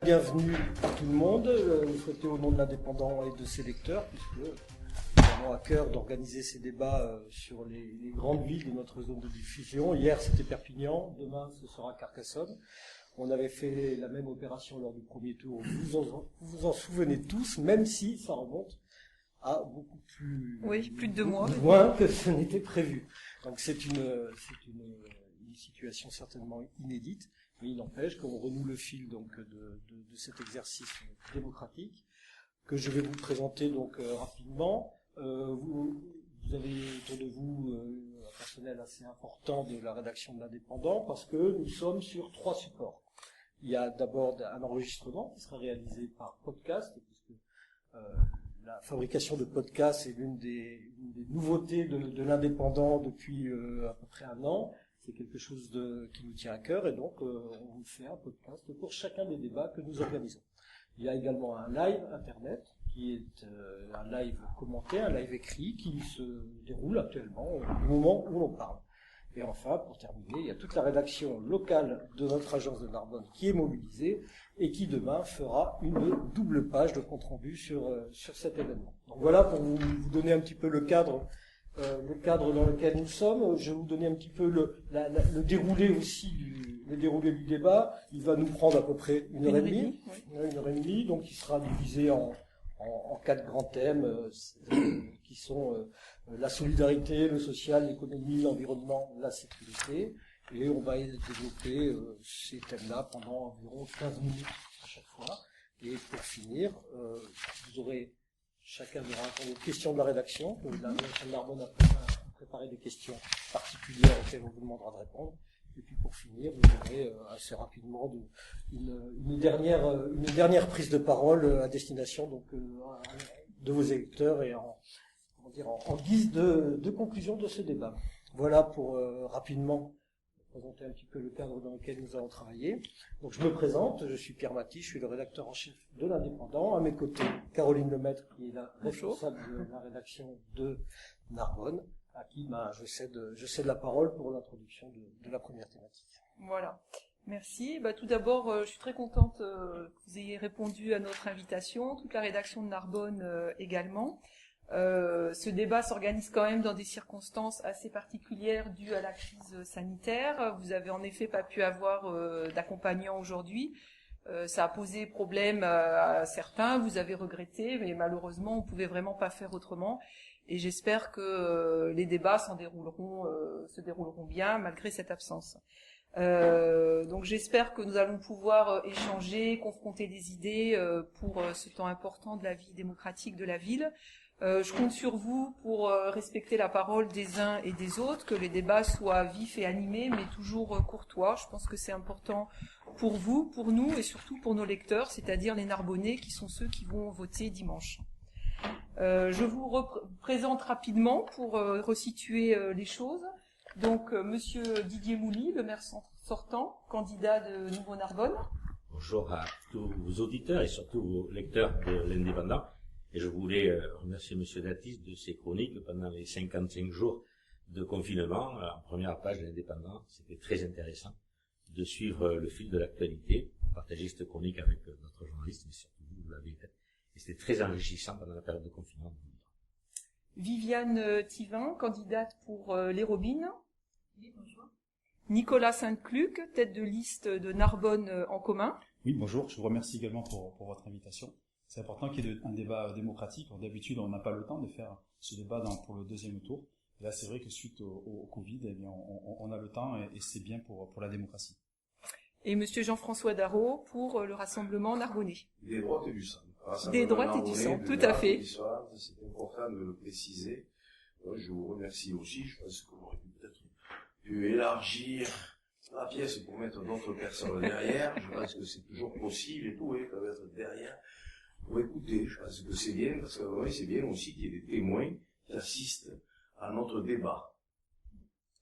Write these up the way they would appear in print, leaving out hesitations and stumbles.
Bienvenue à tout le monde, vous souhaitez au nom de l'Indépendant et de ses lecteurs, puisque nous avons à cœur d'organiser ces débats sur les grandes villes de notre zone de diffusion. Hier c'était Perpignan, demain ce sera Carcassonne. On avait fait la même opération lors du premier tour, vous vous en souvenez tous, même si ça remonte à beaucoup plus, plus de 2 mois. Loin que ce n'était prévu. Donc c'est une situation certainement inédite. Mais il n'empêche qu'on renoue le fil donc de cet exercice démocratique que je vais vous présenter donc rapidement. Vous avez autour de vous un personnel assez important de la rédaction de l'Indépendant parce que nous sommes sur 3 supports. Il y a d'abord un enregistrement qui sera réalisé par podcast, puisque la fabrication de podcasts est l'une des nouveautés de l'Indépendant depuis à peu près 1 an. C'est quelque chose qui nous tient à cœur et donc on vous fait un podcast pour chacun des débats que nous organisons. Il y a également un live internet qui est un live commenté, un live écrit qui se déroule actuellement au moment où l'on parle. Et enfin, pour terminer, il y a toute la rédaction locale de notre agence de Narbonne qui est mobilisée et qui demain fera une double page de compte-rendu sur cet événement. Donc voilà pour vous donner un petit peu le cadre dans lequel nous sommes. Je vais vous donner un petit peu le déroulé aussi le déroulé du débat. Il va nous prendre à peu près 1h30. Oui. 1h30, donc il sera divisé en 4 grands thèmes qui sont la solidarité, le social, l'économie, l'environnement, la sécurité. Et on va développer ces thèmes-là pendant environ 15 minutes à chaque fois. Et pour finir, vous aurez chacun devra répondre aux questions de la rédaction. La rédaction de Narbonne a préparé des questions particulières auxquelles on vous demandera de répondre. Et puis pour finir, vous aurez assez rapidement une dernière prise de parole à destination donc de vos électeurs et en guise de conclusion de ce débat. Voilà pour rapidement présenter un petit peu le cadre dans lequel nous allons travailler. Donc je me présente, je suis Pierre Maty, je suis le rédacteur en chef de l'Indépendant. À mes côtés, Caroline Lemaître, qui est la responsable de la rédaction de Narbonne, à qui je cède la parole pour l'introduction de la première thématique. Voilà. Merci. Tout d'abord, je suis très contente que vous ayez répondu à notre invitation, toute la rédaction de Narbonne également. Ce débat s'organise quand même dans des circonstances assez particulières dues à la crise sanitaire. Vous avez en effet pas pu avoir d'accompagnant aujourd'hui. Ça a posé problème à certains, vous avez regretté, mais malheureusement on pouvait vraiment pas faire autrement. Et j'espère que les débats se dérouleront bien malgré cette absence. Donc j'espère que nous allons pouvoir échanger, confronter des idées pour ce temps important de la vie démocratique de la ville. Je compte sur vous pour respecter la parole des uns et des autres, que les débats soient vifs et animés, mais toujours courtois. Je pense que c'est important pour vous, pour nous et surtout pour nos lecteurs, c'est-à-dire les Narbonnais qui sont ceux qui vont voter dimanche. Je vous présente rapidement pour resituer les choses. Donc, Monsieur Didier Mouly, le maire sortant, candidat de Nouveau Narbonne. Bonjour à tous vos auditeurs et surtout vos lecteurs de l'Indépendant. Et je voulais remercier M. Datis de ses chroniques pendant les 55 jours de confinement. En première page de l'Indépendant, c'était très intéressant de suivre le fil de l'actualité, partager cette chronique avec notre journaliste, mais surtout vous l'avez fait. Et c'était très enrichissant pendant la période de confinement. Viviane Thivin, candidate pour les Robines. Oui, bonjour. Nicolas Sainte-Cluc, tête de liste de Narbonne en commun. Oui, bonjour. Je vous remercie également pour votre invitation. C'est important qu'il y ait un débat démocratique. D'habitude, on n'a pas le temps de faire ce débat pour le 2e tour. Et là, c'est vrai que suite au Covid, eh bien, on a le temps et c'est bien pour la démocratie. Et Monsieur Jean-François Darrot pour le Rassemblement Narbonnais. Des droites et du sang. Des droites et du sang, tout à fait. C'est important de le préciser. Je vous remercie aussi. Je pense qu'on aurait peut-être pu élargir la pièce pour mettre d'autres personnes derrière. Je pense que c'est toujours possible et tout, peuvent être derrière. Pour écouter, je pense que c'est bien, parce que oui, c'est bien aussi qu'il y ait des témoins qui assistent à notre débat.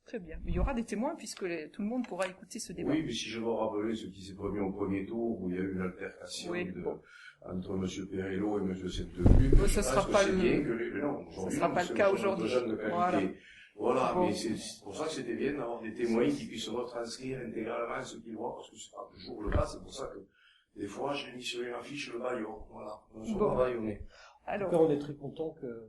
Très bien. Il y aura des témoins puisque tout le monde pourra écouter ce débat. Oui, mais si je veux rappeler ce qui s'est produit au premier tour, où il y a eu une altercation entre M. Perello et M. Sainte-Cluc. Ça sera pas le cas aujourd'hui. Voilà, mais c'est pour ça que c'était bien d'avoir des témoins qui puissent retranscrire intégralement ce qu'ils voient, parce que c'est pas toujours le cas. C'est pour ça que Des fois, j'ai mis sur une affiche le baillon, voilà. On ne Bon. pas baillonné. En Alors, tout cas, on est très content que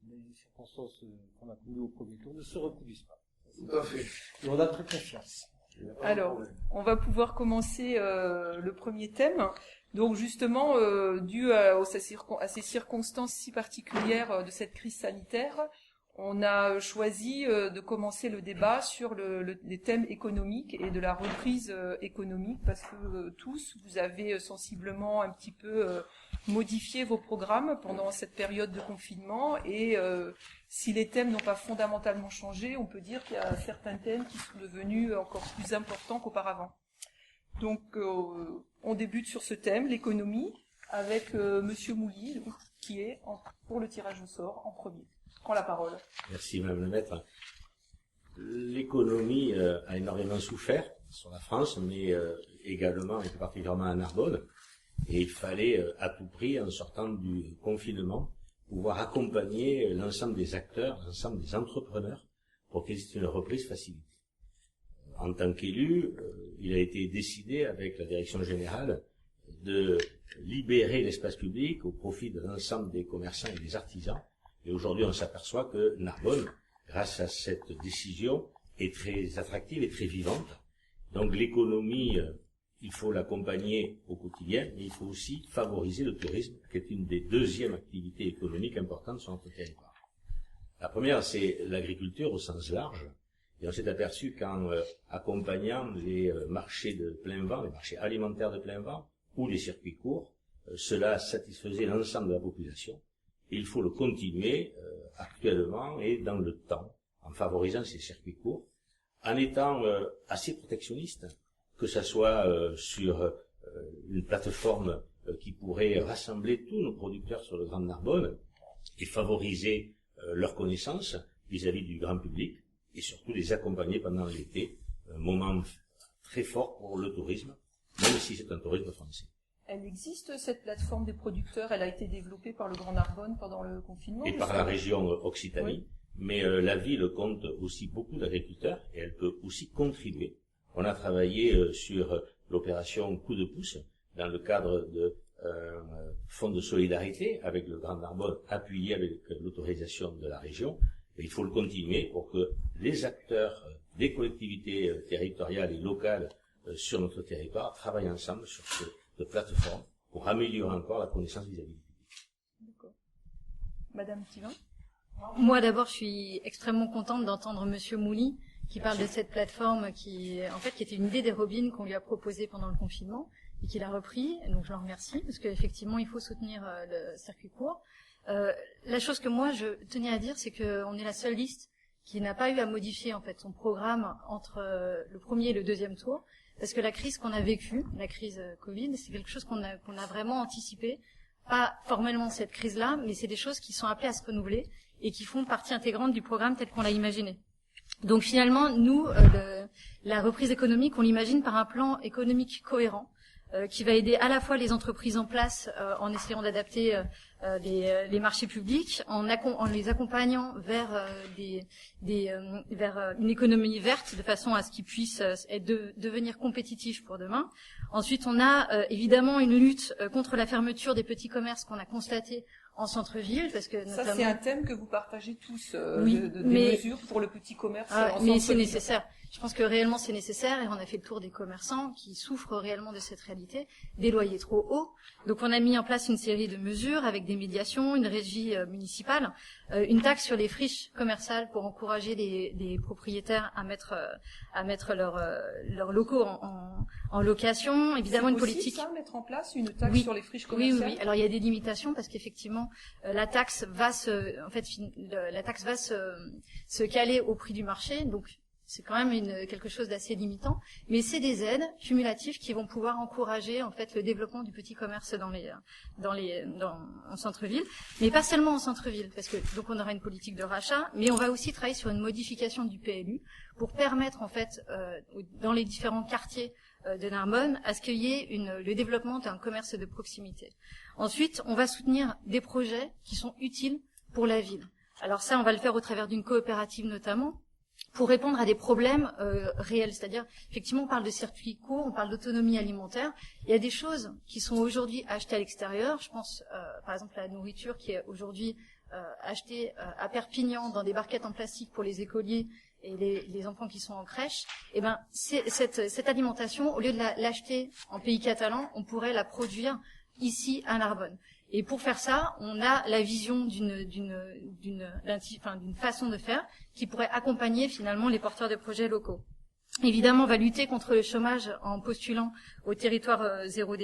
les circonstances qu'on a connues au premier tour ne se reproduisent pas. Tout à fait. Et on a très confiance. Il n'y a pas de Alors, problème. on va pouvoir commencer le premier thème. Donc justement, dû à ces circonstances si particulières de cette crise sanitaire, on a choisi de commencer le débat sur les thèmes économiques et de la reprise économique, parce que tous, vous avez sensiblement un petit peu modifié vos programmes pendant cette période de confinement, et si les thèmes n'ont pas fondamentalement changé, on peut dire qu'il y a certains thèmes qui sont devenus encore plus importants qu'auparavant. Donc, on débute sur ce thème, l'économie, avec Monsieur Mouly, qui est pour le tirage au sort en premier. Prends la parole. Merci Madame le Maître. L'économie a énormément souffert sur la France, mais également et plus particulièrement à Narbonne. Et il fallait à tout prix, en sortant du confinement, pouvoir accompagner l'ensemble des acteurs, l'ensemble des entrepreneurs, pour qu'il y ait une reprise facilitée. En tant qu'élu, il a été décidé avec la direction générale de libérer l'espace public au profit de l'ensemble des commerçants et des artisans. Et aujourd'hui, on s'aperçoit que Narbonne, grâce à cette décision, est très attractive et très vivante. Donc l'économie, il faut l'accompagner au quotidien, mais il faut aussi favoriser le tourisme, qui est une des deuxièmes activités économiques importantes sur notre territoire. La première, c'est l'agriculture au sens large. Et on s'est aperçu qu'en accompagnant les marchés de plein vent, les marchés alimentaires de plein vent, ou les circuits courts, cela satisfaisait l'ensemble de la population. Et il faut le continuer actuellement et dans le temps, en favorisant ces circuits courts, en étant assez protectionniste, que ce soit sur une plateforme qui pourrait rassembler tous nos producteurs sur le Grand Narbonne et favoriser leur connaissance vis-à-vis du grand public, et surtout les accompagner pendant l'été, un moment très fort pour le tourisme, même si c'est un tourisme français. Elle existe, cette plateforme des producteurs, elle a été développée par le Grand Narbonne pendant le confinement. Et par la région Occitanie, oui. Mais la ville compte aussi beaucoup d'agriculteurs et elle peut aussi contribuer. On a travaillé sur l'opération Coup de pouce dans le cadre de fonds de solidarité avec le Grand Narbonne, appuyé avec l'autorisation de la région. Et il faut le continuer pour que les acteurs des collectivités territoriales et locales sur notre territoire travaillent ensemble sur cette plateforme pour améliorer encore la connaissance vis-à-vis du public. D'accord. Madame Thivin. Moi, d'abord, je suis extrêmement contente d'entendre Monsieur Mouly qui parle de cette plateforme qui était une idée des Robines qu'on lui a proposée pendant le confinement et qu'il a repris. Donc, je le remercie parce qu'effectivement, il faut soutenir le circuit court. La chose que moi, je tenais à dire, c'est qu'on est la seule liste qui n'a pas eu à modifier en fait son programme entre le premier et le deuxième tour, parce que la crise qu'on a vécue, la crise Covid, c'est quelque chose qu'on a vraiment anticipé. Pas formellement cette crise-là, mais c'est des choses qui sont appelées à se renouveler et qui font partie intégrante du programme tel qu'on l'a imaginé. Donc finalement, nous, la reprise économique, on l'imagine par un plan économique cohérent qui va aider à la fois les entreprises en place en essayant d'adapter les marchés publics, en les accompagnant vers vers une économie verte de façon à ce qu'ils puissent devenir compétitifs pour demain. Ensuite, on a évidemment une lutte contre la fermeture des petits commerces qu'on a constaté en centre-ville, parce que notamment... Ça, c'est un thème que vous partagez tous, oui, des mesures pour le petit commerce en centre-ville. Mais c'est nécessaire. Je pense que réellement c'est nécessaire et on a fait le tour des commerçants qui souffrent réellement de cette réalité, des loyers trop hauts. Donc on a mis en place une série de mesures avec des médiations, une régie municipale, une taxe sur les friches commerciales pour encourager les propriétaires à mettre leurs locaux en location. Évidemment une politique. C'est possible ça, mettre en place une taxe sur les friches commerciales. Oui. Alors il y a des limitations parce qu'effectivement la taxe va se caler au prix du marché. Donc c'est quand même quelque chose d'assez limitant, mais c'est des aides cumulatives qui vont pouvoir encourager en fait le développement du petit commerce en centre-ville, mais pas seulement en centre-ville, parce que donc on aura une politique de rachat, mais on va aussi travailler sur une modification du PLU pour permettre en fait dans les différents quartiers de Narbonne à ce qu'il y ait le développement d'un commerce de proximité. Ensuite, on va soutenir des projets qui sont utiles pour la ville. Alors ça, on va le faire au travers d'une coopérative notamment. pour répondre à des problèmes réels. C'est-à-dire, effectivement, on parle de circuits courts, on parle d'autonomie alimentaire. Il y a des choses qui sont aujourd'hui achetées à l'extérieur. Je pense, par exemple, à la nourriture qui est aujourd'hui achetée à Perpignan dans des barquettes en plastique pour les écoliers et les enfants qui sont en crèche. Et ben, cette alimentation, au lieu de l'acheter en pays catalan, on pourrait la produire ici à Narbonne. Et pour faire ça, on a la vision d'une façon de faire qui pourrait accompagner finalement les porteurs de projets locaux. Évidemment, on va lutter contre le chômage en postulant au territoire zéro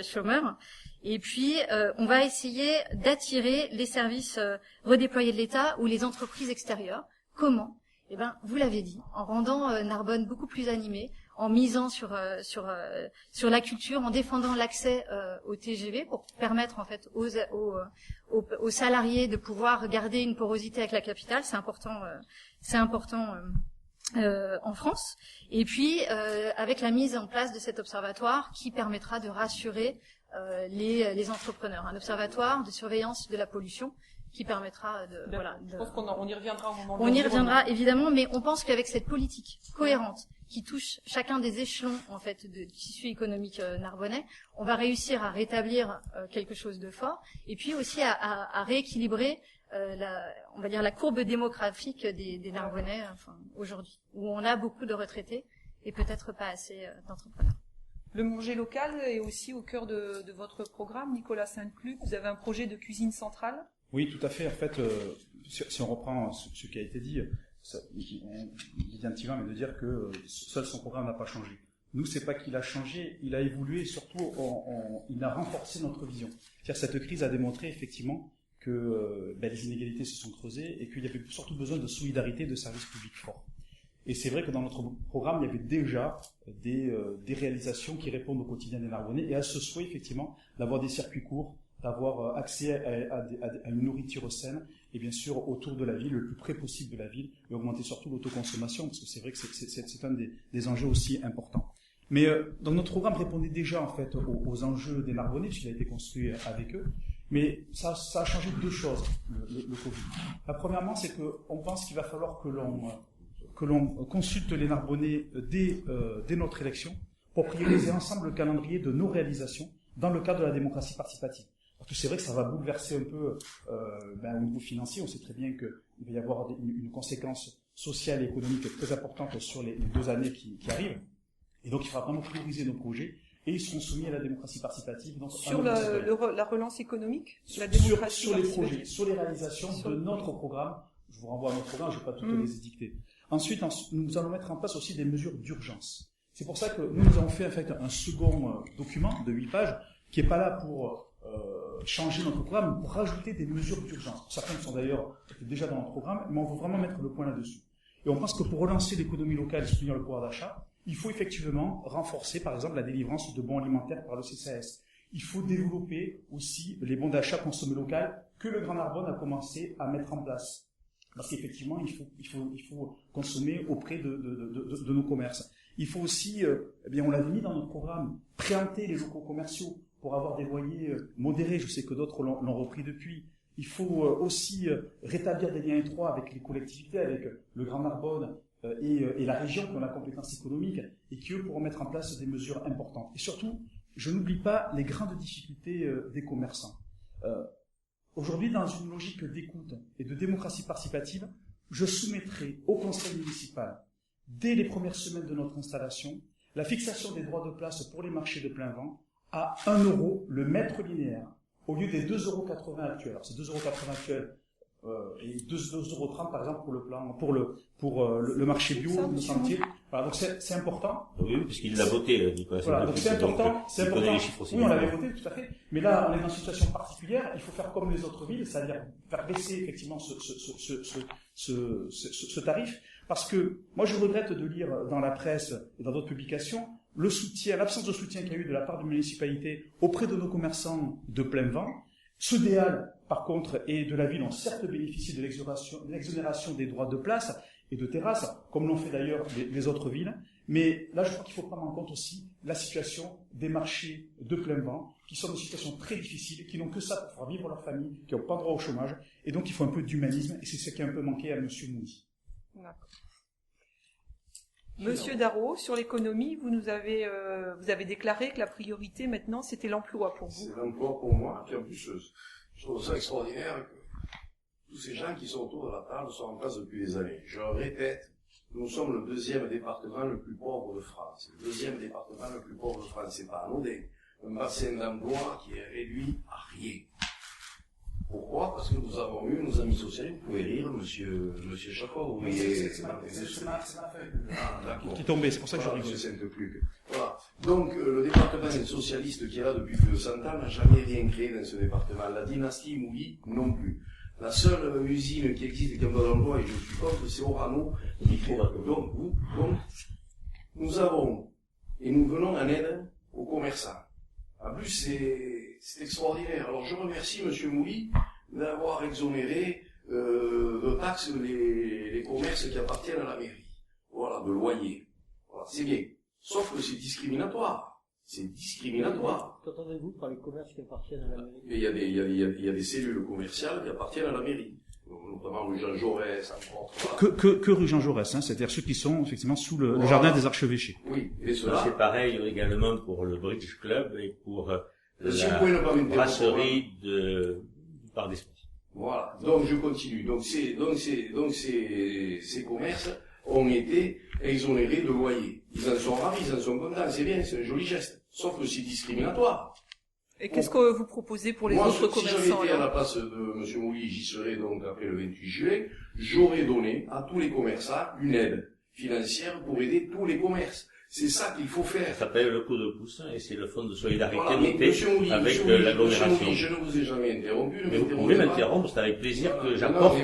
chômeur. Et puis, on va essayer d'attirer les services redéployés de l'État ou les entreprises extérieures. Comment ? Eh ben, vous l'avez dit, en rendant Narbonne beaucoup plus animée, en misant sur la culture, en défendant l'accès au TGV pour permettre en fait aux salariés de pouvoir garder une porosité avec la capitale, c'est important en France. Et puis avec la mise en place de cet observatoire qui permettra de rassurer les entrepreneurs, un observatoire de surveillance de la pollution qui permettra de Je pense qu'on y reviendra au moment. On y reviendra évidemment, mais on pense qu'avec cette politique cohérente qui touche chacun des échelons en fait du tissu économique narbonnais, on va réussir à rétablir quelque chose de fort, et puis aussi à rééquilibrer la courbe démographique des Narbonnais aujourd'hui, où on a beaucoup de retraités et peut-être pas assez d'entrepreneurs. Le manger local est aussi au cœur de votre programme, Nicolas Sainte-Cluc. Vous avez un projet de cuisine centrale. Oui, tout à fait. En fait, si on reprend ce qui a été dit, il vient Thibault, mais de dire que seul son programme n'a pas changé. Nous, c'est pas qu'il a changé, il a évolué, et surtout, il a renforcé notre vision. C'est-à-dire, cette crise a démontré effectivement que les inégalités se sont creusées et qu'il y avait surtout besoin de solidarité, de services publics forts. Et c'est vrai que dans notre programme, il y avait déjà des réalisations qui répondent au quotidien des Narbonnais et à ce souhait, effectivement, d'avoir des circuits courts, d'avoir accès à une nourriture saine et bien sûr autour de la ville, le plus près possible de la ville, et augmenter surtout l'autoconsommation, parce que c'est vrai que c'est un des enjeux aussi importants. Mais donc notre programme répondait déjà en fait aux enjeux des Narbonnais, puisqu'il a été construit avec eux, mais ça a changé deux choses, le Covid. La premièrement, c'est qu'on pense qu'il va falloir que l'on consulte les Narbonnais dès notre élection pour prioriser ensemble le calendrier de nos réalisations dans le cadre de la démocratie participative. Parce que c'est vrai que ça va bouleverser un peu au niveau financier. On sait très bien qu'il va y avoir une conséquence sociale et économique très importante sur les 2 années qui arrivent. Et donc il faudra vraiment prioriser nos projets et ils seront soumis à la démocratie participative. Donc, sur la relance économique, la démocratie sur les projets, sur les réalisations de notre programme. Je vous renvoie à notre programme, je ne vais pas toutes les édicter. Ensuite, nous allons mettre en place aussi des mesures d'urgence. C'est pour ça que nous avons fait en fait un second document de 8 pages qui n'est pas là pour changer notre programme, pour rajouter des mesures d'urgence. Certaines sont d'ailleurs déjà dans notre programme, mais on veut vraiment mettre le point là-dessus. Et on pense que pour relancer l'économie locale et soutenir le pouvoir d'achat, il faut effectivement renforcer, par exemple, la délivrance de bons alimentaires par le CCAS. Il faut développer aussi les bons d'achat consommés local que le Grand Narbonne a commencé à mettre en place. Parce qu'effectivement, il faut consommer auprès de nos commerces. Il faut aussi, on l'avait mis dans notre programme, préempter les locaux commerciaux pour avoir des loyers modérés. Je sais que d'autres l'ont repris depuis. Il faut aussi rétablir des liens étroits avec les collectivités, avec le Grand Narbonne et la région qui ont la compétence économique et qui, eux, pourront mettre en place des mesures importantes. Et surtout, je n'oublie pas les grandes difficultés des commerçants. Aujourd'hui, dans une logique d'écoute et de démocratie participative, je soumettrai au conseil municipal, dès les premières semaines de notre installation, la fixation des droits de place pour les marchés de plein vent à 1 € le mètre linéaire, au lieu des 2,80 € actuels. Alors, c'est 2,80 € actuels et 2,30 € par exemple pour le marché bio, le sentier. Voilà, donc c'est important. Oui, puisqu'il l'a voté, Nicolas. Voilà, donc c'est important. C'est important. Oui, on l'avait voté, tout à fait. Mais là, on est dans une situation particulière. Il faut faire comme les autres villes, c'est-à-dire faire baisser effectivement ce tarif. Parce que moi, je regrette de lire dans la presse et dans d'autres publications l'absence de soutien qu'il y a eu de la part de la municipalité auprès de nos commerçants de plein vent. Cedéal, par contre, et de la ville ont certes bénéficié de l'exonération des droits de place et de terrasse, comme l'ont fait d'ailleurs les autres villes. Mais là, je crois qu'il faut prendre en compte aussi la situation des marchés de plein vent, qui sont des situations très difficiles, qui n'ont que ça pour faire vivre leur famille, qui n'ont pas droit au chômage. Et donc, il faut un peu d'humanisme, et c'est ce qui a un peu manqué à M. Mouly. D'accord. Monsieur Darro, sur l'économie, vous avez déclaré que la priorité maintenant c'était l'emploi pour vous. C'est l'emploi pour moi, puis en plus, je trouve ça extraordinaire que tous ces gens qui sont autour de la table sont en place depuis des années. Je le répète, nous sommes le 2e département le plus pauvre de France. Le 2e département le plus pauvre de France, c'est pas anodin. Un bassin d'emploi qui est réduit à rien. Pourquoi? Parce que nous avons eu nos amis socialistes, vous pouvez rire, monsieur Chafot, vous voyez. C'est ma feuille. Ah, d'accord. Qui est tombée, c'est pour ça que je rigole. Monsieur Sainte-Cluc. Voilà. Donc, le département socialiste qui est là depuis plus de 100 ans n'a jamais rien créé dans ce département. La dynastie Mouly, non plus. La seule usine qui existe qui a de l'emploi, et je suis contre, c'est Orano. Donc, nous avons, et nous venons en aide aux commerçants. En plus, c'est extraordinaire. Alors, je remercie monsieur Mouly d'avoir exonéré de taxes les commerces qui appartiennent à la mairie. Voilà, de loyer. Voilà, c'est bien. Sauf que c'est discriminatoire. C'est discriminatoire. Qu'entendez-vous par les commerces qui appartiennent à la mairie? Et il y a des cellules commerciales qui appartiennent à la mairie. Notamment rue Jean Jaurès, entre autres. Que rue Jean Jaurès, hein, c'est-à-dire ceux qui sont effectivement sous le jardin des Archevêchés. Oui, et cela. C'est pareil également pour le Bridge Club et pour si vous pouvez ne pas m'interrompre, brasserie du Parc des Sports. Voilà. Donc je continue. Donc ces commerces ont été exonérés de loyer. Ils en sont ravis, ils en sont contents, c'est bien, c'est un joli geste. Sauf que c'est discriminatoire. Et qu'est-ce que vous proposez pour les autres commerçants? Si j'avais été à la place de M. Mouly, j'y serais donc après le 28 juillet, j'aurais donné à tous les commerçants une aide financière pour aider tous les commerces. C'est ça qu'il faut faire. Ça s'appelle le coup de pouce et c'est le fonds de solidarité voilà, monté avec l'agglomération. Je ne vous ai jamais interrompu. Mais vous pouvez m'interrompre, c'est avec plaisir que j'apporte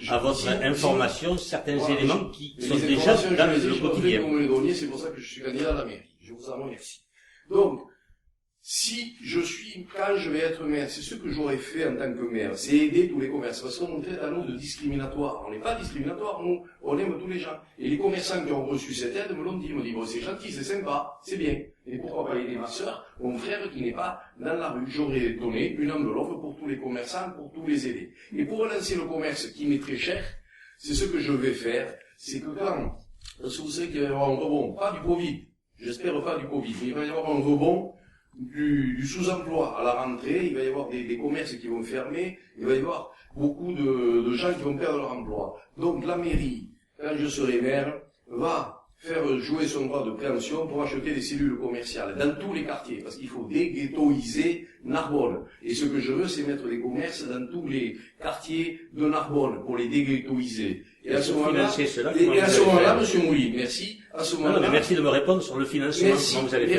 à votre information certains éléments qui sont déjà dans le quotidien. Vous me les donniez, c'est pour ça que je suis candidat à la mairie. Je vous en remercie. Donc, quand je vais être maire, c'est ce que j'aurais fait en tant que maire, c'est aider tous les commerces, parce qu'on nous traite à nous de discriminatoires. On n'est pas discriminatoires, nous, on aime tous les gens. Et les commerçants qui ont reçu cette aide me l'ont dit, bon, c'est gentil, c'est sympa, c'est bien. Et pourquoi pas aider ma soeur, mon frère qui n'est pas dans la rue? J'aurais donné une enveloppe pour tous les commerçants, pour tous les aider. Et pour relancer le commerce qui m'est très cher, c'est ce que je vais faire, c'est que parce que vous savez qu'il va y avoir un rebond, pas du Covid, j'espère pas du Covid, mais il va y avoir un rebond du sous-emploi à la rentrée, il va y avoir des commerces qui vont fermer, il va y avoir beaucoup de gens qui vont perdre leur emploi. Donc la mairie, quand je serai maire, va faire jouer son droit de préemption pour acheter des cellules commerciales dans tous les quartiers, parce qu'il faut déghettoiser Narbonne. Et ce que je veux, c'est mettre des commerces dans tous les quartiers de Narbonne pour les déghettoiser. Et à ce moment-là, monsieur Mouly, merci. À ce moment-là. Mais merci de me répondre sur le financement. Comment vous allez faire?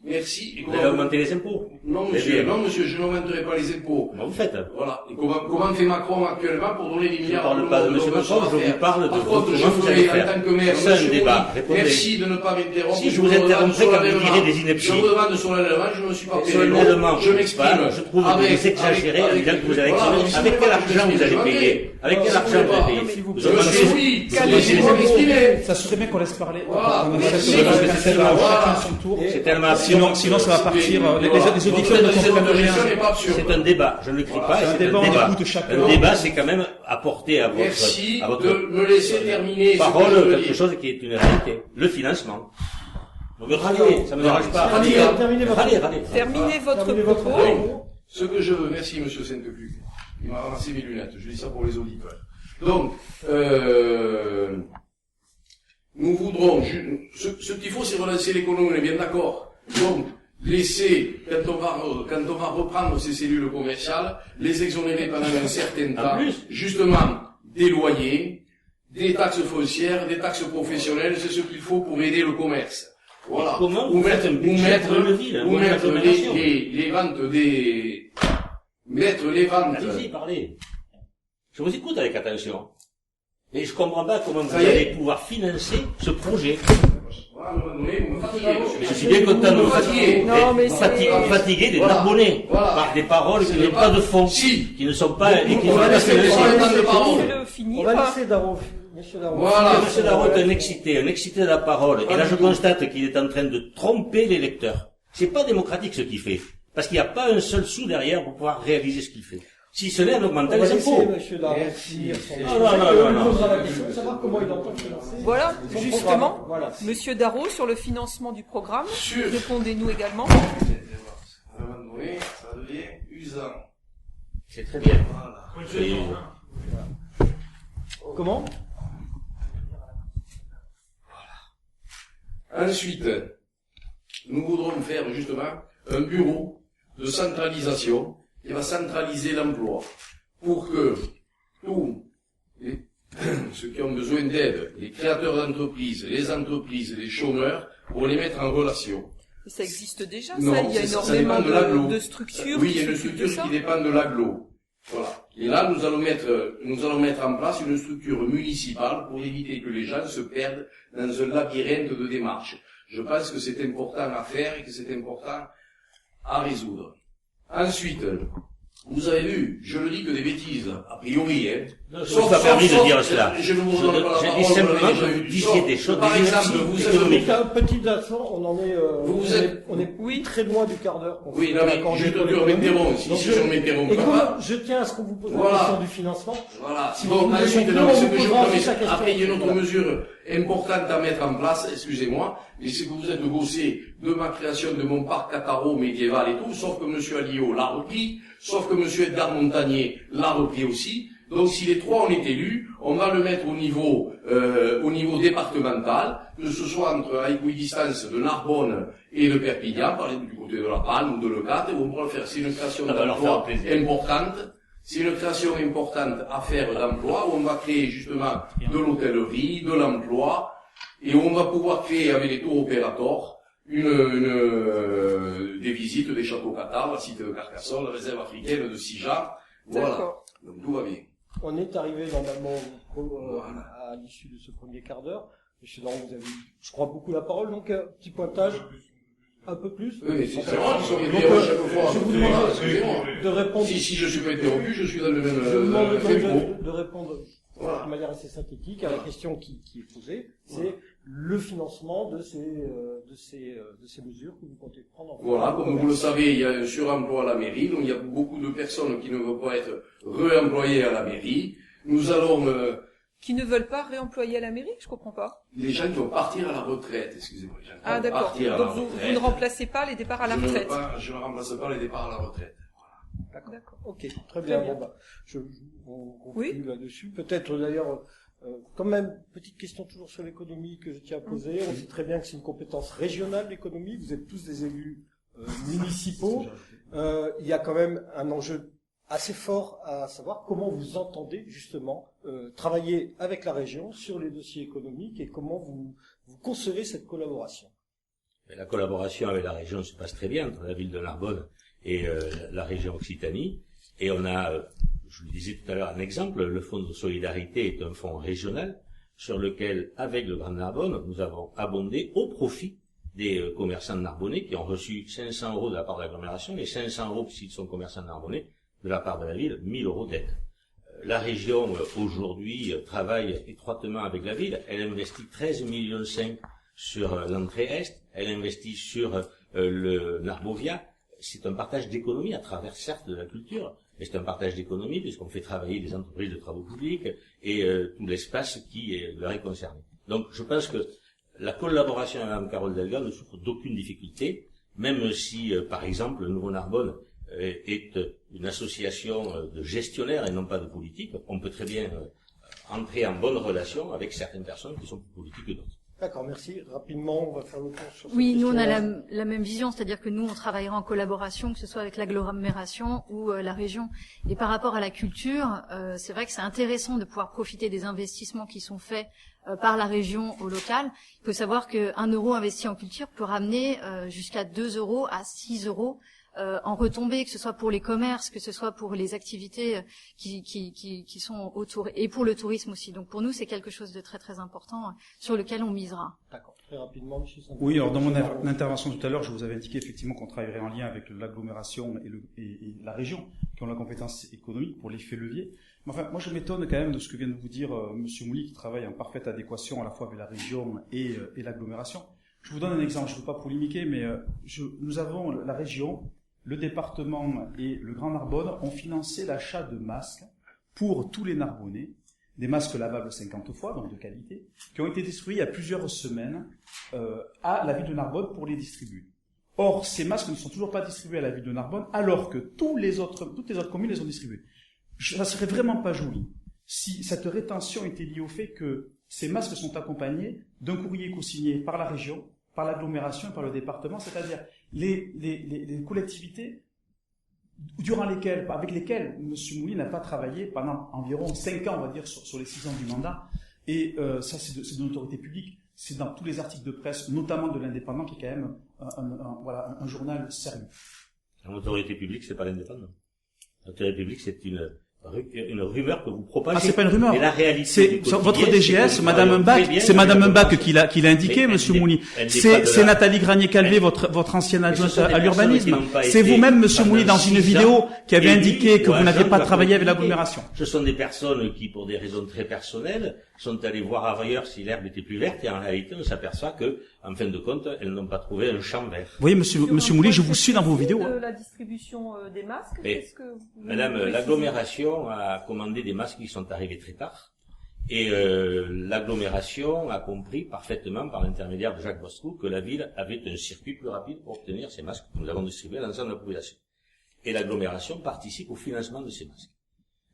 Merci. Vous allez augmenter les impôts? Non, monsieur, je n'augmenterai pas les impôts. Comment vous faites? Voilà. Et comment fait Macron actuellement pour donner des milliards? Je ne parle pas de monsieur Macron, je vous parle de vous. Comment vous allez faire? En tant que maire, c'est un débat. Merci de ne pas m'interrompre. Si je vous interromprai quand vous direz des inepties. Je vous demande solennellement, je ne me suis pas payé. Solennellement, je m'exprime. Je trouve que vous exagérez en disant que vous allez exprimé. Avec quel argent vous allez payer? Avec quel argent vous allez payer? Vous m'exprimer. Ça serait bien qu'on laisse parler. Voilà. Son tour. C'est tellement absurde. Sinon, ça va partir. Les auditeurs ne comprennent rien. C'est un débat. Je ne le crie pas. C'est un débat. Un débat, c'est quand même apporter à votre de me laisser terminer parole quelque chose qui est une réalité. Le financement. Donc râlez, ça ne me dérange pas. Râlez. Terminez votre propos. Donc, ce que je veux, merci monsieur Sainte-Cluc. Il m'a ramassé mes lunettes. Je dis ça pour les auditeurs. Donc, nous voudrons, ce qu'il faut, c'est relancer l'économie, on est bien d'accord. Donc, laisser, quand on va reprendre ces cellules commerciales, les exonérer pendant un certain temps, justement, des loyers, des taxes foncières, des taxes professionnelles, c'est ce qu'il faut pour aider le commerce. Voilà. Comment ou mettre les ventes des, mettre les ventes. Allez-y, parlez. Je vous écoute avec attention. Et je comprends pas comment vous allez pouvoir financer ce projet. Je suis bien content de vous fatiguer. Fatiguer des Narbonnais par des paroles qui n'ont pas de fond, qui ne sont pas, et qui ne sont pas financées. On va laisser Darro. Voilà. Monsieur Darro est un excité de la parole. Et là, je constate qu'il est en train de tromper les lecteurs. C'est pas démocratique ce qu'il fait. Parce qu'il n'y a pas un seul sou derrière pour pouvoir réaliser ce qu'il fait. Si ce n'est en augmentant On va les laisser impôts. monsieur Darroch Merci. finir son Non, exposé, non, et non, on lui non, posera non. la question de savoir comment il entend financer. Voilà, son justement, programme. Voilà. Monsieur Darroch, sur le financement du programme, Sûr. répondez-nous également. À un moment donné, ça devient usant. C'est très bien. Voilà. Et- Comment? Ensuite, nous voudrons faire justement un bureau de centralisation qui va centraliser l'emploi pour que tous ceux qui ont besoin d'aide, les créateurs d'entreprises, les chômeurs, pour les mettre en relation. Et ça existe déjà, Non, ça. Il y a ça énormément dépend de l'agglo. de structures Oui, il qui y a une s'occupent de structure ça. qui dépend de l'agglo. Voilà. Et là, nous allons mettre en place une structure municipale pour éviter que les gens se perdent dans un labyrinthe de démarches. Je pense que c'est important à faire et que c'est important à résoudre. Ensuite, vous avez vu, je ne dis que des bêtises, a priori, hein. Non, je ne me suis pas permis de dire cela. Je ne vous donne pas la J'ai parole. dit simplement vous l'avez que déjà vous eu. disiez Sauf des choses, que, par des exemple, exercices vous économiques. avez... Un petit instant, on en est, Vous êtes- on est Oui. très loin du quart d'heure. qu'on Oui, s'est non, mais accordé je te pour dis, l'économie. m'interromps. Si Donc je ne m'interromps et pas, comme je tiens à ce qu'on vous pose Voilà. la question du financement, voilà. Si Bon, vous voulez ensuite, conclure, non, mais on ce vous que je posera non, mais aussi la question. après, il y a une autre Voilà. mesure importante à mettre en place, excusez-moi, mais c'est que vous êtes gossé de ma création de mon parc Cataro médiéval et tout, sauf que monsieur Alliot l'a repris, sauf que monsieur Edgar Montagnier l'a repris aussi. Donc, si les trois ont été élus, on va le mettre au niveau départemental, que ce soit à équidistance de Narbonne et de Perpignan, par exemple du côté de la Palme ou de Leucate, où on pourra le faire. C'est une création Ça va leur d'emploi faire plaisir. importante. C'est une création importante à faire d'emploi, où on va créer justement de l'hôtellerie, de l'emploi, et où on va pouvoir créer avec les tours opérateurs des visites des châteaux cathares, la cité de Carcassonne, la réserve africaine de Sija. Voilà. D'accord. Donc tout va bien. on est arrivé normalement Voilà. à l'issue de ce premier quart d'heure. Monsieur Laurent, vous avez, je crois, beaucoup la parole, donc petit pointage. Un peu plus. Oui, c'est Enfin, vrai, ils sont donc, réguliers chaque fois. je vous Voilà, demande excusez-moi. de répondre. Si je suis pas interrompu, je suis dans le Je vous demande même tempo. de répondre Voilà. de manière assez synthétique à la question qui est posée. C'est le financement de ces mesures que vous comptez prendre en compte. Voilà, comme vous le savez, il y a un suremploi à la mairie, donc il y a beaucoup de personnes qui ne veulent pas être réemployées à la mairie. Nous allons, Qui ne veulent pas réemployer à la mairie, je comprends pas. les gens qui vont partir à la retraite, excusez-moi, les gens qui Ah vont d'accord. partir à Donc la vous retraite. ne remplacez pas les départs à la retraite. Je ne remplace pas les départs à la retraite. D'accord. Ok, très bien. bien. Bon, bah, on conclut Oui. là-dessus. Peut-être d'ailleurs, quand même, petite question toujours sur l'économie que je tiens à poser. On sait très bien que c'est une compétence régionale, l'économie. Vous êtes tous des élus municipaux. Il y a quand même un enjeu assez fort à savoir comment vous entendez justement travailler avec la région sur les dossiers économiques et comment vous concevez cette collaboration. La collaboration avec la région se passe très bien entre la ville de Narbonne et la région Occitanie. Et on a, je le disais tout à l'heure, un exemple, le fonds de solidarité est un fonds régional sur lequel, avec le Grand Narbonne, nous avons abondé au profit des commerçants narbonnais qui ont reçu 500 € de la part de l'agglomération et 500 € s'ils sont commerçants narbonnais de la part de la ville, 1000 € d'aide. La région, aujourd'hui, travaille étroitement avec la ville. Elle investit 13,5 millions sur l'entrée Est. Elle investit sur le Narbovia. C'est un partage d'économie à travers, certes, de la culture, mais c'est un partage d'économie puisqu'on fait travailler des entreprises de travaux publics et tout l'espace qui leur est concerné. Donc, je pense que la collaboration avec Mme Carole Delga ne souffre d'aucune difficulté, même si, par exemple, le Nouveau Narbonne est une association de gestionnaires et non pas de politiques. On peut très bien entrer en bonne relation avec certaines personnes qui sont plus politiques que d'autres. D'accord, merci. Rapidement, on va faire le tour sur cette Oui, nous on a question-là. la même vision, c'est-à-dire que nous on travaillera en collaboration, que ce soit avec l'agglomération ou la région. Et par rapport à la culture, c'est vrai que c'est intéressant de pouvoir profiter des investissements qui sont faits par la région au local. Il faut savoir que 1 euro investi en culture peut ramener jusqu'à 2 € à 6 € en retombées, que ce soit pour les commerces, que ce soit pour les activités qui sont autour, et pour le tourisme aussi. Donc pour nous, c'est quelque chose de très très important sur lequel on misera. D'accord, très rapidement, monsieur Santos. Oui, alors dans mon intervention tout à l'heure, je vous avais indiqué effectivement qu'on travaillerait en lien avec l'agglomération et la région, qui ont la compétence économique pour l'effet levier. Mais enfin, moi je m'étonne quand même de ce que vient de vous dire monsieur Mouly, qui travaille en parfaite adéquation à la fois avec la région et l'agglomération. Je vous donne un exemple, je ne veux pas polémiquer, mais nous avons la région le département et le Grand Narbonne ont financé l'achat de masques pour tous les Narbonnais, des masques lavables 50 fois, donc de qualité, qui ont été distribués il y a plusieurs semaines à la ville de Narbonne pour les distribuer. Or, ces masques ne sont toujours pas distribués à la ville de Narbonne, alors que toutes les autres communes les ont distribués. Ça serait vraiment pas joli si cette rétention était liée au fait que ces masques sont accompagnés d'un courrier co-signé par la région, par l'agglomération et par le département, c'est-à-dire les collectivités avec lesquelles M. Mouly n'a pas travaillé pendant environ 5 ans, on va dire, sur les 6 ans du mandat. Et ça, c'est de l'autorité publique. C'est dans tous les articles de presse, notamment de l'Indépendant, qui est quand même un journal sérieux. L'autorité publique, c'est pas l'Indépendant. L'autorité publique, c'est une rumeur que vous propagez. Ah, c'est pas une rumeur. Et la réalité. C'est votre DGS, Madame Mbach, c'est Madame Mbach qui l'a indiqué, Monsieur Mouly. C'est Nathalie Granier-Calvé, votre ancienne adjointe à l'urbanisme. C'est vous-même, Monsieur Mouly, dans une vidéo qui avait indiqué que vous n'aviez pas travaillé avec l'agglomération. Ce sont des personnes qui, pour des raisons très personnelles, sont allées voir ailleurs si l'herbe était plus verte, et en réalité, on s'aperçoit que, en fin de compte, elles n'ont pas trouvé un champ vert. Vous voyez, Monsieur Mouly, je vous suis dans vos vidéos. La distribution des masques, qu'est-ce que vous Madame, l'agglomération a commandé des masques qui sont arrivés très tard, et l'agglomération a compris parfaitement, par l'intermédiaire de Jacques Bostrou, que la ville avait un circuit plus rapide pour obtenir ces masques que nous avons distribués à l'ensemble de la population. Et l'agglomération participe au financement de ces masques.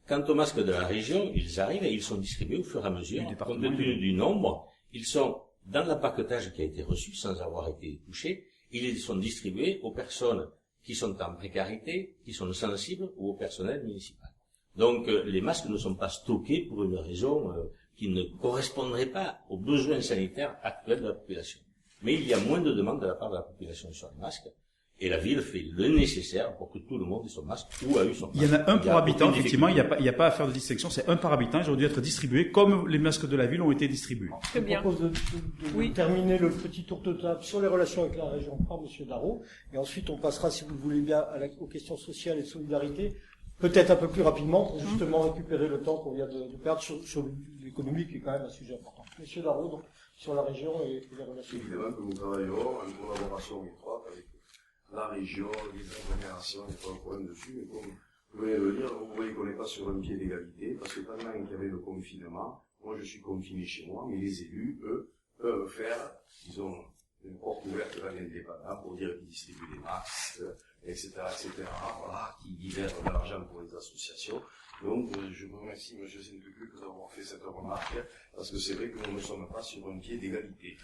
Quant aux masques de la région, ils arrivent et ils sont distribués au fur et à mesure, compte tenu du nombre. Ils sont dans l'empaquetage qui a été reçu sans avoir été touché. Ils sont distribués aux personnes qui sont en précarité, qui sont sensibles ou au personnel municipal. Donc les masques ne sont pas stockés pour une raison qui ne correspondrait pas aux besoins sanitaires actuels de la population. Mais il y a moins de demandes de la part de la population sur les masques. Et la ville fait le nécessaire pour que tout le monde ait son masque ou a eu son masque. Il y en a un par habitant, effectivement, il n'y a pas à faire de distinction, c'est un par habitant, ils auraient dû être distribués comme les masques de la ville ont été distribués. Je propose de terminer le petit tour de table sur les relations avec la région par M. Darro, et ensuite on passera, si vous le voulez bien, aux questions sociales et de solidarité, peut-être un peu plus rapidement, pour justement récupérer le temps qu'on vient de perdre sur l'économie, qui est quand même un sujet important. M. Darro, donc, sur la région et les relations. Évidemment que nous travaillerons en collaboration étroite avec la région, les agglomérations, il n'y a pas de problème dessus, mais comme vous venez de le dire, vous voyez qu'on n'est pas sur un pied d'égalité, parce que pendant qu'il y avait le confinement, moi je suis confiné chez moi, mais les élus, eux, peuvent faire, ils ont une porte ouverte dans l'Indépendant pour dire qu'ils distribuent des masques, etc., voilà, qui libèrent de l'argent pour les associations. Donc, je vous remercie, M. Sentucu, d'avoir fait cette remarque, parce que c'est vrai que nous ne sommes pas sur un pied d'égalité.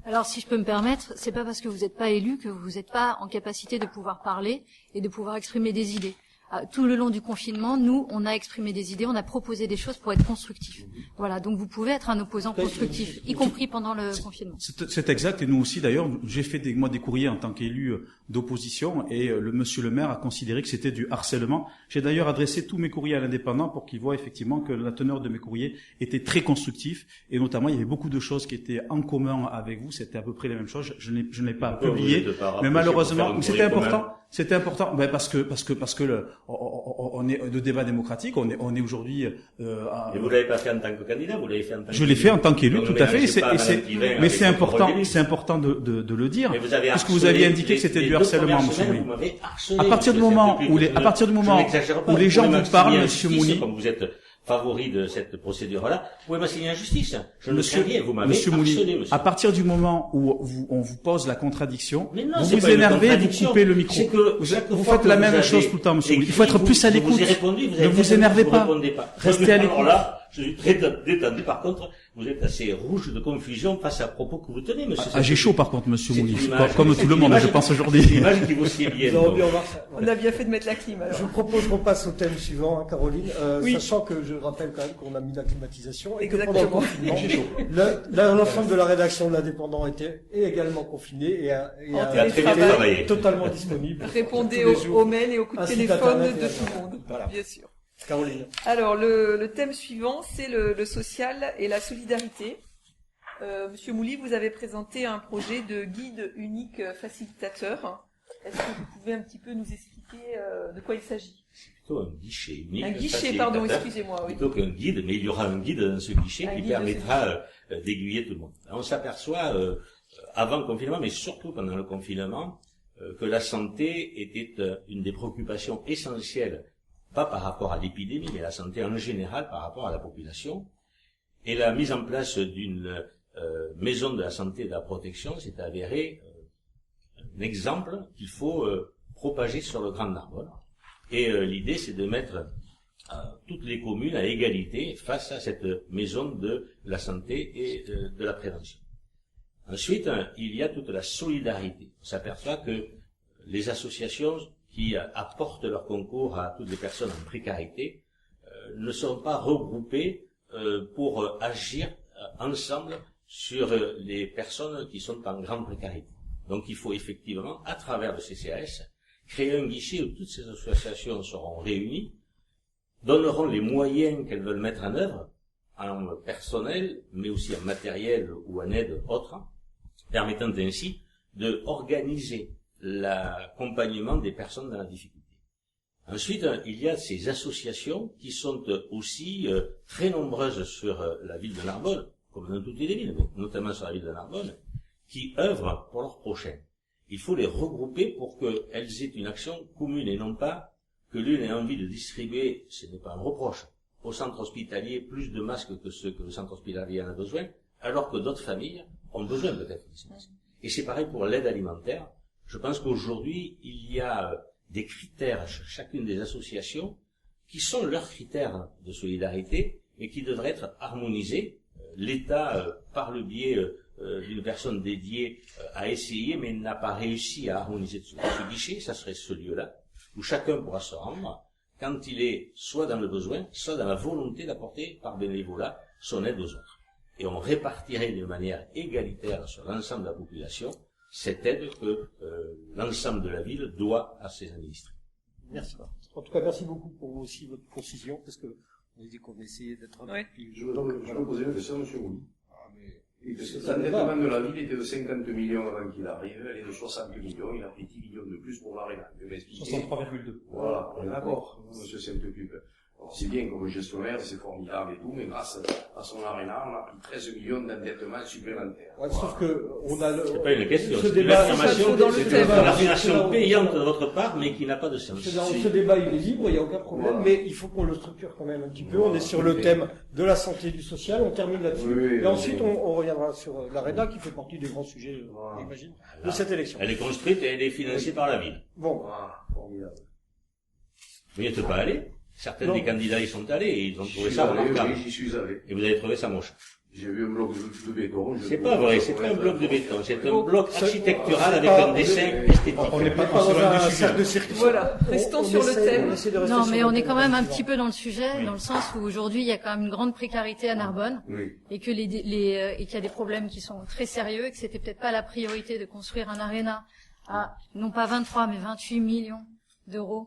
Alors, si je peux me permettre, c'est pas parce que vous n'êtes pas élu que vous n'êtes pas en capacité de pouvoir parler et de pouvoir exprimer des idées. Tout le long du confinement, nous, on a exprimé des idées, on a proposé des choses pour être constructifs. Voilà, donc vous pouvez être un opposant constructif, y compris pendant le confinement. C'est exact, et nous aussi d'ailleurs, j'ai fait des courriers en tant qu'élu d'opposition, et monsieur le maire a considéré que c'était du harcèlement. J'ai d'ailleurs adressé tous mes courriers à l'Indépendant pour qu'il voit effectivement que la teneur de mes courriers était très constructif, et notamment il y avait beaucoup de choses qui étaient en commun avec vous, c'était à peu près les mêmes choses. Je ne l'ai pas publié, mais malheureusement, c'était important, parce que on est de débat démocratique, on est aujourd'hui. Et vous l'avez pas fait en tant que candidat, vous l'avez fait en tant que. Je l'ai fait en tant qu'élu, tout à fait. Mais c'est important de le dire, parce que vous aviez indiqué que c'était du harcèlement, Monsieur Mouly. À partir du moment où les gens vous parlent, Monsieur Mouly. Comme vous êtes favori de cette procédure-là, vous pouvez m'assigner injustice. Je ne crains rien, vous m'avez harcelé, monsieur. À partir du moment où on vous pose la contradiction, vous vous énervez, vous coupez le micro. Vous faites la même chose tout le temps, monsieur Mouly. Il faut être plus à l'écoute. Ne vous énervez pas. Restez à l'écoute. Alors là, je suis très détendu. Par contre, vous êtes assez rouge de confusion face à propos que vous tenez, monsieur. J'ai chaud, par contre, monsieur Mouly. Comme tout le monde, je pense aujourd'hui. C'est l'image qui vous sied bien. On a bien fait de mettre la clim, alors. Je vous propose qu'on passe au thème suivant, Caroline, sachant que je rappelle quand même qu'on a mis la climatisation et que pendant le confinement, l'ensemble de la rédaction de l'Indépendant était également confiné et a été totalement disponible. Répondez aux mails et aux coups de téléphone de tout le monde, voilà. Bien sûr. Caroline. Alors, le thème suivant, c'est le social et la solidarité. Monsieur Mouly, vous avez présenté un projet de guide unique facilitateur. Est-ce que vous pouvez un petit peu nous expliquer de quoi il s'agit? Plutôt un guichet unique. Un guichet, pardon, excusez-moi. Oui. Plutôt qu'un guide, mais il y aura un guide dans ce guichet qui permettra d'aiguiller tout le monde. On s'aperçoit, avant le confinement, mais surtout pendant le confinement, que la santé était une des préoccupations essentielles, pas par rapport à l'épidémie, mais la santé en général par rapport à la population. Et la mise en place d'une maison de la santé et de la protection s'est avérée un exemple qu'il faut propager sur le Grand Narbonne. Et l'idée, c'est de mettre toutes les communes à égalité face à cette maison de la santé et de la prévention. Ensuite, il y a toute la solidarité. On s'aperçoit que les associations qui apportent leur concours à toutes les personnes en précarité ne sont pas regroupées pour agir ensemble sur les personnes qui sont en grande précarité. Donc il faut effectivement, à travers le CCAS, créer un guichet où toutes ces associations seront réunies, donneront les moyens qu'elles veulent mettre en œuvre, en personnel, mais aussi en matériel ou en aide autre, permettant ainsi de organiser l'accompagnement des personnes dans la difficulté. Ensuite, il y a ces associations qui sont aussi très nombreuses sur la ville de Narbonne, comme dans toutes les villes, mais notamment sur la ville de Narbonne, qui œuvrent pour leurs prochains. Il faut les regrouper pour qu'elles aient une action commune et non pas que l'une ait envie de distribuer, ce n'est pas un reproche, au centre hospitalier plus de masques que ce que le centre hospitalier en a besoin, alors que d'autres familles ont besoin peut-être de ces masques. Et c'est pareil pour l'aide alimentaire. Je pense qu'aujourd'hui, il y a des critères chez chacune des associations qui sont leurs critères de solidarité et qui devraient être harmonisés. L'État, par le biais d'une personne dédiée, a essayé mais n'a pas réussi à harmoniser ce guichet. Ça serait ce lieu-là où chacun pourra se rendre quand il est soit dans le besoin, soit dans la volonté d'apporter par bénévolat son aide aux autres. Et on répartirait de manière égalitaire sur l'ensemble de la population cette aide que l'ensemble de la ville doit à ses administrés. Merci. En tout cas, merci beaucoup pour aussi votre précision, parce que on a dit qu'on essayait d'être un peu plus... Je peux poser une question, monsieur Mouly. L'endettement de la ville était de 50 millions avant qu'il arrive, elle est de 60 millions, il a pris 10 millions de plus pour l'ARENA. 63,2. Voilà, on est d'accord, monsieur Saint-Occupe. C'est bien comme gestionnaire, c'est formidable et tout, mais grâce à son ARENA, on a pris 13 millions d'endettement supplémentaires. Ouais, sauf que on a le... C'est pas une question, ce c'est une débat, affirmation, dans le c'est thème. une affirmation payante de votre part, mais qui n'a pas de sens. Ce débat, il est libre, il n'y a aucun problème, Voilà. mais il faut qu'on le structure quand même un petit peu. Voilà. On est sur le thème de la santé et du social, on termine là-dessus. Oui, et ensuite, oui. on reviendra sur l'ARENA, qui fait partie des grands sujets, Voilà. j'imagine, de cette élection. Elle est construite et elle est financée par la ville. Bon, Ah, formidable. Vous n'y êtes pas allé. Certains Non. des candidats y sont allés et ils ont J'y trouvé suis ça allé, remarquable. oui, j'y suis allé. Et vous avez trouvé ça moche. J'ai vu un bloc de béton. C'est pas vrai, c'est pas un bloc de béton, c'est un bloc c'est- architectural c'est avec pas- un dessin on esthétique. On n'est pas pas dans sur un le sujet. cercle de cirque. Voilà, restons sur le thème. on essaie de rester Non, sur mais le on est thème, quand même un effectivement. petit peu dans le sujet, dans le sens où aujourd'hui il y a quand même une grande précarité à Narbonne Oui. et que et qu'il y a des problèmes qui sont très sérieux et que c'était peut-être pas la priorité de construire un aréna à non pas 23 mais 28 millions d'euros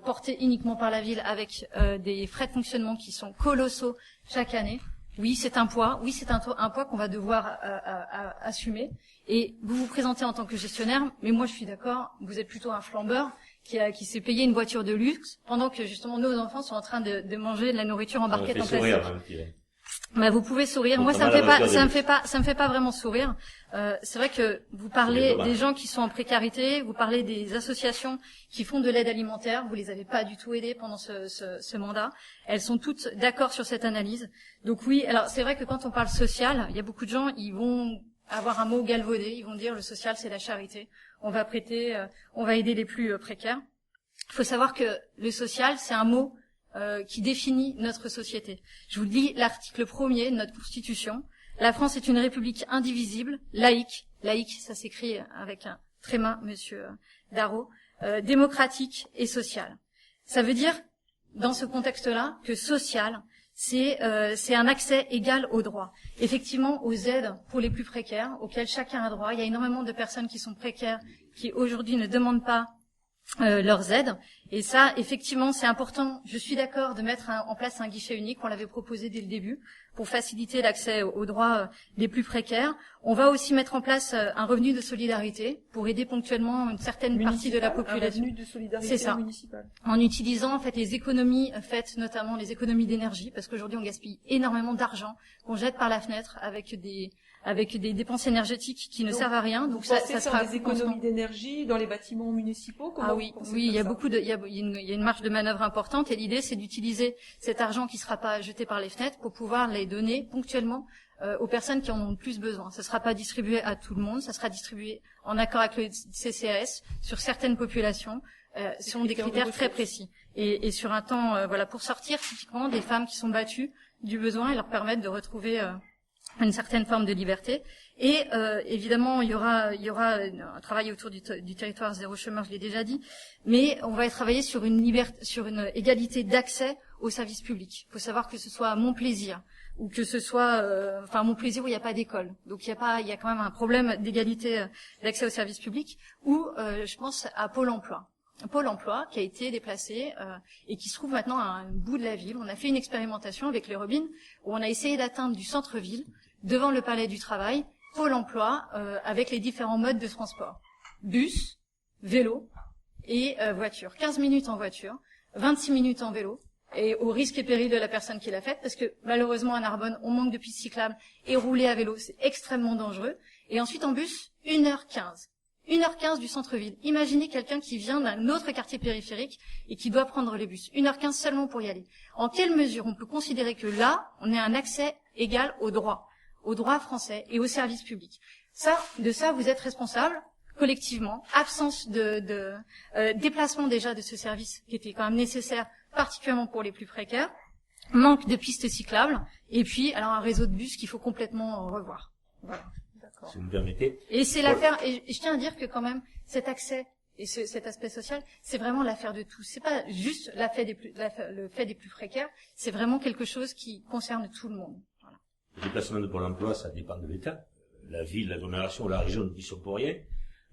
portés uniquement par la ville avec des frais de fonctionnement qui sont colossaux chaque année. Oui, c'est un poids. Oui, c'est un poids qu'on va devoir assumer. Et vous vous présentez en tant que gestionnaire, mais moi je suis d'accord. Vous êtes plutôt un flambeur qui s'est payé une voiture de luxe pendant que justement nos enfants sont en train de manger de la nourriture en Ça me barquette fait en sourire, plastique. même, Thierry. Bah, vous pouvez sourire. Moi, ça Notamment la voiture me fait pas vraiment sourire. C'est vrai que vous parlez C'est dommage. des gens qui sont en précarité, vous parlez des associations qui font de l'aide alimentaire. Vous les avez pas du tout aidées pendant ce mandat. Elles sont toutes d'accord sur cette analyse. Donc oui, alors c'est vrai que quand on parle social, il y a beaucoup de gens, ils vont avoir un mot galvaudé. Ils vont dire le social, c'est la charité. On va prêter, on va aider les plus précaires. Il faut savoir que le social, c'est un mot qui définit notre société. Je vous lis l'article 1er de notre Constitution. La France est une république indivisible, laïque, ça s'écrit avec un tréma, monsieur Darro, démocratique et sociale. Ça veut dire, dans ce contexte-là, que social, c'est un accès égal aux droits. Effectivement, aux aides pour les plus précaires, auxquelles chacun a droit. Il y a énormément de personnes qui sont précaires, qui aujourd'hui ne demandent pas leurs aides. Et ça, effectivement, c'est important. Je suis d'accord de mettre en place un guichet unique. On l'avait proposé dès le début pour faciliter l'accès aux droits des plus précaires. On va aussi mettre en place un revenu de solidarité pour aider ponctuellement une certaine partie de la Un population. revenu de solidarité C'est ça. municipale. En utilisant en fait les économies faites, notamment les économies d'énergie, parce qu'aujourd'hui on gaspille énormément d'argent qu'on jette par la fenêtre avec avec des dépenses énergétiques qui ne Donc, servent à rien. Donc ça Faire sera des économies d'énergie dans les bâtiments municipaux. Comment Ah oui, vous pensez oui, il y a faire ça beaucoup il y a une marge de manœuvre importante et l'idée c'est d'utiliser cet argent qui sera pas jeté par les fenêtres pour pouvoir les donner ponctuellement aux personnes qui en ont le plus besoin. Ça sera pas distribué à tout le monde, ça sera distribué en accord avec le CCAS sur certaines populations, selon des critères très précis et sur un temps pour sortir typiquement des femmes qui sont battues du besoin et leur permettre de retrouver une certaine forme de liberté. Et évidemment, il y aura un travail autour du territoire zéro chômeur, je l'ai déjà dit, mais on va travailler sur une égalité d'accès aux services publics. Il faut savoir que ce soit à Montplaisir ou que ce soit Montplaisir où il n'y a pas d'école. Donc il y a quand même un problème d'égalité d'accès aux services publics ou je pense à Pôle emploi. Pôle emploi qui a été déplacé et qui se trouve maintenant à un bout de la ville. On a fait une expérimentation avec les Robines où on a essayé d'atteindre du centre-ville devant le Palais du Travail, Pôle emploi avec les différents modes de transport. Bus, vélo et voiture. 15 minutes en voiture, 26 minutes en vélo et au risque et péril de la personne qui l'a faite parce que malheureusement à Narbonne, on manque de pistes cyclables et rouler à vélo, c'est extrêmement dangereux. Et ensuite en bus, 1h15. 1h15 du centre-ville. Imaginez quelqu'un qui vient d'un autre quartier périphérique et qui doit prendre le bus. 1h15 seulement pour y aller. En quelle mesure on peut considérer que là, on ait un accès égal aux droits français et aux services publics? De ça, vous êtes responsable collectivement. Absence de déplacement déjà de ce service qui était quand même nécessaire, particulièrement pour les plus précaires. Manque de pistes cyclables. Et puis, alors un réseau de bus qu'il faut complètement revoir. Voilà. Si vous me permettez. Et c'est l'affaire, et je tiens à dire que quand même, cet accès et cet aspect social, c'est vraiment l'affaire de tous. C'est pas juste le fait des plus précaires, c'est vraiment quelque chose qui concerne tout le monde. Voilà. Le déplacement de Pôle emploi, ça dépend de l'État. La ville, l'agglomération, la région ne y sont pour rien.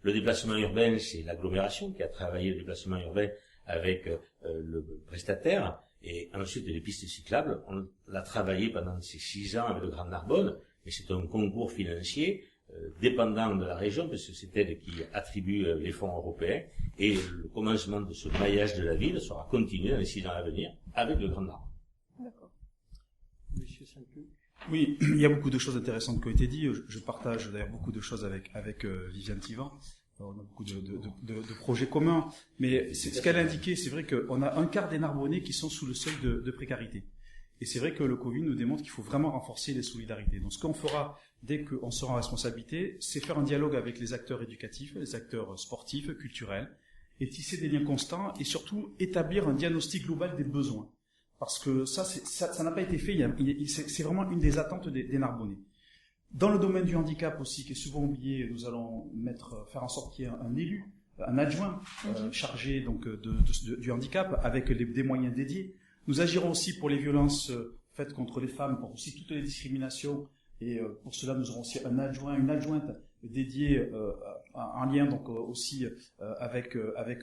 Le déplacement urbain, c'est l'agglomération qui a travaillé le déplacement urbain avec le prestataire. Et ensuite, les pistes cyclables, on l'a travaillé pendant ces 6 ans avec le Grand Narbonne, mais c'est un concours financier dépendant de la région, parce que c'est elle qui attribue les fonds européens, et le commencement de ce maillage de la ville sera continué dans les 6 ans à venir avec le Grand Narbonne. D'accord. Monsieur Saint-Cloud. Oui, il y a beaucoup de choses intéressantes qui ont été dites. Je partage d'ailleurs beaucoup de choses avec Viviane Thivan. On a beaucoup de projets communs, mais ce qu'elle a indiqué, c'est vrai qu'on a un quart des Narbonnais qui sont sous le seuil de précarité. Et c'est vrai que le Covid nous démontre qu'il faut vraiment renforcer les solidarités. Donc ce qu'on fera dès qu'on sera en responsabilité, c'est faire un dialogue avec les acteurs éducatifs, les acteurs sportifs, culturels, et tisser des liens constants, et surtout établir un diagnostic global des besoins. Parce que ça n'a pas été fait, c'est vraiment une des attentes des Narbonnais. Dans le domaine du handicap aussi, qui est souvent oublié, nous allons faire en sorte qu'il y ait un élu, un adjoint chargé donc du handicap, avec des moyens dédiés. Nous agirons aussi pour les violences faites contre les femmes, pour aussi toutes les discriminations, et pour cela nous aurons aussi un adjoint, une adjointe dédiée en lien donc aussi avec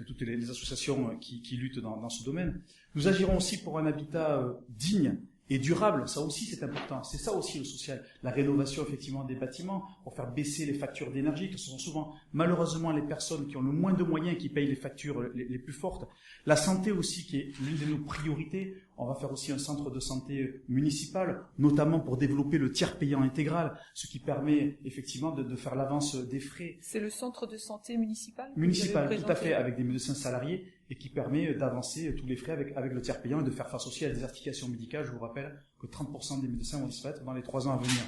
toutes les associations qui luttent dans ce domaine. Nous agirons aussi pour un habitat digne et durable, ça aussi c'est important, c'est ça aussi le social, la rénovation effectivement des bâtiments pour faire baisser les factures d'énergie, que ce sont souvent malheureusement les personnes qui ont le moins de moyens qui payent les factures les plus fortes. La santé aussi qui est l'une de nos priorités, on va faire aussi un centre de santé municipal, notamment pour développer le tiers payant intégral, ce qui permet effectivement de faire l'avance des frais. C'est le centre de santé municipal? Municipal, tout à fait, avec des médecins salariés, et qui permet d'avancer tous les frais avec le tiers payant et de faire face aussi à la désertification médicale. Je vous rappelle que 30% des médecins vont disparaître dans les 3 ans à venir.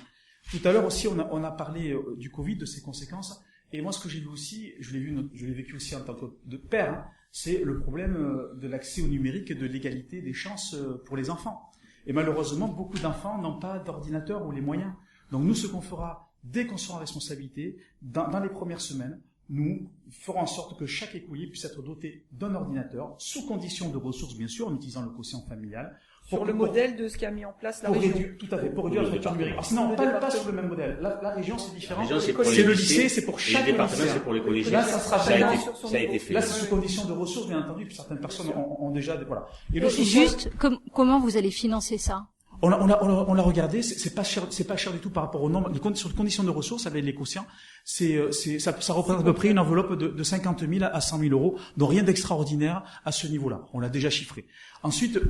Tout à l'heure aussi, on a parlé du Covid, de ses conséquences. Et moi, ce que j'ai vu aussi, je l'ai vécu aussi en tant que père, hein, c'est le problème de l'accès au numérique et de l'égalité des chances pour les enfants. Et malheureusement, beaucoup d'enfants n'ont pas d'ordinateur ou les moyens. Donc nous, ce qu'on fera dès qu'on sera en responsabilité, dans les premières semaines, nous ferons en sorte que chaque écolier puisse être doté d'un ordinateur, sous condition de ressources, bien sûr, en utilisant le quotient familial. Sur le modèle de ce qu'a mis en place la région. Tout à fait, pour réduire la fracture numérique. Alors, sinon, pas sur le même modèle. La région, c'est différent. C'est le lycée, c'est pour chaque lycée. C'est pour les collégiens. Là, ça sera ça a été fait. Là, c'est sous condition de ressources, bien entendu, puis certaines personnes ont déjà voilà. Et juste, comment vous allez financer ça? On l'a regardé, c'est pas cher du tout par rapport au nombre, les conditions de ressources avec les quotients, ça représente à peu près une enveloppe de 50 000 à 100 000 euros, donc rien d'extraordinaire à ce niveau-là. On l'a déjà chiffré. Ensuite,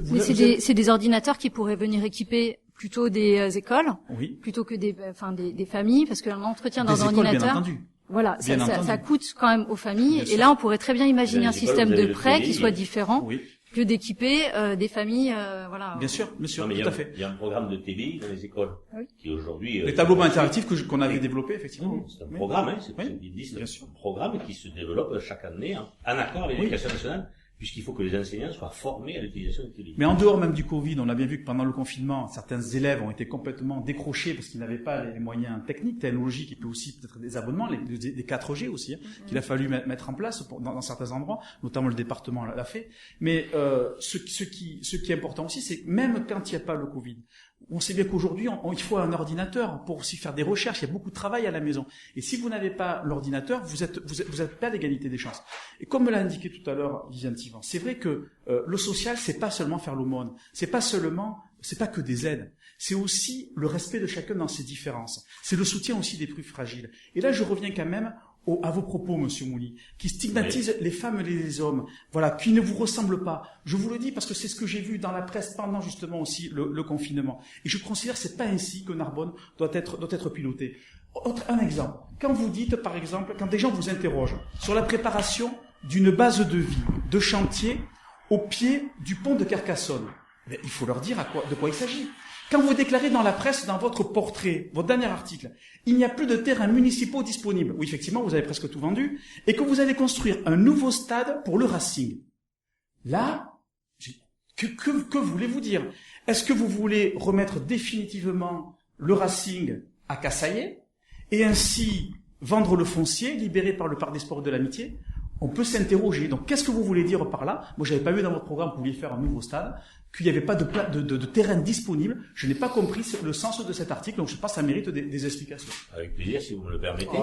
c'est des ordinateurs qui pourraient venir équiper plutôt des écoles, Oui. plutôt que des familles, parce qu'un entretien dans Des un écoles, bien ordinateur, entendu. voilà, Bien entendu. ça coûte quand même aux familles. Bien Et sûr. là, on pourrait très bien imaginer Dans un les écoles, système vous avez de le prêt crédit, qui soit différent Oui. que d'équiper des familles, voilà. Bien sûr, Non, mais tout à fait. il y a un programme de TBI dans les écoles Oui. qui aujourd'hui... Les tableaux interactifs qu'on avait développés, effectivement. C'est un Oui. programme, hein, Oui, c'est bien sûr. un programme qui se développe chaque année en accord avec Oui. l'éducation nationale, puisqu'il faut que les enseignants soient formés à l'utilisation des TBI. Mais en dehors même du Covid, on a bien vu que pendant le confinement, certains élèves ont été complètement décrochés parce qu'ils n'avaient pas les moyens techniques, technologiques, et puis aussi peut-être des abonnements, des 4G aussi, hein, qu'il a fallu mettre en place dans certains endroits, notamment le département l'a fait. Mais ce qui est important aussi, c'est que même quand il n'y a pas le Covid, on sait bien qu'aujourd'hui, il faut un ordinateur pour aussi faire des recherches. Il y a beaucoup de travail à la maison. Et si vous n'avez pas l'ordinateur, vous êtes pas à l'égalité des chances. Et comme me l'a indiqué tout à l'heure Viviane Thivan, c'est vrai que le social, c'est pas seulement faire l'aumône. C'est pas que des aides. C'est aussi le respect de chacun dans ses différences. C'est le soutien aussi des plus fragiles. Et là, je reviens quand même à vos propos, Monsieur Mouly, qui stigmatisent les femmes et les hommes, voilà, qui ne vous ressemblent pas. Je vous le dis parce que c'est ce que j'ai vu dans la presse pendant justement aussi le confinement. Et je considère que c'est pas ainsi que Narbonne doit être piloté. Un exemple. Quand vous dites, par exemple, quand des gens vous interrogent sur la préparation d'une base de vie, de chantier, au pied du pont de Carcassonne, il faut leur dire de quoi il s'agit. Quand vous déclarez dans la presse, dans votre portrait, votre dernier article, il n'y a plus de terrains municipaux disponibles, où effectivement vous avez presque tout vendu, et que vous allez construire un nouveau stade pour le Racing. Là, que voulez-vous dire? Est-ce que vous voulez remettre définitivement le Racing à Cassaillet, et ainsi vendre le foncier libéré par le Parc des Sports de l'Amitié? On peut s'interroger. Donc, qu'est-ce que vous voulez dire par là? Moi, j'avais pas vu dans votre programme que vous vouliez faire un nouveau stade, qu'il n'y avait pas de terrain disponible. Je n'ai pas compris le sens de cet article, donc je pense que ça mérite des explications. Avec plaisir, si vous me le permettez.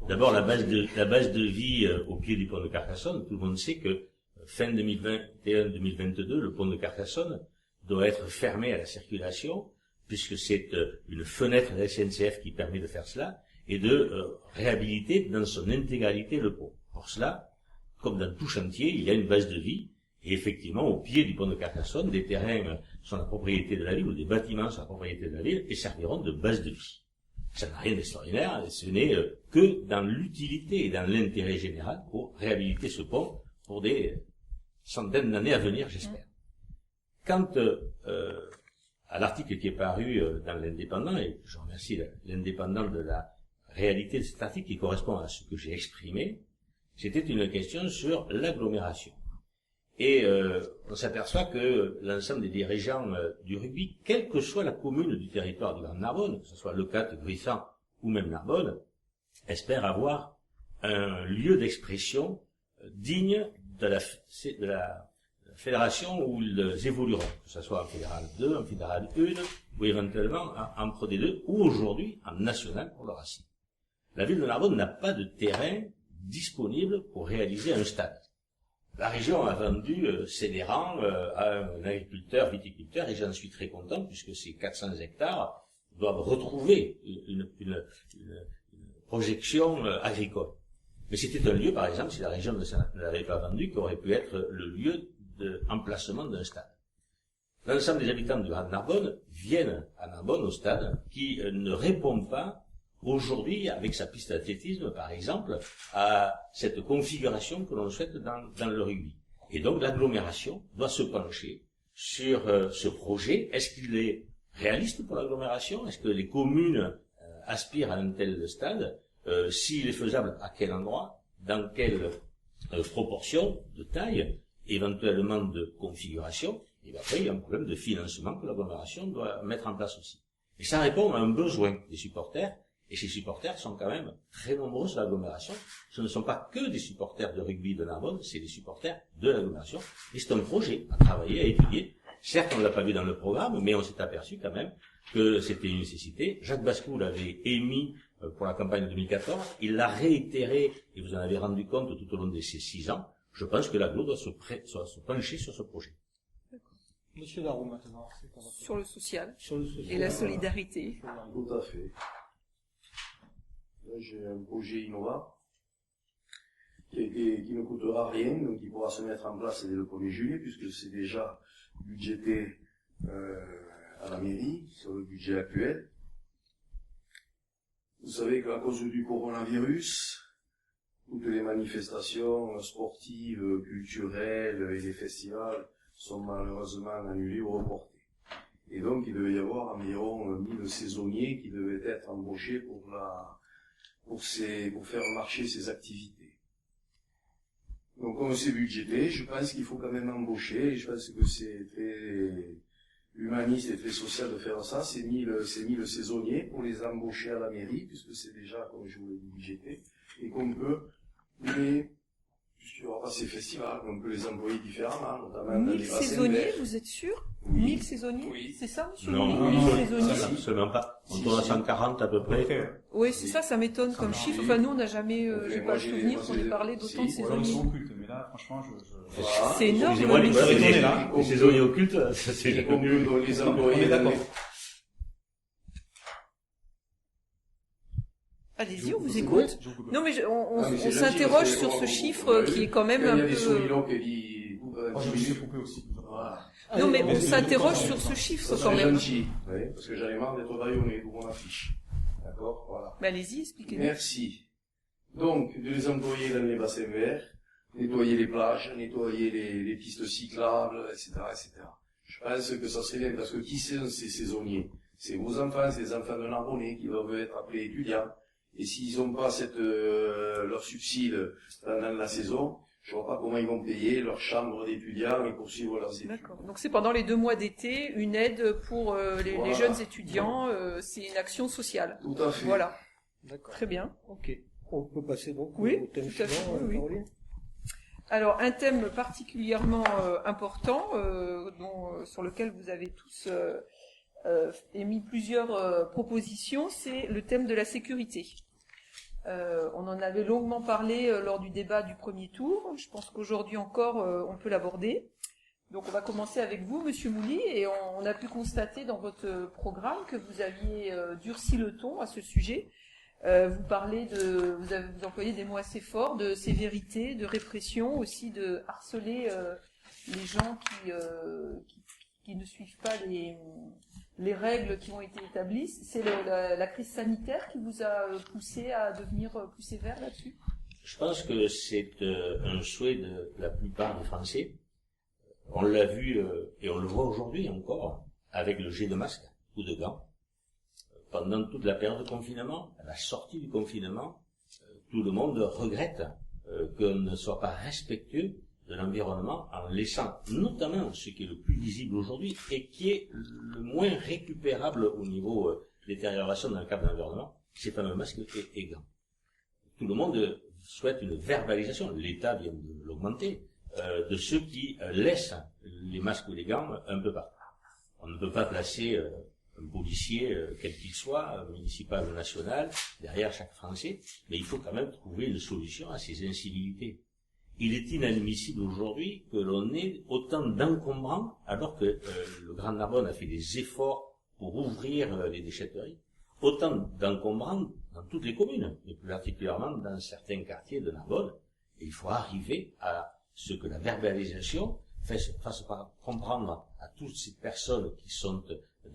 D'abord, la base de vie au pied du pont de Carcassonne. Tout le monde sait que fin 2021-2022, le pont de Carcassonne doit être fermé à la circulation, puisque c'est une fenêtre de la SNCF qui permet de faire cela, et de réhabiliter dans son intégralité le pont. Pour cela, comme dans tout chantier, il y a une base de vie, et effectivement, au pied du pont de Carcassonne, des terrains sont la propriété de la ville, ou des bâtiments sont la propriété de la ville, et serviront de base de vie. Ça n'a rien d'extraordinaire, et ce n'est que dans l'utilité et dans l'intérêt général pour réhabiliter ce pont pour des centaines d'années à venir, j'espère. Quant à l'article qui est paru dans l'Indépendant, et je remercie l'Indépendant de la réalité de cet article qui correspond à ce que j'ai exprimé, c'était une question sur l'agglomération. Et on s'aperçoit que l'ensemble des dirigeants du rugby, quelle que soit la commune du territoire du Grand Narbonne, que ce soit Le Cat, Gruissant ou même Narbonne, espèrent avoir un lieu d'expression digne de la fédération où ils évolueront, que ce soit en fédéral 2, en fédéral 1, ou éventuellement en Pro D2, ou aujourd'hui en national pour le Racing. La ville de Narbonne n'a pas de terrain disponible pour réaliser un stade. La région a vendu Cédéran à un agriculteur, viticulteur, et j'en suis très content puisque ces 400 hectares doivent retrouver une projection agricole. Mais c'était un lieu, par exemple, si la région ne l'avait pas vendu, qui aurait pu être le lieu d'emplacement d'un stade. L'ensemble des habitants du Grand Narbonne viennent à Narbonne au stade qui ne répond pas aujourd'hui, avec sa piste d'athlétisme, par exemple, à cette configuration que l'on souhaite dans le rugby. Et donc, l'agglomération doit se pencher sur ce projet. Est-ce qu'il est réaliste pour l'agglomération? Est-ce que les communes aspirent à un tel stade? S'il est faisable, à quel endroit? Dans quelle proportion de taille? Éventuellement de configuration? Et bien après, il y a un problème de financement que l'agglomération doit mettre en place aussi. Et ça répond à un besoin des supporters. Et ces supporters sont quand même très nombreux sur l'agglomération. Ce ne sont pas que des supporters de rugby de Narbonne, c'est des supporters de l'agglomération. Et c'est un projet à travailler, à étudier. Certes, on ne l'a pas vu dans le programme, mais on s'est aperçu quand même que c'était une nécessité. Jacques Bascou l'avait émis pour la campagne de 2014. Il l'a réitéré, et vous en avez rendu compte tout au long de ces 6 ans. Je pense que l'agglo doit se pencher sur ce projet. Monsieur Darroux, maintenant. Sur le social. Sur le social. Et la solidarité. Tout à fait. Là, j'ai un projet innovant qui ne coûtera rien, donc qui pourra se mettre en place dès le 1er juillet, puisque c'est déjà budgété à la mairie sur le budget actuel. Vous savez qu'à cause du coronavirus, toutes les manifestations sportives, culturelles et les festivals sont malheureusement annulés ou reportés. Et donc, il devait y avoir environ 1000 saisonniers qui devaient être embauchés pour faire marcher ces activités. Donc, comme c'est budgété, je pense qu'il faut quand même embaucher, et je pense que c'est très humaniste et très social de faire ça, ces 1000 saisonniers pour les embaucher à la mairie, puisque c'est déjà, comme je vous l'ai dit, budgété, et qu'on peut puisqu'il n'y aura pas ces festivals, on peut les employer différemment, notamment dans 1000 les bassins saisonniers, verts. vous êtes sûr? Oui. 1000 saisonniers? Oui. C'est ça, monsieur? Non, Mouly, non, 1000 non, saisonniers? absolument pas. On Si, tourne à si. 140 à peu près. Oui, c'est ça m'étonne comme Ça chiffre. m'arrive. Enfin, nous, on n'a jamais, Ok, j'ai moi, pas le j'ai- souvenir moi, qu'on j'ai- ait parlé d'autant de si, Ou alors ils saisonniers. sont occultes, mais là, franchement, Voilà. C'est énorme. Excusez-moi, les mais saisonniers, saisonniers là. les saisonniers occultes, ça c'est Et qu'on peut donc les employer On est dans d'accord. les... Allez-y, on vous Je écoute. je vous coupe. Non, mais on Ah, mais c'est s'interroge gentil, sur parce ce que- chiffre qui est quand même Il y un a des peu... sourds qui disent... Oh, je me suis fait couper aussi. Voilà. Non, mais Mais on c'est- s'interroge c'est- sur ce chiffre Ça quand serait même. gentil, oui, parce que j'en ai marre d'être baïonné pour mon affiche. D'accord? Voilà. Mais allez-y, expliquez-nous. Merci. Donc, de les employer dans les bassins verts, nettoyer les plages, nettoyer les pistes cyclables, etc., etc. Je pense que ça serait bien, parce que qui sont ces saisonniers? C'est vos enfants, c'est les enfants de Narbonnais qui doivent être appelés étudiants. Et s'ils n'ont pas leur subside pendant la saison, je vois pas comment ils vont payer leur chambre d'étudiants et poursuivre leurs études. D'accord. Donc c'est pendant les 2 mois d'été, une aide pour les Voilà. jeunes étudiants, c'est une action sociale. Tout à fait. Voilà, D'accord. très bien. Ok. On peut passer donc Oui, au thème tout à fait, suivant, oui. Caroline. Alors un thème particulièrement important sur lequel vous avez tous émis plusieurs propositions, c'est le thème de la sécurité. On en avait longuement parlé lors du débat du premier tour. Je pense qu'aujourd'hui encore, on peut l'aborder. Donc on va commencer avec vous, Monsieur Mouly, et on a pu constater dans votre programme que vous aviez durci le ton à ce sujet. Vous employez des mots assez forts de sévérité, de répression, aussi de harceler les gens qui ne suivent pas les règles qui ont été établies. C'est la crise sanitaire qui vous a poussé à devenir plus sévère là-dessus? Je pense que c'est un souhait de la plupart des Français. On l'a vu et on le voit aujourd'hui encore avec le jet de masque ou de gants. Pendant toute la période de confinement, à la sortie du confinement, tout le monde regrette qu'on ne soit pas respectueux de l'environnement en laissant notamment ce qui est le plus visible aujourd'hui et qui est le moins récupérable au niveau détérioration dans le cadre de l'environnement, ces fameux masques et gants. Tout le monde souhaite une verbalisation, l'État vient de l'augmenter, de ceux qui laissent les masques ou les gants un peu partout. On ne peut pas placer un policier, quel qu'il soit, municipal ou national, derrière chaque Français, mais il faut quand même trouver une solution à ces incivilités. Il est inadmissible aujourd'hui que l'on ait autant d'encombrants, alors que le Grand Narbonne a fait des efforts pour ouvrir les déchetteries, autant d'encombrants dans toutes les communes, et plus particulièrement dans certains quartiers de Narbonne. Et il faut arriver à ce que la verbalisation fasse comprendre à toutes ces personnes qui sont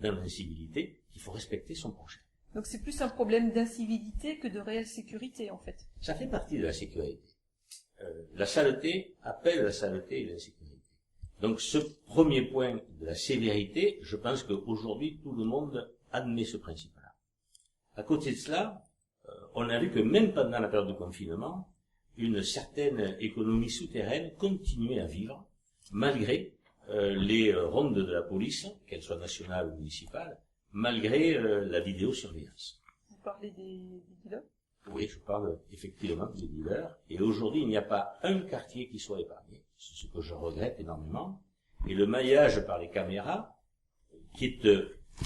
dans l'incivilité qu'il faut respecter son prochain. Donc c'est plus un problème d'incivilité que de réelle sécurité en fait. Ça fait partie de la sécurité. La saleté appelle la saleté et l'insécurité. Donc ce premier point de la sévérité, je pense qu'aujourd'hui tout le monde admet ce principe-là. À côté de cela, on a vu que même pendant la période de confinement, une certaine économie souterraine continuait à vivre, malgré les rondes de la police, qu'elles soient nationales ou municipales, malgré la vidéosurveillance. Vous parlez des dealers? Oui, je parle effectivement des dealers. Et aujourd'hui, il n'y a pas un quartier qui soit épargné. C'est ce que je regrette énormément. Et le maillage par les caméras, qui est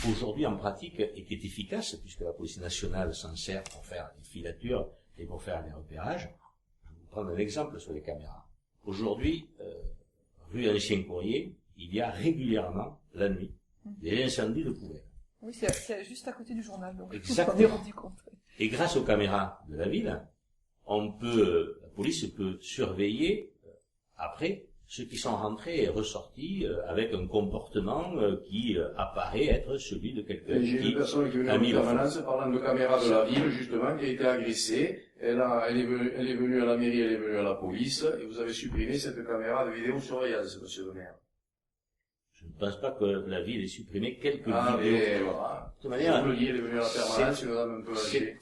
aujourd'hui en pratique et qui est efficace, puisque la police nationale s'en sert pour faire des filatures et pour faire des repérages. Je vais vous prendre un exemple sur les caméras. Aujourd'hui, rue Ancien Courrier, il y a régulièrement, la nuit, des incendies de poubelles. Oui, c'est juste à côté du journal, donc Exactement. on s'en est rendu compte. Et grâce aux caméras de la ville, la police peut surveiller après ceux qui sont rentrés et ressortis avec un comportement qui apparaît être celui de quelqu'un J'ai qui une personne qui est venue a mis en le feu. permanence parlant de caméras de la ville, justement, qui a été agressée. Elle est venue à la mairie, elle est venue à la police, et vous avez supprimé cette caméra de vidéosurveillance, monsieur le maire. Je ne pense pas que la ville ait supprimé quelques Ah, vidéos. mais voilà. De toute manière, Vous le dites, elle est venue à la permanence, une dame un peu âgée.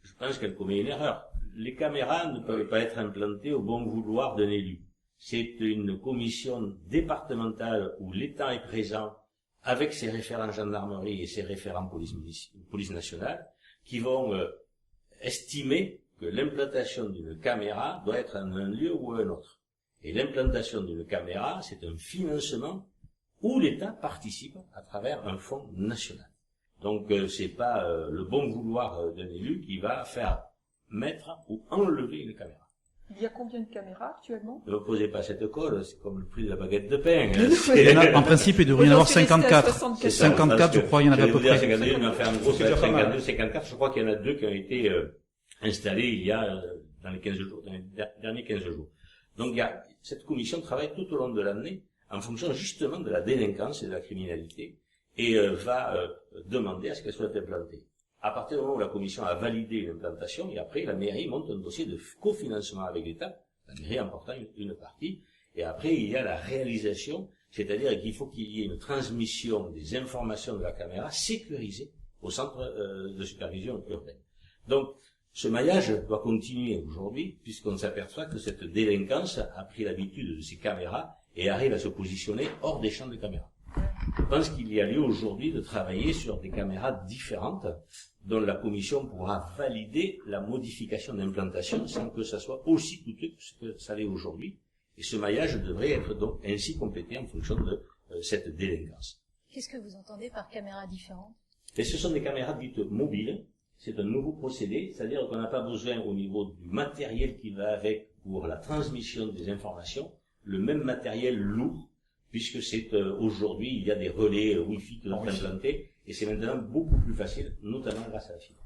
je pense qu'elle commet une erreur. Les caméras ne peuvent pas être implantées au bon vouloir d'un élu. C'est une commission départementale où l'État est présent avec ses référents gendarmerie et ses référents police nationale qui vont estimer que l'implantation d'une caméra doit être en un lieu ou un autre. Et l'implantation d'une caméra, c'est un financement où l'État participe à travers un fonds national. Donc c'est pas le bon vouloir d'un élu qui va faire mettre ou enlever une caméra. Il y a combien de caméras actuellement? Ne me posez pas cette colle, c'est comme le prix de la baguette de pain. En principe, il devrait y en avoir 54. 54, je crois, il y en avait à peu près. 52, on en fait un gros, C'est déjà pas mal. 52, 54, je crois qu'il y en a 2 qui ont été installés il y a dans les 15 jours, dans les derniers 15 jours. Donc cette commission travaille tout au long de l'année en fonction justement de la délinquance et de la criminalité et va demander à ce qu'elle soit implantée. À partir du moment où la commission a validé une implantation, et après la mairie monte un dossier de cofinancement avec l'État, la mairie emportant une partie, et après il y a la réalisation, c'est-à-dire qu'il faut qu'il y ait une transmission des informations de la caméra sécurisée au centre de supervision urbaine. Donc ce maillage doit continuer aujourd'hui, puisqu'on s'aperçoit que cette délinquance a pris l'habitude de ces caméras et arrive à se positionner hors des champs de caméras. Je pense qu'il y a lieu aujourd'hui de travailler sur des caméras différentes dont la commission pourra valider la modification d'implantation sans que ça soit aussi coûteux que ce que ça l'est aujourd'hui. Et ce maillage devrait être donc ainsi complété en fonction de cette délinquance. Qu'est-ce que vous entendez par caméra différente? Et ce sont des caméras dites mobiles. C'est un nouveau procédé, c'est-à-dire qu'on n'a pas besoin au niveau du matériel qui va avec pour la transmission des informations, le même matériel lourd, puisque c'est aujourd'hui, il y a des relais Wi-Fi qui sont implantés, et c'est maintenant beaucoup plus facile, notamment grâce à la fibre.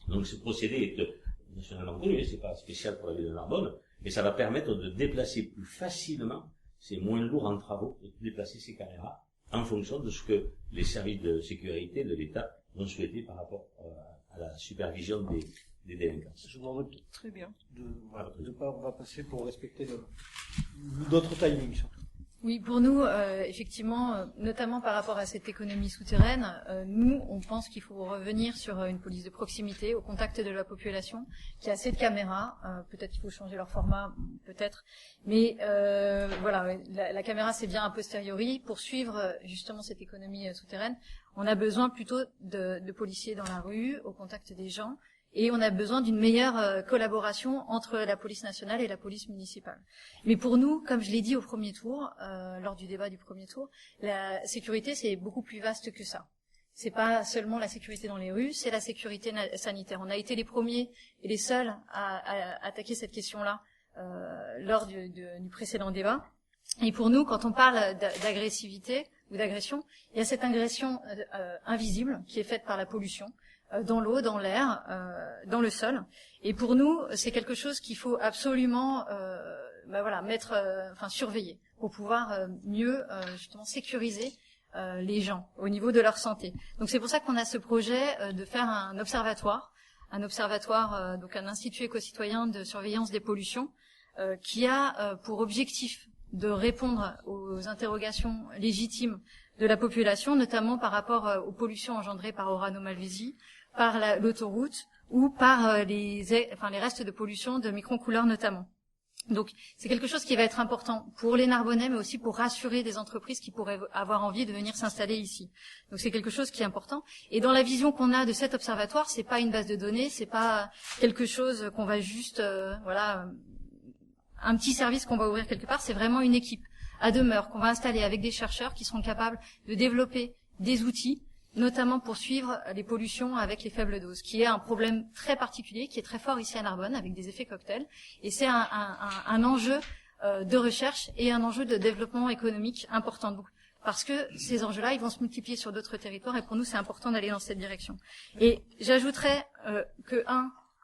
Donc ce procédé est nationalement connu, c'est pas spécial pour la ville de Narbonne, mais ça va permettre de déplacer plus facilement, c'est moins lourd en travaux, de déplacer ces caméras en fonction de ce que les services de sécurité de l'État ont souhaité par rapport à la supervision des délinquances. Je vous demanderai Très bien. de pas, on va passer pour respecter d'autres timings surtout. Oui, pour nous, effectivement, notamment par rapport à cette économie souterraine, nous, on pense qu'il faut revenir sur une police de proximité, au contact de la population, qui a assez de caméras. Peut-être qu'il faut changer leur format, peut-être. Mais voilà, la caméra, c'est bien a posteriori. Pour suivre justement cette économie souterraine, on a besoin plutôt de policiers dans la rue, au contact des gens. Et on a besoin d'une meilleure collaboration entre la police nationale et la police municipale. Mais pour nous, comme je l'ai dit au premier tour, lors du débat du premier tour, la sécurité, c'est beaucoup plus vaste que ça. C'est pas seulement la sécurité dans les rues, c'est la sécurité sanitaire. On a été les premiers et les seuls à attaquer cette question-là lors du précédent débat. Et pour nous, quand on parle d'agressivité ou d'agression, il y a cette agression invisible qui est faite par la pollution, dans l'eau, dans l'air, dans le sol. Et pour nous, c'est quelque chose qu'il faut absolument surveiller pour pouvoir mieux justement sécuriser les gens au niveau de leur santé. Donc c'est pour ça qu'on a ce projet de faire un observatoire, donc un institut éco-citoyen de surveillance des pollutions, qui a pour objectif de répondre aux interrogations légitimes de la population, notamment par rapport aux pollutions engendrées par Orano Malvesi, par l'autoroute ou par les restes de pollution de microcouleurs notamment. Donc c'est quelque chose qui va être important pour les Narbonnais, mais aussi pour rassurer des entreprises qui pourraient avoir envie de venir s'installer ici. Donc c'est quelque chose qui est important. Et dans la vision qu'on a de cet observatoire, c'est pas une base de données, c'est pas quelque chose qu'on va juste un petit service qu'on va ouvrir quelque part, c'est vraiment une équipe à demeure qu'on va installer avec des chercheurs qui seront capables de développer des outils, notamment pour suivre les pollutions avec les faibles doses, qui est un problème très particulier, qui est très fort ici à Narbonne, avec des effets cocktails. Et c'est un enjeu de recherche et un enjeu de développement économique important. Donc, parce que ces enjeux-là, ils vont se multiplier sur d'autres territoires, et pour nous, c'est important d'aller dans cette direction. Et j'ajouterais que,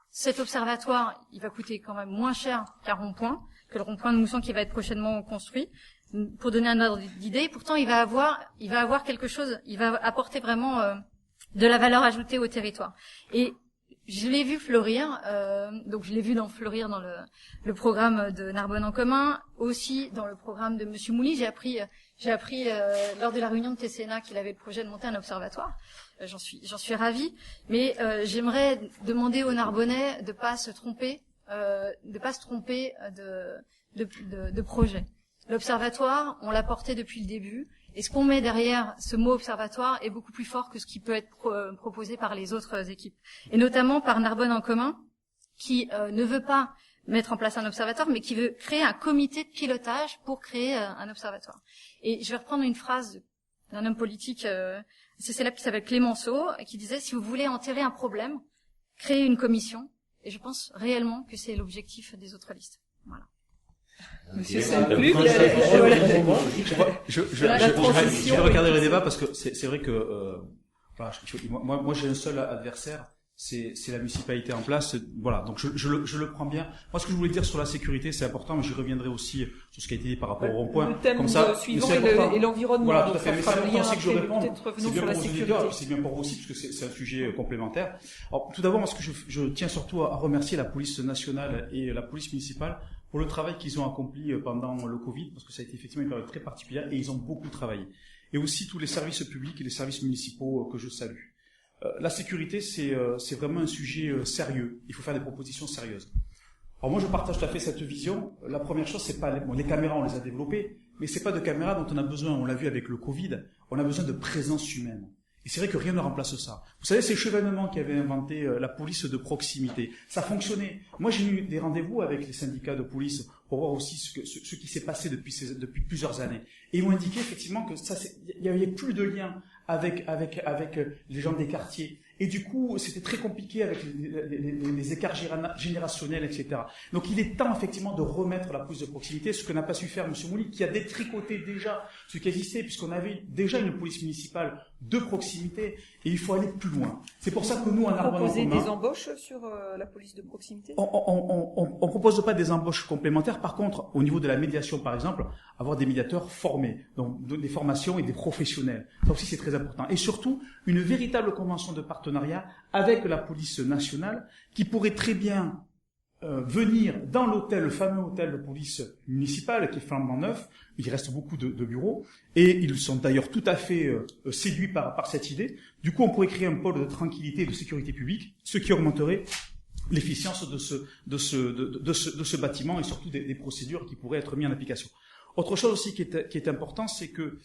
cet observatoire, il va coûter quand même moins cher qu'un rond-point, que le rond-point de Moussan qui va être prochainement construit. Pour donner un ordre d'idée, pourtant il va avoir quelque chose, il va apporter vraiment de la valeur ajoutée au territoire. Et je l'ai vu fleurir, donc je l'ai vu fleurir dans le programme de Narbonne en commun, aussi dans le programme de Monsieur Mouly. J'ai appris lors de la réunion de TCNA qu'il avait le projet de monter un observatoire. J'en suis ravie, mais j'aimerais demander aux Narbonnais de pas se tromper de projet. L'observatoire, on l'a porté depuis le début, et ce qu'on met derrière ce mot observatoire est beaucoup plus fort que ce qui peut être proposé par les autres équipes, et notamment par Narbonne en commun, qui ne veut pas mettre en place un observatoire, mais qui veut créer un comité de pilotage pour créer un observatoire. Et je vais reprendre une phrase d'un homme politique, c'est célèbre, qui s'appelle Clémenceau, qui disait « Si vous voulez enterrer un problème, créez une commission ». Et je pense réellement que c'est l'objectif des autres listes. Voilà. Monsieur Saint-Luc, je vais regarder le débat parce que c'est vrai que moi j'ai un seul adversaire, c'est la municipalité en place. Voilà, donc je le prends bien. Moi, ce que je voulais dire sur la sécurité, c'est important, mais j'y reviendrai aussi sur ce qui a été dit par rapport au rond-point. Le thème comme ça, suivant et l'environnement. Voilà, tout à fait. Mais c'est important aussi que je réponde. C'est bien pour vos auditeurs, c'est bien pour vous aussi, parce que c'est un sujet complémentaire. Alors, tout d'abord, moi, ce que je tiens surtout à remercier la police nationale et la police municipale pour le travail qu'ils ont accompli pendant le Covid, parce que ça a été effectivement une période très particulière, et ils ont beaucoup travaillé. Et aussi tous les services publics et les services municipaux que je salue. La sécurité, c'est vraiment un sujet sérieux. Il faut faire des propositions sérieuses. Alors moi, je partage tout à fait cette vision. La première chose, c'est pas les caméras, on les a développées, mais c'est pas de caméras dont on a besoin. On l'a vu avec le Covid. On a besoin de présence humaine. Et c'est vrai que rien ne remplace ça. Vous savez, c'est Chevènement qui avait inventé la police de proximité. Ça fonctionnait. Moi, j'ai eu des rendez-vous avec les syndicats de police pour voir aussi ce qui s'est passé depuis plusieurs années. Et ils m'ont indiqué effectivement que il y avait plus de lien avec les gens des quartiers. Et du coup, c'était très compliqué avec les écarts générationnels, etc. Donc, il est temps, effectivement, de remettre la police de proximité, ce que n'a pas su faire M. Mouly, qui a détricoté déjà ce qui existait, puisqu'on avait déjà une police municipale de proximité, et il faut aller plus loin. C'est pour ça que nous, en Narbonne en commun... Proposer des embauches sur la police de proximité ? On propose pas des embauches complémentaires. Par contre, au niveau de la médiation, par exemple, avoir des médiateurs formés, donc des formations et des professionnels. Ça aussi, c'est très important. Et surtout, une véritable convention de partenariat avec la police nationale, qui pourrait très bien venir dans le fameux hôtel de police municipale qui est flambant neuf. Il reste beaucoup de bureaux et ils sont d'ailleurs tout à fait séduits par cette idée. Du coup, on pourrait créer un pôle de tranquillité et de sécurité publique, ce qui augmenterait l'efficience de ce bâtiment et surtout des procédures qui pourraient être mises en application. Autre chose aussi qui est important, c'est que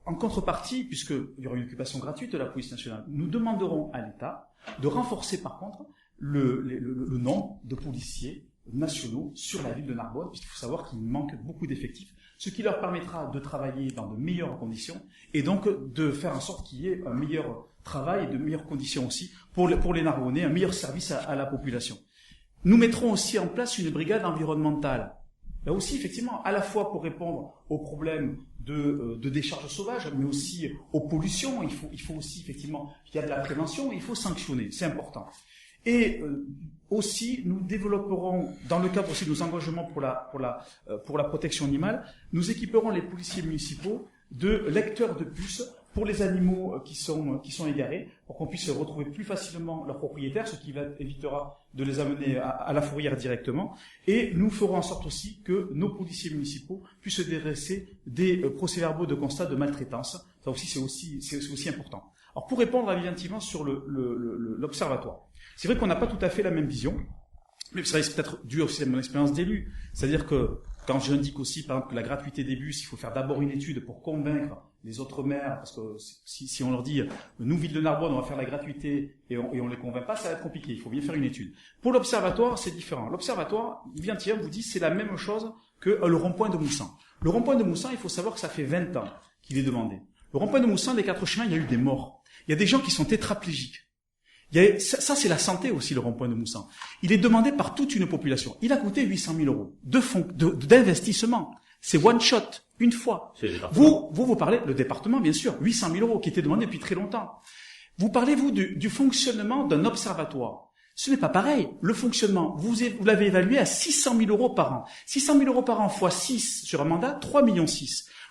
en contrepartie, puisqu'il y aura une occupation gratuite de la police nationale, nous demanderons à l'État de renforcer par contre le nombre de policiers nationaux sur la ville de Narbonne, puisqu'il faut savoir qu'il manque beaucoup d'effectifs, ce qui leur permettra de travailler dans de meilleures conditions et donc de faire en sorte qu'il y ait un meilleur travail et de meilleures conditions aussi pour les Narbonnais, un meilleur service à la population. Nous mettrons aussi en place une brigade environnementale. Là aussi, effectivement, à la fois pour répondre aux problèmes de décharge sauvage, mais aussi aux pollutions. Il faut aussi, effectivement, qu'il y a de la prévention et il faut sanctionner. C'est important. Et aussi, nous développerons, dans le cadre aussi de nos engagements pour la protection animale, nous équiperons les policiers municipaux de lecteurs de puces pour les animaux qui sont égarés, pour qu'on puisse retrouver plus facilement leur propriétaire, ce qui évitera de les amener à la fourrière directement. Et nous ferons en sorte aussi que nos policiers municipaux puissent dresser des procès-verbaux de constat de maltraitance. Ça aussi, c'est aussi important. Alors, pour répondre évidemment sur l'observatoire, c'est vrai qu'on n'a pas tout à fait la même vision, mais ça c'est peut-être dû aussi à mon expérience d'élu. C'est-à-dire que quand j'indique aussi, par exemple, que la gratuité des bus, il faut faire d'abord une étude pour convaincre les autres maires, parce que si on leur dit, nous, ville de Narbonne, on va faire la gratuité et on les convainc pas, ça va être compliqué. Il faut bien faire une étude. Pour l'observatoire, c'est différent. L'observatoire, vous dit, c'est la même chose que le rond-point de Moussan. Le rond-point de Moussan, il faut savoir que ça fait 20 ans qu'il est demandé. Le rond-point de Moussan, les 4 chemins, il y a eu des morts. Il y a des gens qui sont tétraplégiques. Ça, c'est la santé aussi, le rond-point de Moussan. Il est demandé par toute une population. Il a coûté 800 000 € d'investissement. C'est one shot, une fois. Vous parlez, le département, bien sûr, 800 000 € qui était demandé depuis très longtemps. Vous parlez, vous, du fonctionnement d'un observatoire. Ce n'est pas pareil. Le fonctionnement, vous l'avez évalué à 600 000 euros par an. 600 000 euros par an fois 6 sur un mandat, 3,6 millions.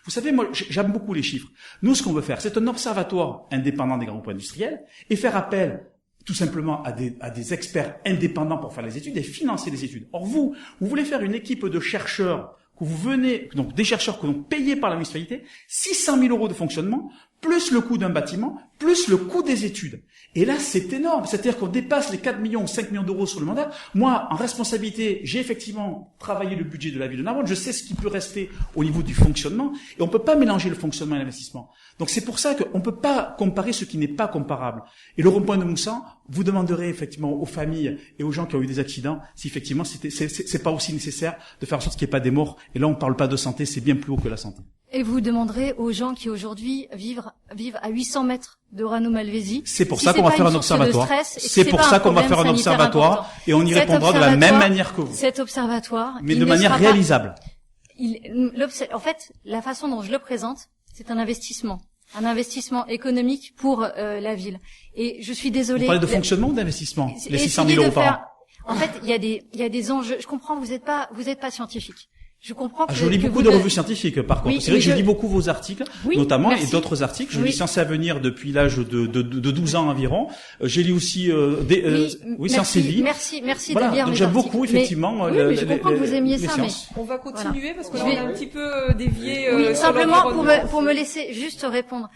Vous savez, moi, j'aime beaucoup les chiffres. Nous, ce qu'on veut faire, c'est un observatoire indépendant des grands groupes industriels et faire appel tout simplement à des experts indépendants pour faire les études et financer les études. Or, vous voulez faire une équipe de chercheurs que vous venez, donc des chercheurs que vous payez par la municipalité, 600 000 euros de fonctionnement, plus le coût d'un bâtiment, plus le coût des études. Et là, c'est énorme. C'est-à-dire qu'on dépasse les 4 millions ou 5 millions d'euros sur le mandat. Moi, en responsabilité, j'ai effectivement travaillé le budget de la ville de Narbonne. Je sais ce qui peut rester au niveau du fonctionnement. Et on peut pas mélanger le fonctionnement et l'investissement. Donc c'est pour ça qu'on peut pas comparer ce qui n'est pas comparable. Et le rond-point de Moussan, vous demanderez effectivement aux familles et aux gens qui ont eu des accidents si effectivement c'est pas aussi nécessaire de faire en sorte qu'il n'y ait pas des morts. Et là, on parle pas de santé, c'est bien plus haut que la santé. Et vous demanderez aux gens qui aujourd'hui vivent à 800 mètres de Rano Malvézy. C'est pour ça qu'on va faire un observatoire. C'est pour ça qu'on va faire un observatoire et on y répondra de la même manière que vous. Cet observatoire, mais de manière réalisable. En fait, la façon dont je le présente, c'est un investissement économique pour la ville. Et je suis désolée. Vous parlez de fonctionnement ou d'investissement? Les 600 000 euros par an. En fait, il y a des enjeux. Je comprends, vous êtes pas scientifique. Je comprends que je lis beaucoup de revues scientifiques, par contre. C'est vrai que je lis beaucoup vos articles, notamment, et d'autres articles. Je lis Sciences et Avenir depuis l'âge de 12 ans environ. J'ai lu aussi, Sciences et Vie. Merci voilà. de lire donc mes j'aime articles. beaucoup, effectivement, mais je comprends que vous aimiez ça, mais on va continuer parce qu'on a un petit peu dévié. Simplement pour me laisser juste répondre.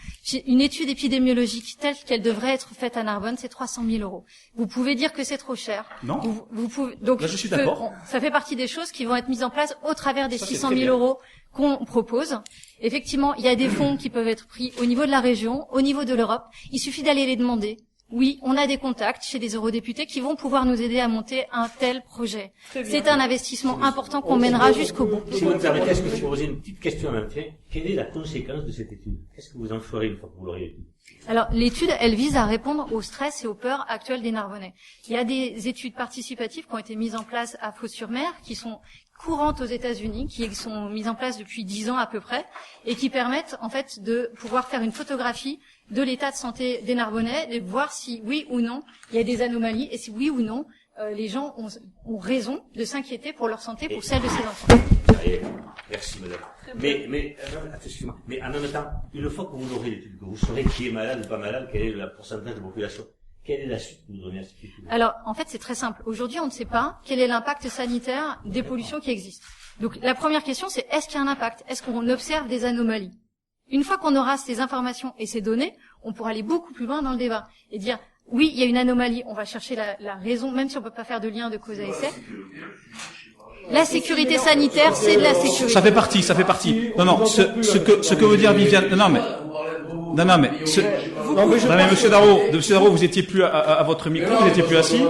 Une étude épidémiologique telle qu'elle devrait être faite à Narbonne, c'est 300 000 euros. Vous pouvez dire que c'est trop cher. Non. Vous pouvez, donc, là, je suis d'accord. Ça fait partie des choses qui vont être mises en place au travers des 600 000 euros qu'on propose. Effectivement, il y a des fonds qui peuvent être pris au niveau de la région, au niveau de l'Europe. Il suffit d'aller les demander. Oui, on a des contacts chez des eurodéputés qui vont pouvoir nous aider à monter un tel projet. C'est un investissement important qu'on mènera jusqu'au bout. Si vous me permettez, est-ce que je peux poser une petite question à même fin? Quelle est la conséquence de cette étude? Qu'est-ce que vous en ferez une fois que vous l'aurez étudiée? Alors, l'étude, elle vise à répondre au stress et aux peurs actuelles des Narbonnais. Il y a des études participatives qui ont été mises en place à Fos-sur-Mer, qui sont courantes aux États-Unis, qui sont mises en place depuis 10 ans à peu près, et qui permettent en fait de pouvoir faire une photographie de l'état de santé des Narbonnais, de voir si oui ou non il y a des anomalies, et si oui ou non les gens ont raison de s'inquiéter pour leur santé, pour celle de ces enfants. Merci madame. Mais excusez-moi. Mais en même temps, une fois que vous aurez l'étude, que vous saurez qui est malade ou pas malade, quel est le pourcentage de population, quelle est la suite que vous donnez à cette étude? Alors, en fait, c'est très simple. Aujourd'hui, on ne sait pas quel est l'impact sanitaire des pollutions qui existent. Donc, la première question, c'est est-ce qu'il y a un impact? Est-ce qu'on observe des anomalies? Une fois qu'on aura ces informations et ces données, on pourra aller beaucoup plus loin dans le débat et dire oui, il y a une anomalie, on va chercher la raison, même si on peut pas faire de lien de cause à effet. La sécurité sanitaire, c'est de la sécurité. Ça fait partie. Non, ce que veut dire Viviane, Monsieur Darro, vous étiez plus à votre micro, vous étiez plus assis.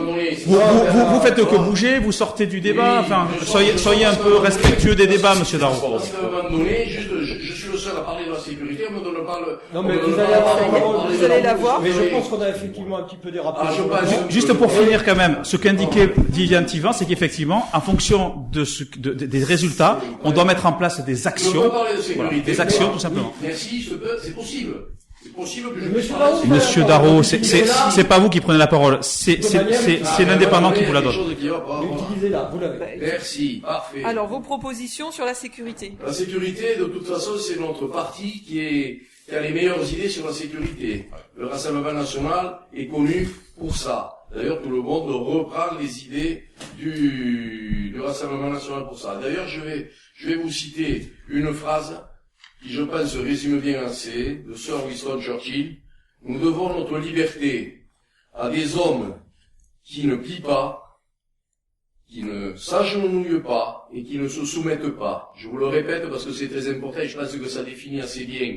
Vous faites que bouger, vous sortez du débat, enfin, soyez un peu respectueux des débats, Monsieur Darro. Parce qu'à un moment donné, je suis le seul à parler de la sécurité, on me donne pas le... Non, mais vous allez la voir. Mais je pense qu'on a effectivement un petit peu dérapé. Juste pour finir quand même, ce qu'indiquait Viviane Thivan, c'est qu'effectivement, en fonction des résultats, on doit mettre en place des actions. Voilà, des actions, tout simplement. Merci, c'est possible. C'est possible que je Monsieur Darro, c'est pas vous qui prenez la parole, c'est l'indépendant qui vous la donne. Utilisez-la, vous l'avez. Merci, parfait. Alors, vos propositions sur la sécurité. La sécurité, de toute façon, c'est notre parti qui a les meilleures idées sur la sécurité. Le Rassemblement national est connu pour ça. D'ailleurs, tout le monde reprend les idées du Rassemblement national pour ça. D'ailleurs, je vais vous citer une phrase qui, je pense, résume bien assez, de Sir Winston Churchill. Nous devons notre liberté à des hommes qui ne plient pas, qui ne s'agenouillent pas et qui ne se soumettent pas. Je vous le répète parce que c'est très important et je pense que ça définit assez bien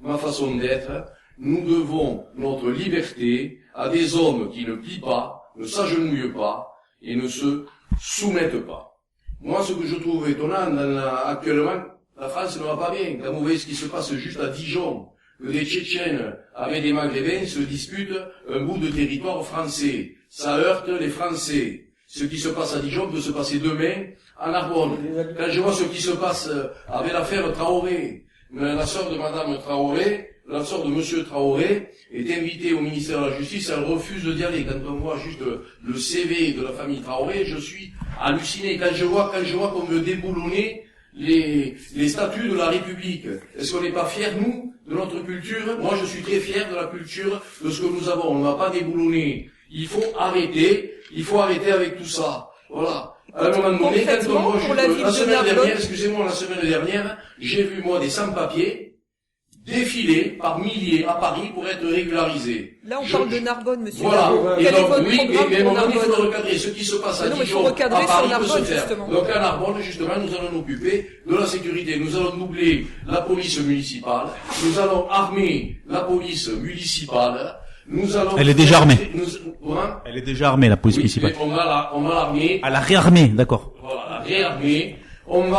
ma façon d'être. Nous devons notre liberté à des hommes qui ne plient pas, ne s'agenouillent pas et ne se soumettent pas. Moi, ce que je trouve étonnant actuellement, la France ne va pas bien. Quand vous voyez ce qui se passe juste à Dijon, que des Tchétchènes avec des Maghrébins se disputent un bout de territoire français. Ça heurte les Français. Ce qui se passe à Dijon peut se passer demain à Narbonne. Quand je vois ce qui se passe avec l'affaire Traoré, la sœur de Madame Traoré, la sœur de Monsieur Traoré est invitée au ministère de la Justice, elle refuse d'y aller. Quand on voit juste le CV de la famille Traoré, je suis halluciné. Quand je vois qu'on veut déboulonner les statuts de la République, est-ce qu'on n'est pas fiers, nous, de notre culture? Moi, je suis très fier de la culture, de ce que nous avons. On ne va pas déboulonner. Il faut arrêter avec tout ça. Voilà. À un moment donné, quand on voit la semaine dernière, j'ai vu, moi, des sans-papiers défiler par milliers à Paris pour être régularisés. Là, on parle de Narbonne, monsieur. Voilà. Narbonne. Et Quel est donc, votre oui, programme mais pour il faut Narbonne? le recadrer. Ce qui se passe à Dijon, à recadrer Paris, sur peut se Narbonne, faire. justement. Donc, à Narbonne, justement, nous allons nous occuper de la sécurité. Nous allons doubler la police municipale. Nous allons armer la police municipale. Nous allons... Elle est déjà armée. Hein? Elle est déjà armée, la police Oui, municipale. mais on va l'armer. À la réarmée, d'accord. Voilà, la réarmer. On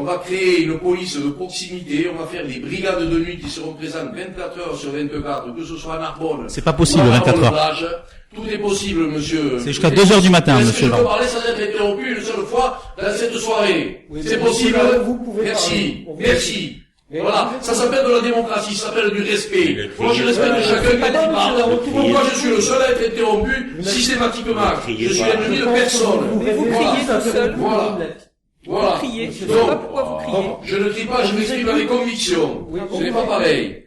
va créer une police de proximité, on va faire des brigades de nuit qui seront présentes 24 heures sur 24, que ce soit à Narbonne. C'est pas possible, 24 heures. Plage. Tout est possible, monsieur. C'est jusqu'à 2 heures du matin, monsieur. Est-ce que je peux parler sans être interrompu une seule fois dans cette soirée? Oui, c'est mais possible? vous pouvez Merci. parler. Merci. Mais voilà, ça s'appelle de la démocratie, ça s'appelle du respect. Moi, je respecte chacun qui parle. Pourquoi je suis le seul à être interrompu systématiquement? Je suis ennemi de personne. Mais vous criez tout seul. Voilà. Voilà. Vous criez. Je ne sais pas pourquoi vous criez. Donc, je ne crie pas, je m'exprime avec conviction. Ce n'est pas pareil.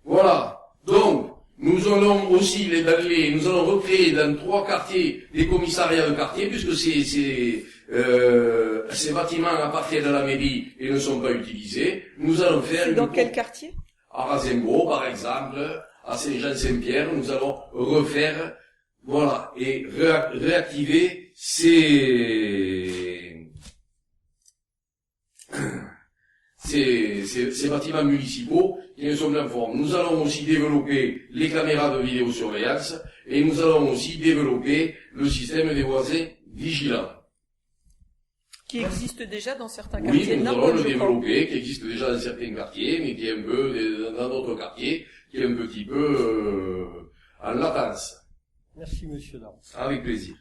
Voilà. Donc, nous allons aussi nous allons recréer dans 3 quartiers des commissariats de quartier, puisque ces bâtiments appartiennent à la mairie et ne sont pas utilisés. Nous allons faire dans quel quartier? À Razembo, par exemple, à Saint-Jean-Saint-Pierre, nous allons refaire, voilà, et réactiver ces bâtiments municipaux qui ne sont plus en forme. Nous allons aussi développer les caméras de vidéosurveillance et nous allons aussi développer le système des voisins vigilants. Qui existe déjà dans certains Oui, quartiers de nous allons Narbonne, le je crois. développer, qui existe déjà dans certains quartiers, mais qui est un peu, dans d'autres quartiers, qui est un petit peu en latence. Merci, monsieur Daron. Avec plaisir.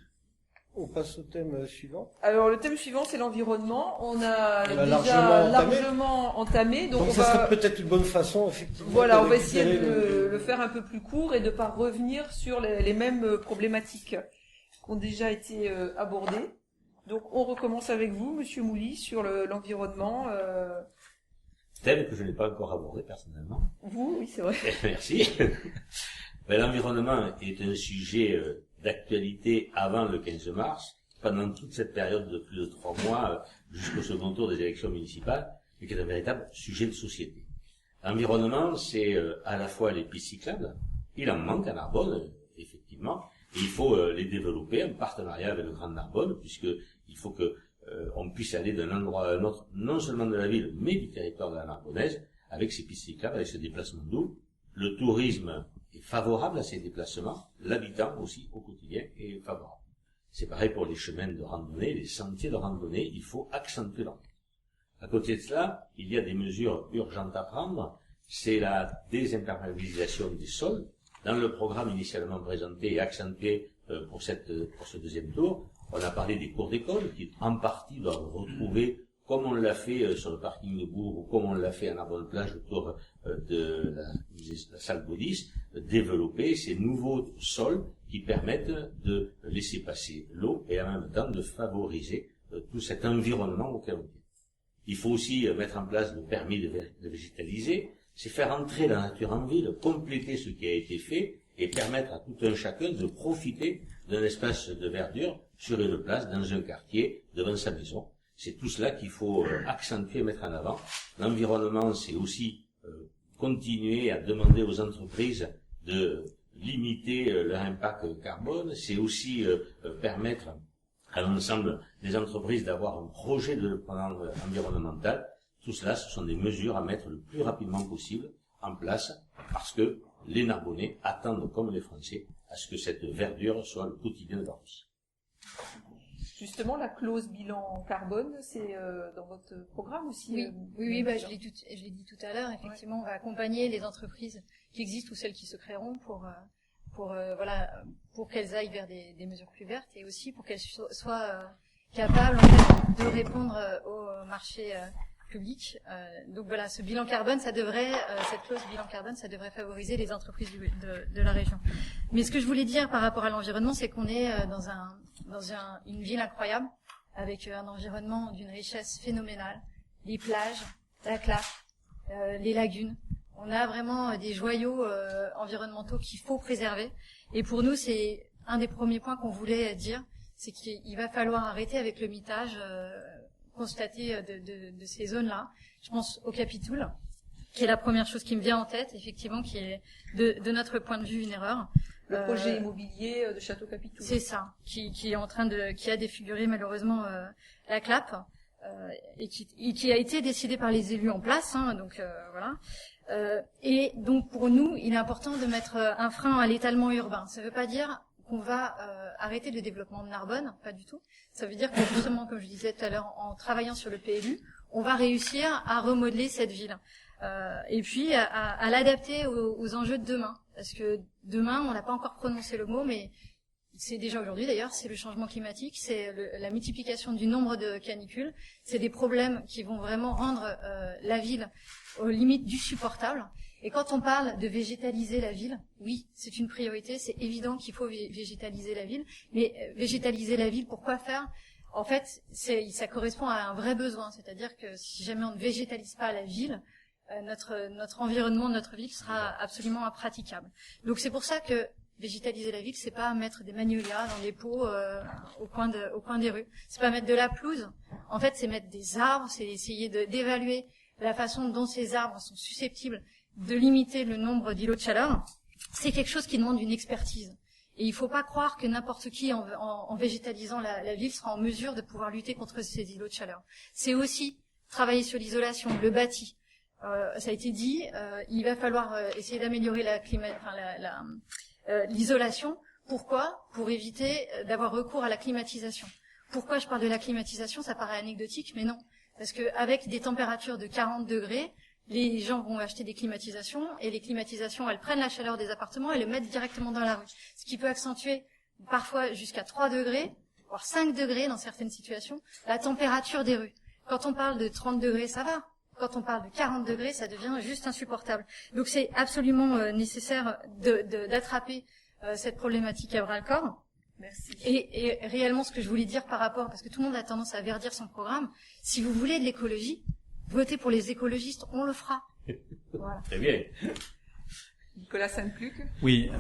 On passe au thème suivant. Alors, le thème suivant, c'est l'environnement. On a On a déjà largement entamé. Donc, ça serait peut-être une bonne façon, effectivement. Voilà, de on va essayer de récupérer le faire un peu plus court et de pas revenir sur les mêmes problématiques qui ont déjà été abordées. Donc, on recommence avec vous, monsieur Mouly, sur l'environnement. Thème que je n'ai pas encore abordé personnellement. Vous, oui, c'est vrai. Merci. Ben, l'environnement est un sujet d'actualité avant le 15 mars, pendant toute cette période de plus de 3 mois, jusqu'au second tour des élections municipales, et qui est un véritable sujet de société. L'environnement, c'est à la fois les pistes cyclables, il en manque à Narbonne, effectivement, et il faut les développer en partenariat avec le Grand Narbonne, puisque il faut que on puisse aller d'un endroit à un autre, non seulement de la ville, mais du territoire de la Narbonnaise, avec ces pistes cyclables, avec ce déplacement doux. Le tourisme est favorable à ces déplacements, l'habitant aussi au quotidien est favorable. C'est pareil pour les chemins de randonnée, les sentiers de randonnée, il faut accentuer l'enquête. À côté de cela, il y a des mesures urgentes à prendre, c'est la désimperméabilisation des sols. Dans le programme initialement présenté et accentué pour ce deuxième tour, on a parlé des cours d'école qui en partie doivent retrouver, comme on l'a fait sur le parking de Bourg ou comme on l'a fait à Narbonne-Plage autour de la salle Gaudis, développer ces nouveaux sols qui permettent de laisser passer l'eau et en même temps de favoriser tout cet environnement auquel on est. Il faut aussi mettre en place le permis de végétaliser, c'est faire entrer la nature en ville, compléter ce qui a été fait et permettre à tout un chacun de profiter d'un espace de verdure sur une place, dans un quartier, devant sa maison. C'est tout cela qu'il faut accentuer et mettre en avant. L'environnement, c'est aussi continuer à demander aux entreprises de limiter leur impact carbone. C'est aussi permettre à l'ensemble des entreprises d'avoir un projet de développement environnemental. Tout cela, ce sont des mesures à mettre le plus rapidement possible en place parce que les Narbonnais attendent, comme les Français, à ce que cette verdure soit le quotidien de leur vie. Justement, la clause bilan carbone, c'est dans votre programme aussi. Oui, je l'ai dit tout à l'heure. Effectivement, on va accompagner les entreprises qui existent ou celles qui se créeront pour qu'elles aillent vers des mesures plus vertes et aussi pour qu'elles soient capables en fait, de répondre au marché public. Donc voilà, ce bilan carbone, ça devrait, cette clause bilan carbone, ça devrait favoriser les entreprises de la région. Mais ce que je voulais dire par rapport à l'environnement, c'est qu'on est dans une ville incroyable, avec un environnement d'une richesse phénoménale, les plages, la Clappe, les lagunes. On a vraiment des joyaux environnementaux qu'il faut préserver. Et pour nous, c'est un des premiers points qu'on voulait dire, c'est qu'il va falloir arrêter avec le mitage constaté de ces zones-là. Je pense au Capitoul, qui est la première chose qui me vient en tête, effectivement, qui est de notre point de vue une erreur. Le projet immobilier de Château Capitoul. C'est ça, qui est en train qui a défiguré malheureusement la Clappe, et qui a été décidé par les élus en place, hein, donc voilà. Et donc pour nous, il est important de mettre un frein à l'étalement urbain. Ça ne veut pas dire qu'on va arrêter le développement de Narbonne, pas du tout. Ça veut dire que justement, comme je disais tout à l'heure, en travaillant sur le PLU, on va réussir à remodeler cette ville. Et puis à l'adapter aux enjeux de demain. Parce que demain, on n'a pas encore prononcé le mot, mais c'est déjà aujourd'hui d'ailleurs, c'est le changement climatique, c'est la multiplication du nombre de canicules, c'est des problèmes qui vont vraiment rendre la ville aux limites du supportable. Et quand on parle de végétaliser la ville, oui, c'est une priorité, c'est évident qu'il faut végétaliser la ville, mais végétaliser la ville, pourquoi faire ? En fait, ça correspond à un vrai besoin, c'est-à-dire que si jamais on ne végétalise pas la ville, notre environnement, notre ville sera absolument impraticable. Donc c'est pour ça que végétaliser la ville, c'est pas mettre des magnolias dans les pots au coin des rues, c'est pas mettre de la pelouse. En fait, c'est mettre des arbres, c'est essayer d'évaluer la façon dont ces arbres sont susceptibles de limiter le nombre d'îlots de chaleur. C'est quelque chose qui demande une expertise. Et il ne faut pas croire que n'importe qui, en végétalisant la ville, sera en mesure de pouvoir lutter contre ces îlots de chaleur. C'est aussi travailler sur l'isolation, le bâti. Ça a été dit, il va falloir essayer d'améliorer l'isolation. Pourquoi ? Pour éviter d'avoir recours à la climatisation. Pourquoi je parle de la climatisation ? Ça paraît anecdotique, mais non. Parce qu'avec des températures de 40 degrés, les gens vont acheter des climatisations, et les climatisations, elles prennent la chaleur des appartements et le mettent directement dans la rue. Ce qui peut accentuer parfois jusqu'à 3 degrés, voire 5 degrés dans certaines situations, la température des rues. Quand on parle de 30 degrés, ça va. Quand on parle de 40 degrés, ça devient juste insupportable. Donc c'est absolument nécessaire d'attraper cette problématique à bras-le-corps. Merci. Et réellement, ce que je voulais dire par rapport, parce que tout le monde a tendance à verdir son programme, si vous voulez de l'écologie, votez pour les écologistes, on le fera. Voilà. Très bien. Nicolas Sainte-Pluc. Oui,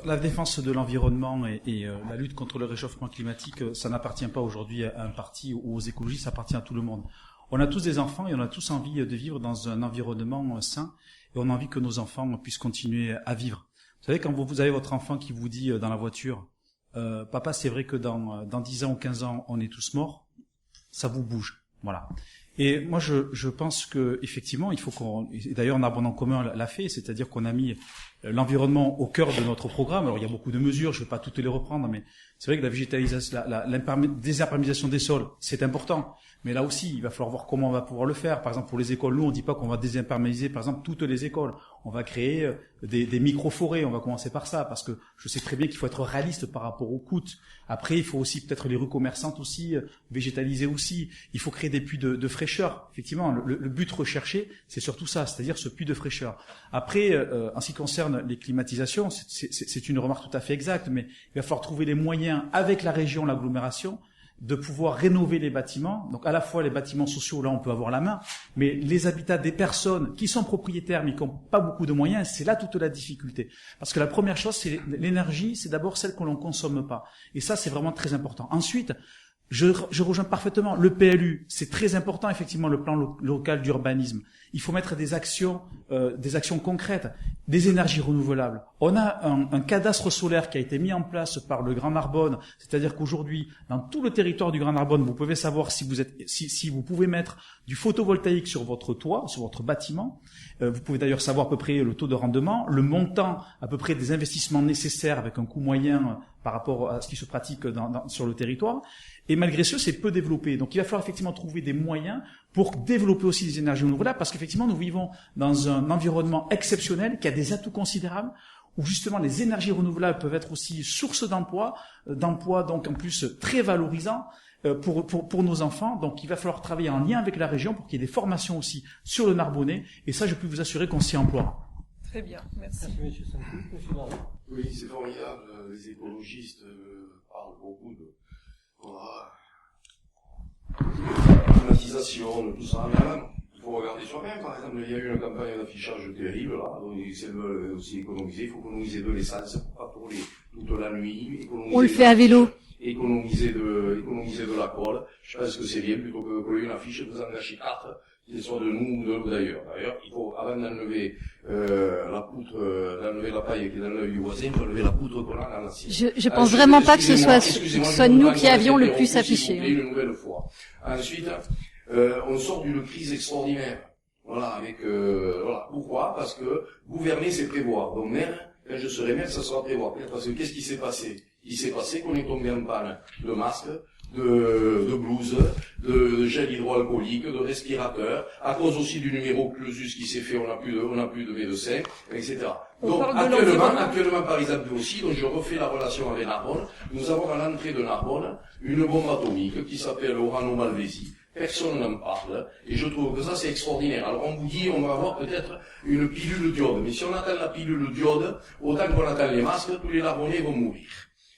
la défense de l'environnement et la lutte contre le réchauffement climatique, ça n'appartient pas aujourd'hui à un parti ou aux écologistes, ça appartient à tout le monde. On a tous des enfants et on a tous envie de vivre dans un environnement sain, et on a envie que nos enfants puissent continuer à vivre. Vous savez, quand vous avez votre enfant qui vous dit dans la voiture, papa, c'est vrai que dans 10 ans ou 15 ans, on est tous morts, ça vous bouge. Voilà. Et moi, je pense que effectivement, il faut et d'ailleurs, Narbonne en commun l'a fait, c'est-à-dire qu'on a mis l'environnement au cœur de notre programme. Alors, il y a beaucoup de mesures, je ne vais pas toutes les reprendre, mais c'est vrai que la végétalisation, la désimperméabilisation des sols, c'est important. Mais là aussi, il va falloir voir comment on va pouvoir le faire. Par exemple, pour les écoles, nous, on ne dit pas qu'on va désimperméabiliser, par exemple, toutes les écoles. On va créer des micro-forêts. On va commencer par ça, parce que je sais très bien qu'il faut être réaliste par rapport aux coûts. Après, il faut aussi peut-être les rues commerçantes aussi, végétaliser aussi. Il faut créer des puits de fraîcheur. Effectivement, le but recherché, c'est surtout ça, c'est-à-dire ce puits de fraîcheur. Après, en ce qui concerne les climatisations, c'est une remarque tout à fait exacte, mais il va falloir trouver les moyens, avec la région, l'agglomération, de pouvoir rénover les bâtiments. Donc à la fois les bâtiments sociaux, là on peut avoir la main, mais les habitats des personnes qui sont propriétaires mais qui n'ont pas beaucoup de moyens, c'est là toute la difficulté. Parce que la première chose, c'est l'énergie, c'est d'abord celle que l'on consomme pas. Et ça, c'est vraiment très important. Ensuite, je rejoins parfaitement le PLU. C'est très important, effectivement, le plan local d'urbanisme. Il faut mettre des actions concrètes, des énergies renouvelables. On a un cadastre solaire qui a été mis en place par le Grand Narbonne, c'est-à-dire qu'aujourd'hui, dans tout le territoire du Grand Narbonne, vous pouvez savoir si vous pouvez mettre du photovoltaïque sur votre toit, sur votre bâtiment. Vous pouvez d'ailleurs savoir à peu près le taux de rendement, le montant à peu près des investissements nécessaires avec un coût moyen par rapport à ce qui se pratique sur le territoire. Et malgré ce, c'est peu développé. Donc il va falloir effectivement trouver des moyens pour développer aussi les énergies renouvelables, parce qu'effectivement nous vivons dans un environnement exceptionnel qui a des atouts considérables, où justement les énergies renouvelables peuvent être aussi source d'emploi donc en plus très valorisant. pour nos enfants. Donc, il va falloir travailler en lien avec la région pour qu'il y ait des formations aussi sur le Narbonnais. Et ça, je peux vous assurer qu'on s'y emploie. Très bien, merci. Merci, monsieur Saint-Cloud. Monsieur Larry. Oui, c'est formidable. Les écologistes parlent beaucoup de climatisation, de tout ça. Mais même, il faut regarder soi-même. Par exemple, il y a eu une campagne d'affichage terrible, là. Donc, ils veulent aussi économiser. Il faut économiser de l'essence pour pas tourner toute la nuit. On le fait à vélo. Économiser de la colle. Je pense que c'est bien plutôt que coller une affiche, vous en gâchez 4. Qu'ils soient de nous ou d'ailleurs. D'ailleurs, il faut, avant d'enlever la poutre, d'enlever la paille qui est dans l'œil du voisin, il faut enlever la poutre qu'on a dans l'assiette. Je pense vraiment pas que ce soit nous qui avions le plus affiché. Une nouvelle fois. Ensuite, on sort d'une crise extraordinaire. Voilà, voilà. Pourquoi? Parce que gouverner, c'est prévoir. Donc, maire, quand je serai maire, ça sera prévoir. Parce que qu'est-ce qui s'est passé? Il s'est passé qu'on est tombé en panne de masques, de blouses, de gel hydroalcoolique, de respirateurs, à cause aussi du numéro clausus qui s'est fait, on n'a plus de médecins, etc. Donc, actuellement, par exemple aussi, donc je refais la relation avec Narbonne, nous avons à l'entrée de Narbonne une bombe atomique qui s'appelle Orano Malvesi. Personne n'en parle, et je trouve que ça c'est extraordinaire. Alors on vous dit, on va avoir peut-être une pilule d'iode, mais si on attend la pilule d'iode, autant qu'on attend les masques, tous les Narbonnais vont mourir.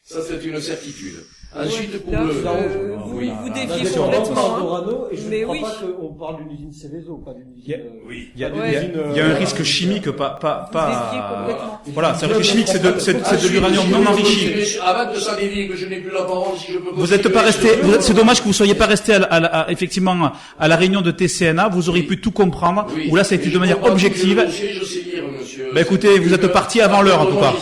Ça c'est une certitude. Ensuite, pour là, le... vous déviez On complètement. parle d'Orano, et je Mais ne crois oui. pas qu'on parle d'une usine Céveso, pas d'une usine... Oui. Il y a un risque chimique, pas, complètement. voilà, c'est un risque chimique, c'est de l'uranium non enrichi. Avant de ça dévier que je n'ai plus la parole, si je peux... Vous êtes pas resté, c'est dommage que vous soyez pas resté effectivement, à la réunion de TCNA, vous auriez pu tout comprendre, où là ça a été de manière objective. Je sais lire, monsieur. Ben écoutez, vous êtes parti avant l'heure, en tout cas.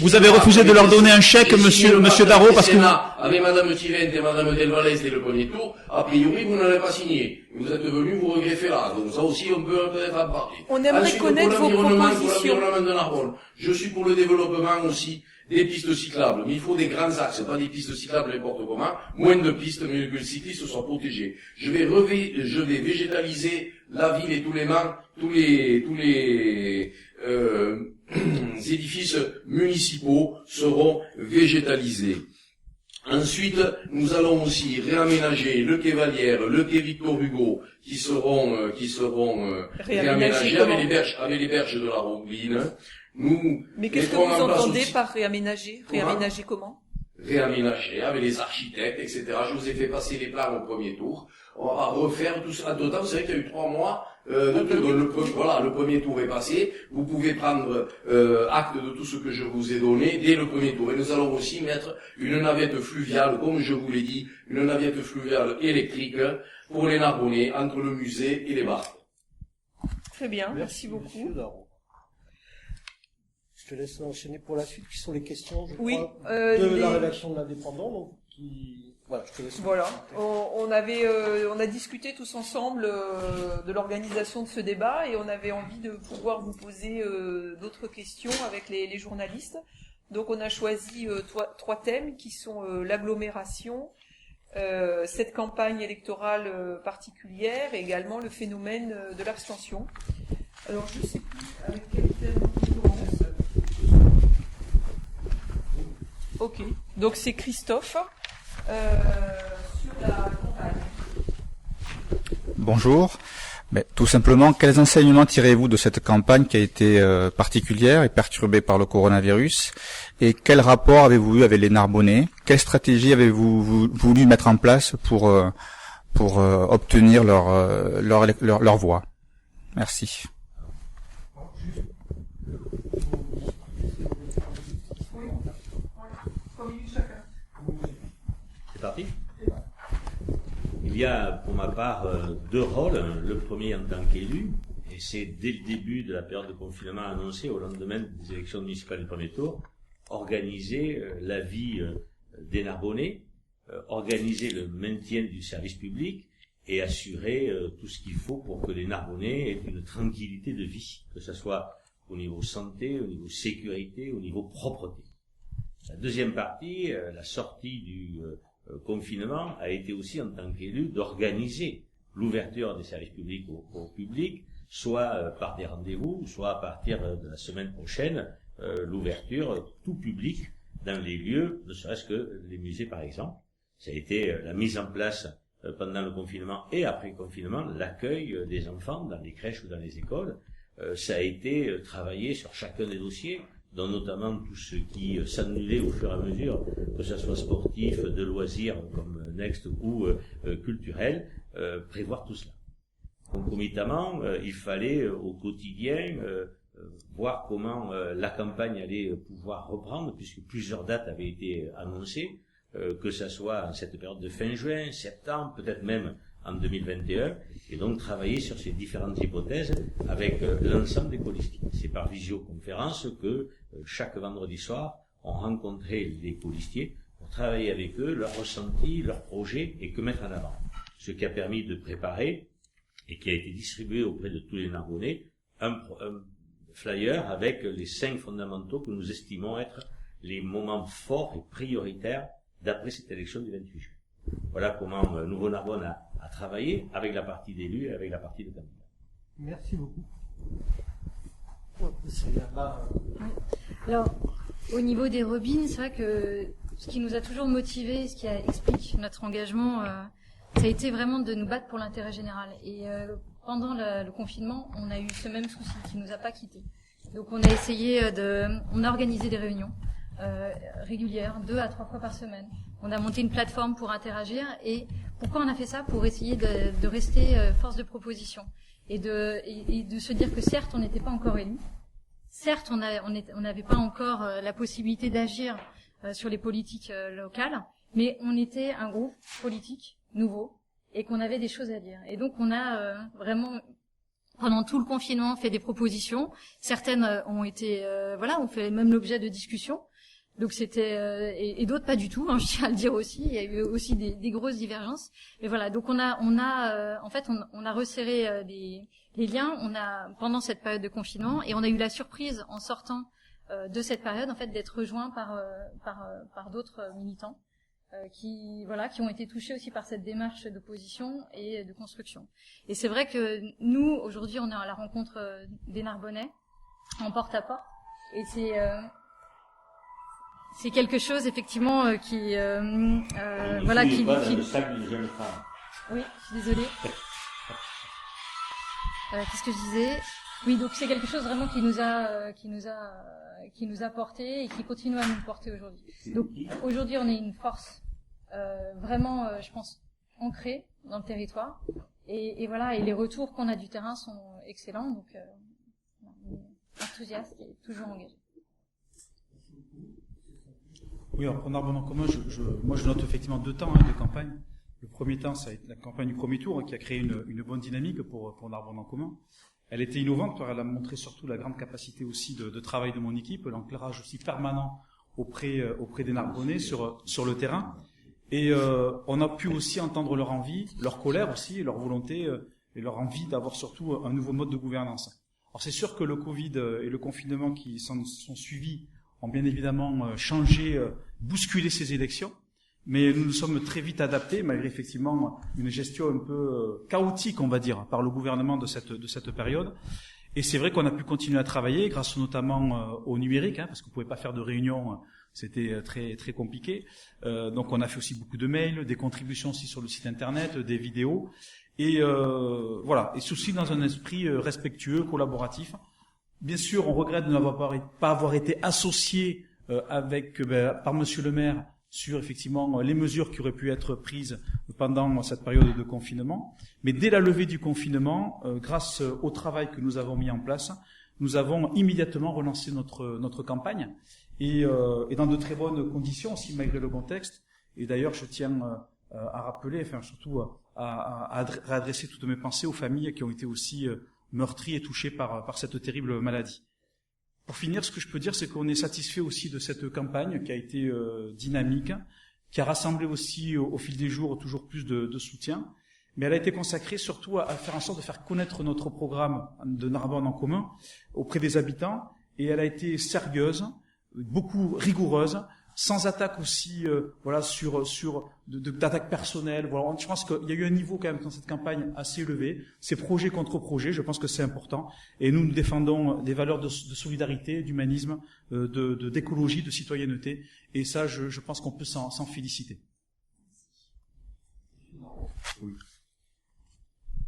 Vous avez refusé de leur donner un chèque, monsieur Darro, parce que avec madame Tivent et madame Delvalès dès le premier tour, a priori, vous n'avez pas signé. Vous êtes venu vous regreffer là. Donc ça aussi, on peut peut-être en parler. On aimerait Ensuite, connaître vos propositions. Pour l'environnement de Narbonne, je suis pour le développement aussi des pistes cyclables. Mais il faut des grands axes, pas des pistes cyclables n'importe comment. Moins de pistes, mais que le cycliste soit protégé. Je vais végétaliser la ville et tous les édifices municipaux seront végétalisés. Ensuite, nous allons aussi réaménager le quai Vallière, le quai Victor Hugo, qui seront réaménagés avec les berges de la Roubine. Mais qu'est-ce que vous entendez par réaménager? Réaménager comment? Réaménager avec les architectes, etc. Je vous ai fait passer les plans au premier tour. On va refaire tout ça. D'autant, vous savez qu'il y a eu 3 mois le premier tour est passé. Vous pouvez prendre acte de tout ce que je vous ai donné dès le premier tour. Et nous allons aussi mettre une navette fluviale, comme je vous l'ai dit, une navette fluviale électrique pour les Narbonnais entre le musée et les bars. Très bien, merci beaucoup. Monsieur Darro. Je te laisse enchaîner pour la suite, qui sont les questions, je Oui, crois, de la rédaction de l'Indépendant, donc voilà, je te laisse. Voilà, on a discuté tous ensemble de l'organisation de ce débat et on avait envie de pouvoir vous poser d'autres questions avec les journalistes. Donc on a choisi 3 thèmes qui sont l'agglomération, cette campagne électorale particulière et également le phénomène de l'abstention. Alors je sais plus avec quel thème on commence. Ok, donc c'est Christophe sur la campagne. Bonjour. Mais tout simplement, quels enseignements tirez-vous de cette campagne qui a été particulière et perturbée par le coronavirus? Et quel rapport avez-vous eu avec les Narbonnais? Quelle stratégie avez-vous voulu mettre en place pour obtenir leur voix? Merci. C'est parti. Il y a pour ma part 2 rôles. Le premier en tant qu'élu, et c'est dès le début de la période de confinement annoncée au lendemain des élections municipales du premier tour, organiser la vie des Narbonnais, organiser le maintien du service public et assurer tout ce qu'il faut pour que les Narbonnais aient une tranquillité de vie, que ce soit au niveau santé, au niveau sécurité, au niveau propreté. La deuxième partie, la sortie du confinement, a été aussi en tant qu'élu d'organiser l'ouverture des services publics au public, soit par des rendez-vous, soit à partir de la semaine prochaine, l'ouverture tout public dans les lieux, ne serait-ce que les musées par exemple. Ça a été la mise en place pendant le confinement et après le confinement, l'accueil des enfants dans les crèches ou dans les écoles. Ça a été travaillé sur chacun des dossiers, dont notamment tout ce qui s'annulait au fur et à mesure, que ce soit sportif, de loisirs comme Next ou culturel, prévoir tout cela. Concomitamment, il fallait au quotidien voir comment la campagne allait pouvoir reprendre, puisque plusieurs dates avaient été annoncées, que ce soit en cette période de fin juin, septembre, peut-être même en 2021, et donc travailler sur ces différentes hypothèses avec l'ensemble des colistiers. C'est par visioconférence que chaque vendredi soir, on rencontrait les colistiers pour travailler avec eux, leurs ressentis, leurs projets, et que mettre en avant. Ce qui a permis de préparer, et qui a été distribué auprès de tous les Narbonnais, un flyer avec les 5 fondamentaux que nous estimons être les moments forts et prioritaires d'après cette élection du 28 juin. Voilà comment Nouveau Narbonne a travaillé avec la partie d'élus et avec la partie de candidats. Merci beaucoup. C'est là-bas. Alors, au niveau des robines, c'est vrai que ce qui nous a toujours motivés, ce qui explique notre engagement, ça a été vraiment de nous battre pour l'intérêt général. Et pendant le confinement, on a eu ce même souci qui nous a pas quittés. Donc on a essayé on a organisé des réunions régulières, 2 à 3 fois par semaine. On a monté une plateforme pour interagir. Et pourquoi on a fait ça? Pour essayer de rester force de proposition et de se dire que certes on n'était pas encore élus, certes on n'avait pas encore la possibilité d'agir sur les politiques locales, mais on était un groupe politique nouveau et qu'on avait des choses à dire. Et donc on a vraiment pendant tout le confinement fait des propositions. Certaines ont été ont fait même l'objet de discussions. Donc c'était et d'autres pas du tout, hein, je tiens à le dire aussi. Il y a eu aussi des grosses divergences. Mais voilà, donc on a resserré les liens. On a pendant cette période de confinement et on a eu la surprise en sortant de cette période en fait d'être rejoints par d'autres militants qui ont été touchés aussi par cette démarche d'opposition et de construction. Et c'est vrai que nous aujourd'hui on est à la rencontre des Narbonnais en porte-à-porte et c'est quelque chose effectivement qui pas dans le sac d'une jeune femme. Oui, je suis désolée. Qu'est-ce que je disais? Oui, donc c'est quelque chose vraiment qui nous a porté et qui continue à nous porter aujourd'hui. Donc aujourd'hui, on est une force vraiment, je pense, ancrée dans le territoire. Et voilà, et les retours qu'on a du terrain sont excellents. Donc, on est enthousiaste et toujours engagé. Oui, alors pour Narbonne en commun, moi je note effectivement 2 temps de campagne. Le premier temps, ça a été la campagne du premier tour qui a créé une bonne dynamique pour Narbonne en commun. Elle était innovante car elle a montré surtout la grande capacité aussi de travail de mon équipe, l'enclairage aussi permanent auprès des Narbonnais sur le terrain. Et on a pu aussi entendre leur envie, leur colère aussi, leur volonté et leur envie d'avoir surtout un nouveau mode de gouvernance. Alors c'est sûr que le Covid et le confinement qui sont suivis ont bien évidemment changé, bousculé ces élections, mais nous nous sommes très vite adaptés, malgré effectivement une gestion un peu chaotique, on va dire, par le gouvernement de cette période. Et c'est vrai qu'on a pu continuer à travailler, grâce notamment au numérique, parce qu'on ne pouvait pas faire de réunions, c'était très très compliqué. Donc on a fait aussi beaucoup de mails, des contributions aussi sur le site internet, des vidéos, et voilà, et ceci dans un esprit respectueux, collaboratif. Bien sûr, on regrette de pas avoir été associé par Monsieur le maire sur effectivement les mesures qui auraient pu être prises pendant cette période de confinement. Mais dès la levée du confinement, grâce au travail que nous avons mis en place, nous avons immédiatement relancé notre campagne et dans de très bonnes conditions aussi malgré le contexte. Et d'ailleurs, je tiens à rappeler, surtout à adresser toutes mes pensées aux familles qui ont été aussi meurtries et touchées par cette terrible maladie. Pour finir, ce que je peux dire, c'est qu'on est satisfait aussi de cette campagne qui a été dynamique, qui a rassemblé aussi au fil des jours toujours plus de soutien, mais elle a été consacrée surtout à faire en sorte de faire connaître notre programme de Narbonne en commun auprès des habitants, et elle a été sérieuse, beaucoup rigoureuse, sans attaque aussi, d'attaque personnelle. Voilà, je pense qu'il y a eu un niveau quand même dans cette campagne assez élevé. C'est projet contre projet, je pense que c'est important. Et nous défendons des valeurs de solidarité, d'humanisme, d'écologie, de citoyenneté. Et ça, je pense qu'on peut s'en féliciter. Oui.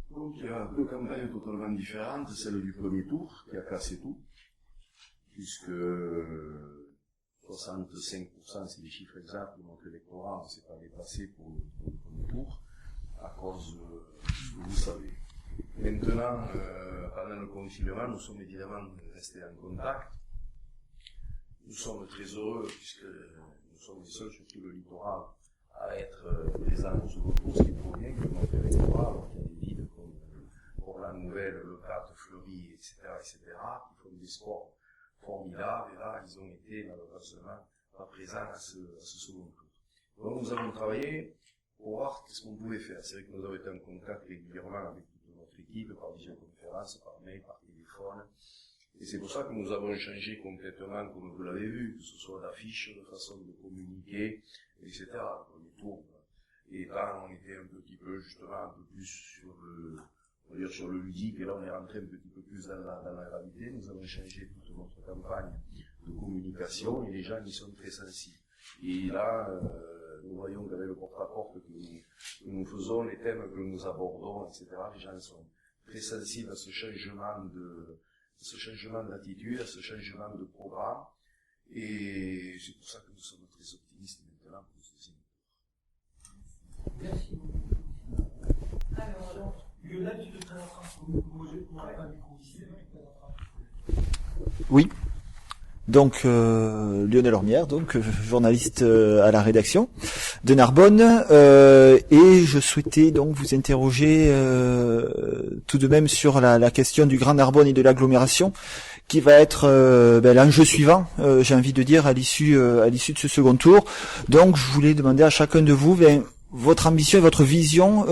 Donc il y a deux campagnes totalement différentes, celle du premier tour qui a cassé tout, puisque 65%, c'est des chiffres exacts de notre électorat, on ne s'est pas dépassé pour le premier tour, à cause de ce que vous savez. Maintenant, pendant le confinement, nous sommes évidemment restés en contact. Nous sommes très heureux, puisque nous sommes les seuls sur tout le littoral à être présents au second tour, ce qui prouve bien que notre électorat, alors qu'il y a des villes comme Port-la-Nouvelle, Le Cat, Fleury, etc., qui font des scores formidables, et là, ils ont été malheureusement pas présents à ce second tour. Donc nous avons travaillé pour voir ce qu'on pouvait faire. C'est vrai que nous avons été en contact régulièrement avec toute notre équipe, par visioconférence, par mail, par téléphone. Et c'est pour ça que nous avons changé complètement, comme vous l'avez vu, que ce soit d'affiches, de façon de communiquer, etc. Le premier tour. Et là, on était un petit peu, justement, un peu plus sur le ludique, et là, on est rentré un petit peu plus dans la gravité. Nous avons changé toute notre campagne de communication, et les gens y sont très sensibles. Et là, nous voyons qu'avec le porte-à-porte que nous faisons, les thèmes que nous abordons, etc., les gens sont très sensibles à ce changement d'attitude, à ce changement de programme, et c'est pour ça que nous sommes très optimistes maintenant pour ce deuxième tour. Merci beaucoup. Alors, Lionel, tu te présenteras pour un micro ici, Oui. Donc Lionel Ormière, donc journaliste à la rédaction de Narbonne, et je souhaitais donc vous interroger tout de même sur la question du Grand Narbonne et de l'agglomération, qui va être l'enjeu suivant, j'ai envie de dire, à l'issue de ce second tour. Donc je voulais demander à chacun de vous votre ambition et votre vision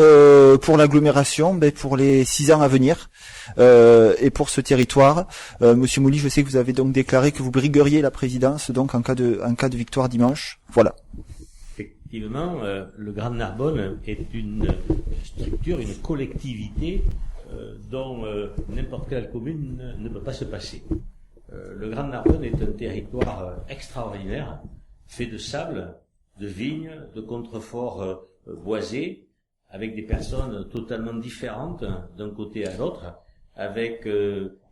pour l'agglomération, pour les 6 ans à venir. Et pour ce territoire, Monsieur Mouly, je sais que vous avez donc déclaré que vous brigueriez la présidence donc en cas de victoire dimanche. Voilà. Effectivement, le Grand Narbonne est une structure, une collectivité dont n'importe quelle commune ne peut pas se passer. Le Grand Narbonne est un territoire extraordinaire, fait de sable, de vignes, de contreforts boisés, avec des personnes totalement différentes d'un côté à l'autre, avec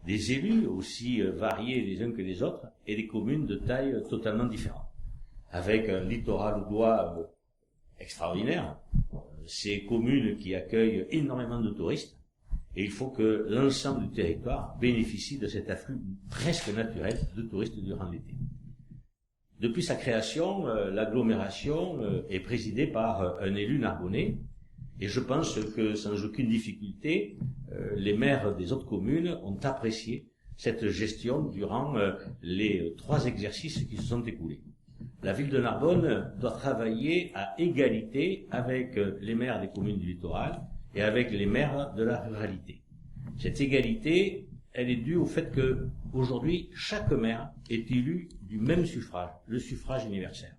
des élus aussi variés les uns que les autres, et des communes de taille totalement différente, avec un littoral audois extraordinaire, ces communes qui accueillent énormément de touristes, et il faut que l'ensemble du territoire bénéficie de cet afflux presque naturel de touristes durant l'été. Depuis sa création, l'agglomération est présidée par un élu narbonnais, et je pense que sans aucune difficulté, les maires des autres communes ont apprécié cette gestion durant les 3 exercices qui se sont écoulés. La ville de Narbonne doit travailler à égalité avec les maires des communes du littoral et avec les maires de la ruralité. Cette égalité, elle est due au fait que aujourd'hui, chaque maire est élu du même suffrage, le suffrage universel.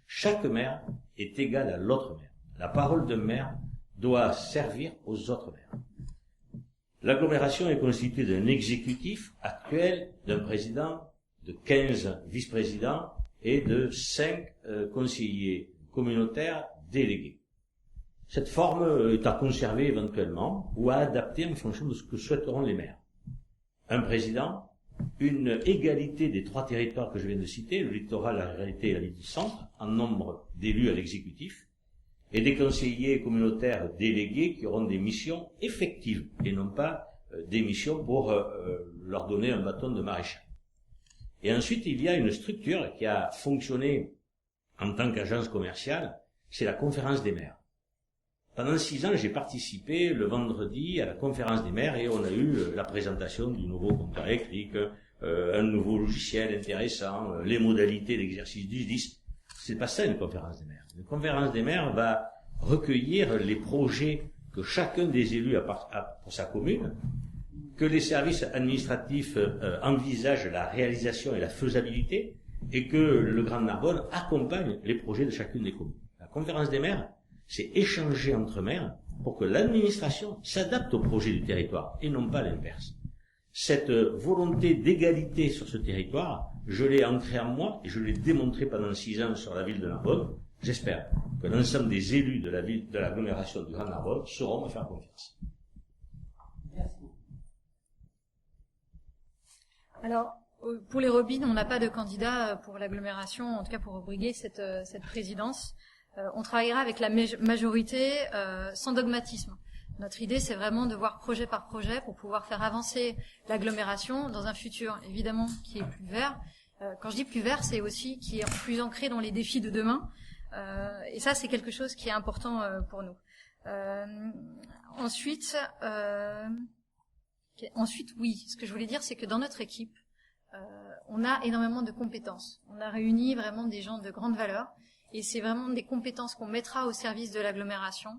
Chaque maire est égal à l'autre maire. La parole d'un maire doit servir aux autres maires. L'agglomération est constituée d'un exécutif actuel, d'un président, de 15 vice-présidents et de 5 conseillers communautaires délégués. Cette forme est à conserver éventuellement ou à adapter en fonction de ce que souhaiteront les maires. Un président, une égalité des 3 territoires que je viens de citer, le littoral, la ruralité et la ville du centre, en nombre d'élus à l'exécutif, et des conseillers communautaires délégués qui auront des missions effectives et non pas des missions pour leur donner un bâton de maréchal. Et ensuite, il y a une structure qui a fonctionné en tant qu'agence commerciale, c'est la conférence des maires. Pendant 6 ans, j'ai participé le vendredi à la conférence des maires et on a eu la présentation du nouveau compteur électrique, un nouveau logiciel intéressant, les modalités d'exercice du SDIS. C'est pas ça une conférence des maires. Une conférence des maires va recueillir les projets que chacun des élus a pour sa commune, que les services administratifs envisagent la réalisation et la faisabilité, et que le Grand Narbonne accompagne les projets de chacune des communes. La conférence des maires, c'est échanger entre maires pour que l'administration s'adapte au projet du territoire, et non pas l'inverse. Cette volonté d'égalité sur ce territoire, je l'ai ancrée en moi, et je l'ai démontré pendant 6 ans sur la ville de Narbonne. j'espère que l'ensemble des élus de la ville, de l'agglomération du Grand Narbonne sauront me faire confiance. Alors, pour les Robines, on n'a pas de candidat pour l'agglomération, en tout cas pour briguer cette présidence. On travaillera avec la majorité sans dogmatisme. Notre idée, c'est vraiment de voir projet par projet pour pouvoir faire avancer l'agglomération dans un futur, évidemment, qui est plus vert. Quand je dis plus vert, c'est aussi qui est plus ancré dans les défis de demain. Et ça, c'est quelque chose qui est important pour nous. Ensuite, oui, ce que je voulais dire, c'est que dans notre équipe, on a énormément de compétences. On a réuni vraiment des gens de grande valeur, et c'est vraiment des compétences qu'on mettra au service de l'agglomération,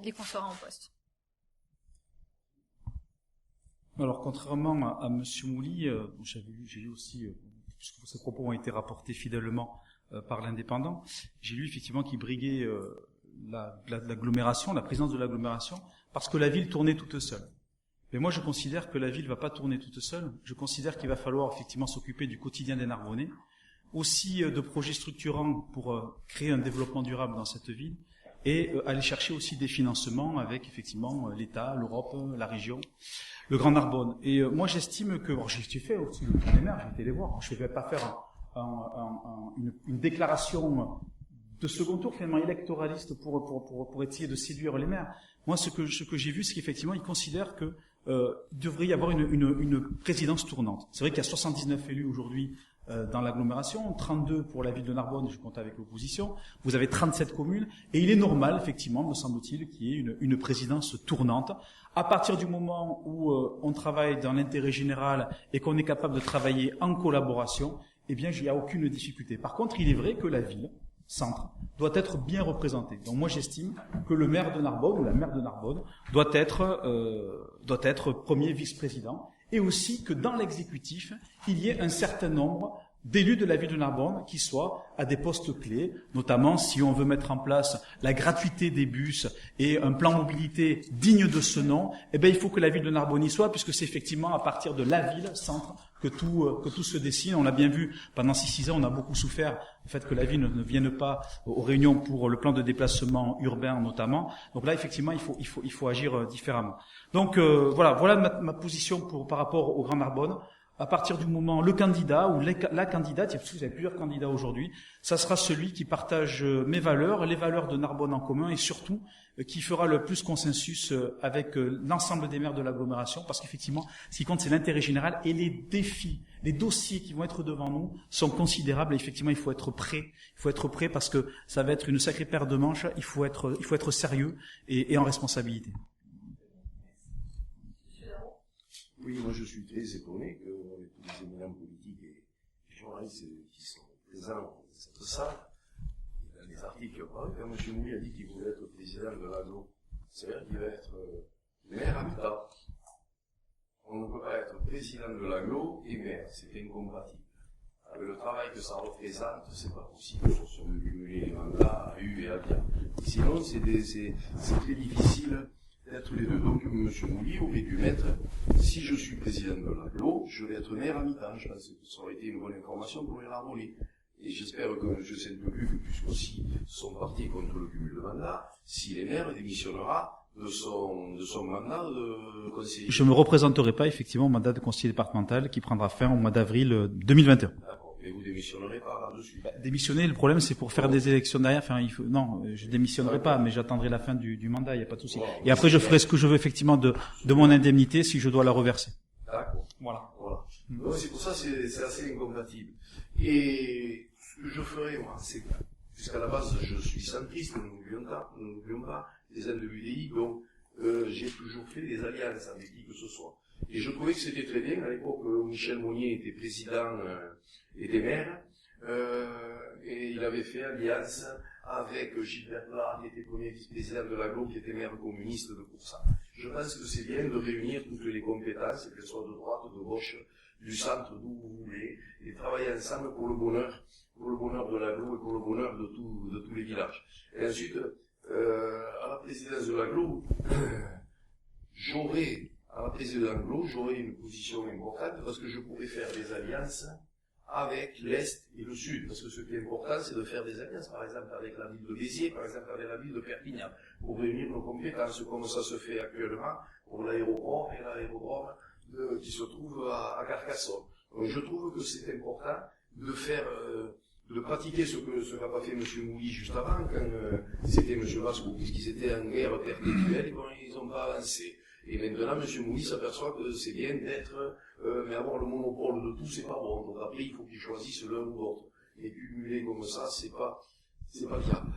dès qu'on sera en poste. Alors, contrairement à Monsieur Mouly, j'ai lu aussi, puisque ces propos ont été rapportés fidèlement par l'Indépendant, j'ai lu effectivement qu'il briguait l'agglomération, la présidence de l'agglomération, parce que la ville tournait toute seule. Mais moi, je considère que la ville ne va pas tourner toute seule. Je considère qu'il va falloir effectivement s'occuper du quotidien des Narbonnais, aussi de projets structurants pour créer un développement durable dans cette ville, et aller chercher aussi des financements avec effectivement l'État, l'Europe, la région, le Grand Narbonne. Et moi, j'estime que, j'ai fait aussi le tour des maires, j'ai été les voir. Je ne vais pas faire une déclaration de second tour finalement électoraliste pour essayer de séduire les maires. Moi, ce que j'ai vu, c'est qu'effectivement, ils considèrent que devrait y avoir une présidence tournante. C'est vrai qu'il y a 79 élus aujourd'hui dans l'agglomération, 32 pour la ville de Narbonne, je compte avec l'opposition. Vous avez 37 communes, et il est normal, effectivement, me semble-t-il, qu'il y ait une présidence tournante. À partir du moment où on travaille dans l'intérêt général et qu'on est capable de travailler en collaboration, eh bien, il n'y a aucune difficulté. Par contre, il est vrai que la ville, centre, doit être bien représentée. Donc moi, j'estime que le maire de Narbonne ou la maire de Narbonne doit être premier vice-président, et aussi que dans l'exécutif, il y ait un certain nombre d'élus de la ville de Narbonne qui soient à des postes clés, notamment si on veut mettre en place la gratuité des bus et un plan mobilité digne de ce nom, eh bien, il faut que la ville de Narbonne y soit, puisque c'est effectivement à partir de la ville, centre, que tout se dessine. On l'a bien vu, pendant 6 ans, on a beaucoup souffert du fait que la ville ne vienne pas aux réunions pour le plan de déplacement urbain notamment. Donc là, effectivement, il faut agir différemment. Donc voilà ma position par rapport au Grand Narbonne. À partir du moment, le candidat ou la candidate, parce que vous avez plusieurs candidats aujourd'hui, ça sera celui qui partage mes valeurs, les valeurs de Narbonne en commun, et surtout qui fera le plus consensus avec l'ensemble des maires de l'agglomération, parce qu'effectivement, ce qui compte, c'est l'intérêt général, et les défis, les dossiers qui vont être devant nous sont considérables, et effectivement, il faut être prêt. Il faut être prêt parce que ça va être une sacrée paire de manches. Il faut être sérieux et en responsabilité. Oui, moi je suis très étonné que tous les éminents politiques et journalistes qui sont présents dans cette salle, dans les articles qui ont paru, quand M. Mouly a dit qu'il voulait être président de l'aglo, c'est-à-dire qu'il va être maire à mi-temps. On ne peut pas être président de l'aglo et maire, c'est incompatible. Avec le travail que ça représente, c'est pas possible sur de cumuler les mandats à U et à bien. Sinon, c'est très difficile d'être les deux. Donc, M. Mouly aurait dû mettre, si je suis président de l'aglo, je vais être maire à mi-temps. Je pense que ça aurait été une bonne information pour les Narbonnais. Et j'espère que M. Sainte-Luc, puisqu'aussi son parti contre le cumul de mandats, s'il est maire, démissionnera de son mandat de conseiller. Je ne me représenterai pas, effectivement, au mandat de conseiller départemental qui prendra fin au mois d'avril 2021. D'accord. Mais vous démissionnerez pas là-dessus. Démissionner, le problème, c'est pour faire des élections derrière. Enfin, non, je démissionnerai pas, mais j'attendrai la fin du mandat, il n'y a pas de souci. Et après, je ferai ce que je veux, effectivement, de mon indemnité si je dois la reverser. D'accord. Voilà. Donc, c'est pour ça, c'est assez incompatible. Et ce que je ferai, moi, c'est que, puisqu'à la base, je suis centriste, ne n'oublions pas, les aides de l'UDI, donc, j'ai toujours fait des alliances avec qui que ce soit. Et je trouvais que c'était très bien, à l'époque où Michel Monnier était président, était maire, et il avait fait alliance avec Gilbert Plat, qui était premier vice-président de l'aglo, qui était maire communiste de Coursat. Je pense que c'est bien de réunir toutes les compétences, qu'elles soient de droite, de gauche, du centre, d'où vous voulez, et travailler ensemble pour le bonheur de l'aglo et pour le bonheur de tous les villages. Et ensuite, à la présidence de l'aglo, j'aurai une position importante parce que je pourrais faire des alliances avec l'Est et le Sud. Parce que ce qui est important, c'est de faire des alliances, par exemple avec la ville de Béziers, par exemple avec la ville de Perpignan, pour réunir nos compétences, comme ça se fait actuellement pour l'aéroport et l'aérodrome qui se trouve à Carcassonne. Donc je trouve que c'est important de faire, de pratiquer ce qu'a pas fait M. Mouly juste avant, quand c'était M. Vasco, puisqu'ils étaient en guerre perpétuelle et ils n'ont pas avancé. Et maintenant, M. Mouly s'aperçoit que c'est bien d'être, mais avoir le monopole de tout, c'est pas bon. Donc après, il faut qu'ils choisissent l'un ou l'autre. Et cumuler comme ça, c'est pas viable.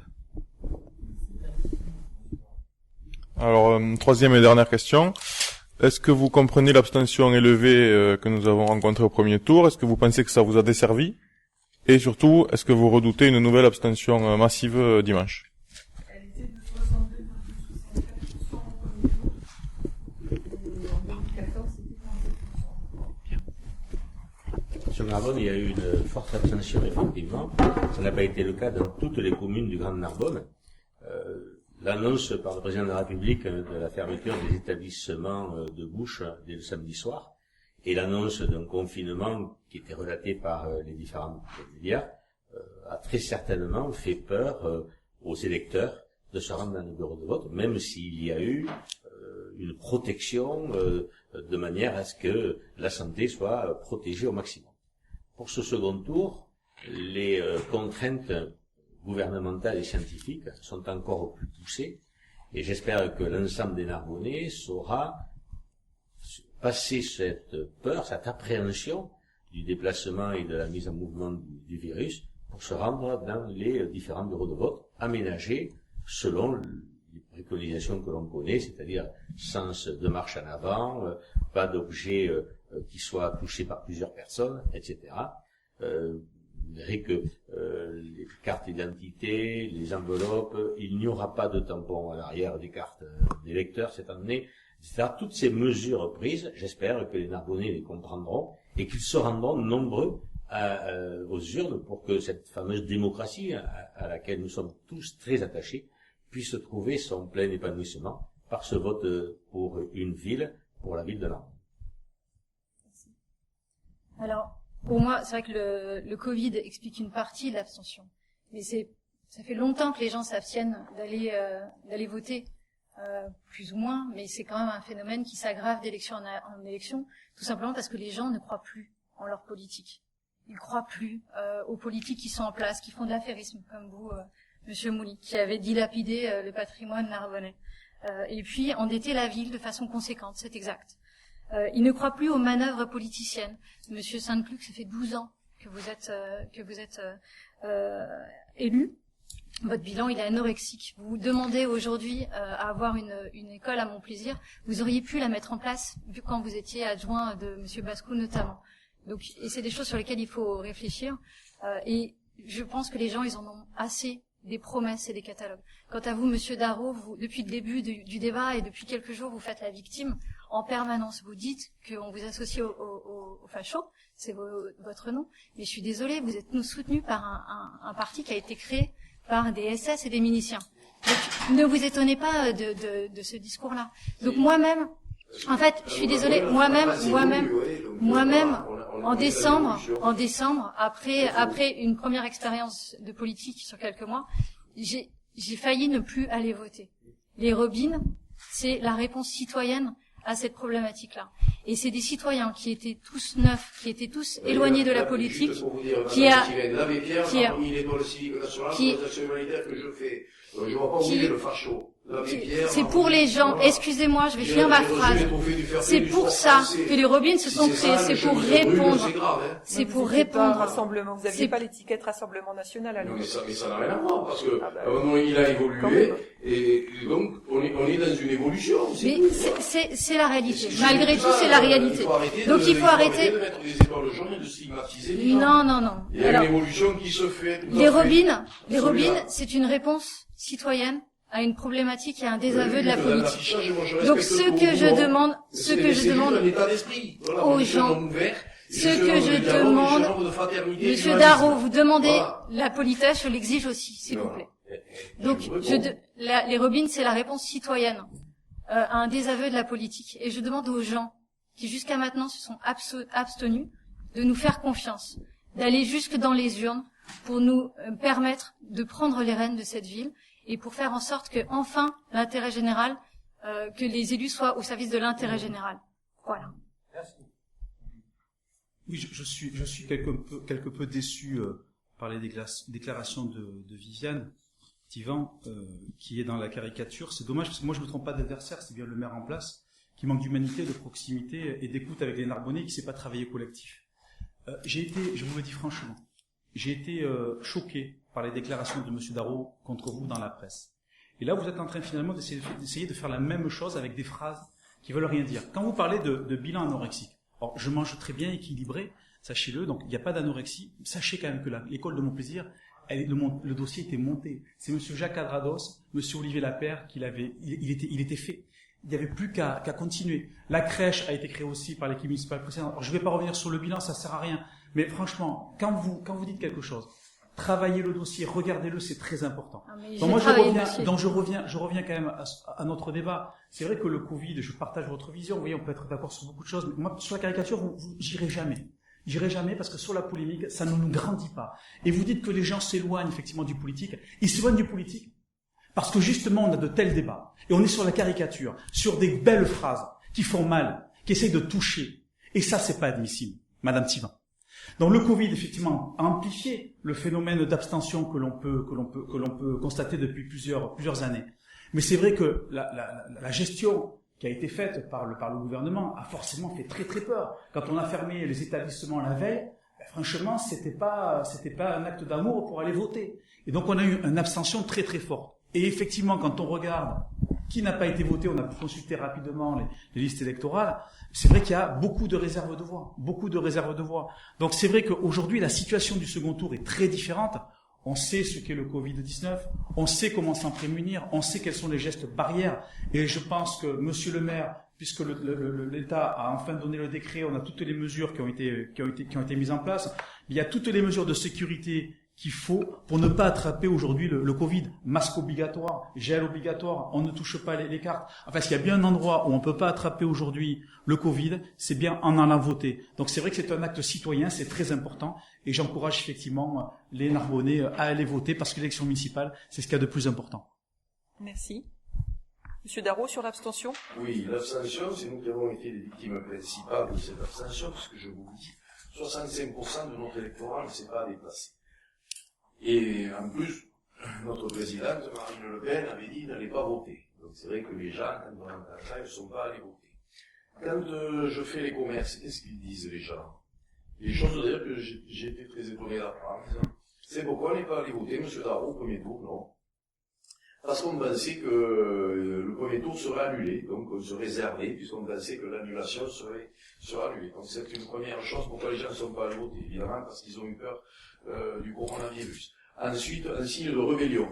Alors, troisième et dernière question. Est-ce que vous comprenez l'abstention élevée que nous avons rencontrée au premier tour? Est-ce que vous pensez que ça vous a desservi? Et surtout, est-ce que vous redoutez une nouvelle abstention massive dimanche? Elle était de 62,64% au premier tour. Et en 2014, c'était 37%. Sur Narbonne, il y a eu une forte abstention, effectivement. Ça n'a pas été le cas dans toutes les communes du Grand Narbonne. L'annonce par le président de la République de la fermeture des établissements de bouche dès le samedi soir et l'annonce d'un confinement qui était relaté par les différents médias a très certainement fait peur aux électeurs de se rendre dans les bureaux de vote, même s'il y a eu une protection de manière à ce que la santé soit protégée au maximum. Pour ce second tour, les contraintes gouvernementales et scientifiques sont encore plus poussées et j'espère que l'ensemble des Narbonnais saura passer cette peur, cette appréhension du déplacement et de la mise en mouvement du virus pour se rendre dans les différents bureaux de vote aménagés selon les préconisations que l'on connaît, c'est-à-dire sens de marche en avant, pas d'objet qui soit touché par plusieurs personnes, etc. Vous verrez que les cartes d'identité, les enveloppes, il n'y aura pas de tampon à l'arrière des cartes d'électeurs cette année, etc. Toutes ces mesures prises, j'espère que les Narbonnais les comprendront et qu'ils se rendront nombreux aux urnes pour que cette fameuse démocratie à laquelle nous sommes tous très attachés puisse trouver son plein épanouissement par ce vote pour une ville, pour la ville de Narbonne. Alors, pour moi, c'est vrai que le Covid explique une partie de l'abstention. Mais ça fait longtemps que les gens s'abstiennent d'aller voter, plus ou moins, mais c'est quand même un phénomène qui s'aggrave d'élection en élection, tout simplement parce que les gens ne croient plus en leur politique. Ils ne croient plus aux politiques qui sont en place, qui font de l'affairisme, comme vous, Monsieur Mouly, qui avait dilapidé le patrimoine narbonnais. Et puis endetter la ville de façon conséquente, c'est exact. Il ne croit plus aux manœuvres politiciennes. Monsieur Sainte-Cluc, ça fait 12 ans que vous êtes élu. Votre bilan, il est anorexique. Vous demandez aujourd'hui à avoir une école à Montplaisir. Vous auriez pu la mettre en place vu quand vous étiez adjoint de Monsieur Bascou notamment. Donc, et c'est des choses sur lesquelles il faut réfléchir. Et je pense que les gens, ils en ont assez des promesses et des catalogues. Quant à vous, Monsieur Darro, vous, depuis le début du débat et depuis quelques jours, vous faites la victime en permanence. Vous dites qu'on vous associe au facho, c'est votre nom. Mais je suis désolée, vous êtes nous soutenus par un parti qui a été créé par des SS et des miliciens. Donc, ne vous étonnez pas de ce discours-là. Donc moi-même, en fait, je suis désolée, moi-même, en décembre, après une première expérience de politique sur quelques mois, j'ai failli ne plus aller voter. Les Robines, c'est la réponse citoyenne à cette problématique-là. Et c'est des citoyens qui étaient tous neufs, qui étaient tous éloignés de la politique, c'est pour les gens, excusez-moi, je vais finir ma phrase. C'est pour ça que les Robines se sont créés, c'est pour répondre. C'est pour répondre. Rassemblement, vous n'aviez pas l'étiquette Rassemblement National à l'époque. Mais ça n'a rien à voir, parce que à un moment il a évolué, et donc on est dans une évolution. Mais c'est la réalité. Malgré tout, c'est la réalité. Donc il faut arrêter de mettre des étoiles jaunes et de stigmatiser les gens. Non. Il y a une évolution qui se fait. Les Robines, c'est une réponse citoyenne à une problématique et à un désaveu de la politique. Donc ce que je demande aux gens, Monsieur Darro, vous demandez la politesse, je l'exige aussi, s'il vous plaît. Donc les Robines, c'est la réponse citoyenne à un désaveu de la politique. Et je demande aux gens qui jusqu'à maintenant se sont abstenus de nous faire confiance. d'aller jusque dans les urnes pour nous permettre de prendre les rênes de cette ville et pour faire en sorte que, enfin, l'intérêt général, que les élus soient au service de l'intérêt général. Voilà. Merci. Oui, je suis quelque peu déçu par les déclarations de Viviane Thivan, qui est dans la caricature. C'est dommage, parce que moi je ne me trompe pas d'adversaire, c'est bien le maire en place, qui manque d'humanité, de proximité et d'écoute avec les Narbonnais, qui ne sait pas travailler collectif. Je vous le dis franchement, j'ai été choqué par les déclarations de M. Darro contre vous dans la presse. Et là, vous êtes en train finalement d'essayer de faire la même chose avec des phrases qui veulent rien dire. Quand vous parlez de bilan anorexique, alors je mange très bien équilibré, sachez-le, donc il n'y a pas d'anorexie. Sachez quand même que l'école de mon plaisir, le dossier était monté. C'est M. Jacques Adrados, M. Olivier Lapère il était fait. Il n'y avait plus qu'à continuer. La crèche a été créée aussi par l'équipe municipale précédente. Alors je ne vais pas revenir sur le bilan, ça sert à rien. Mais franchement, quand vous dites quelque chose, travaillez le dossier, regardez-le, c'est très important. Donc moi je reviens quand même à notre débat. C'est vrai que le Covid, je partage votre vision. Vous voyez, on peut être d'accord sur beaucoup de choses, mais moi sur la caricature, j'irai jamais. J'irai jamais parce que sur la polémique, ça ne nous grandit pas. Et vous dites que les gens s'éloignent effectivement du politique. Ils s'éloignent du politique parce que justement on a de tels débats. Et on est sur la caricature, sur des belles phrases qui font mal, qui essayent de toucher. Et ça, c'est pas admissible, Madame Thivan. Donc le Covid, effectivement, a amplifié le phénomène d'abstention que l'on peut constater depuis plusieurs années. Mais c'est vrai que la gestion qui a été faite par le gouvernement a forcément fait très très peur. Quand on a fermé les établissements la veille, franchement, c'était pas un acte d'amour pour aller voter. Et donc on a eu une abstention très très forte. Et effectivement, quand on regarde qui n'a pas été voté, on a pu consulter rapidement les listes électorales, c'est vrai qu'il y a beaucoup de réserves de voix. Donc c'est vrai qu'aujourd'hui, la situation du second tour est très différente. On sait ce qu'est le Covid-19, on sait comment s'en prémunir, on sait quels sont les gestes barrières. Et je pense que Monsieur le maire, puisque l'État a enfin donné le décret, on a toutes les mesures qui ont été mises en place, il y a toutes les mesures de sécurité qu'il faut pour ne pas attraper aujourd'hui le Covid. Masque obligatoire, gel obligatoire, on ne touche pas les cartes. Enfin, s'il y a bien un endroit où on ne peut pas attraper aujourd'hui le Covid, c'est bien en allant voter. Donc c'est vrai que c'est un acte citoyen, c'est très important. Et j'encourage effectivement les Narbonnais à aller voter parce que l'élection municipale, c'est ce qu'il y a de plus important. Merci. Monsieur Darro, sur l'abstention ? Oui, l'abstention, c'est nous qui avons été les victimes principales de cette abstention, parce que je vous le dis, 65% de notre électorat ne s'est pas déplacé. Et en plus, notre présidente, Marine Le Pen, avait dit n'allez pas voter. Donc c'est vrai que les gens, quand on entend ça, ils ne sont pas allés voter. Quand je fais les commerces, qu'est-ce qu'ils disent les gens ? Les choses d'ailleurs que j'ai été très étonné d'apprendre. C'est pourquoi on n'est pas allé voter, M. Darro, au premier tour, non. Parce qu'on pensait que le premier tour serait annulé, donc on se réservait, puisqu'on pensait que l'annulation serait annulée. Donc c'est une première chose pourquoi les gens ne sont pas allés voter, évidemment, parce qu'ils ont eu peur du coronavirus. Ensuite, un signe de rébellion.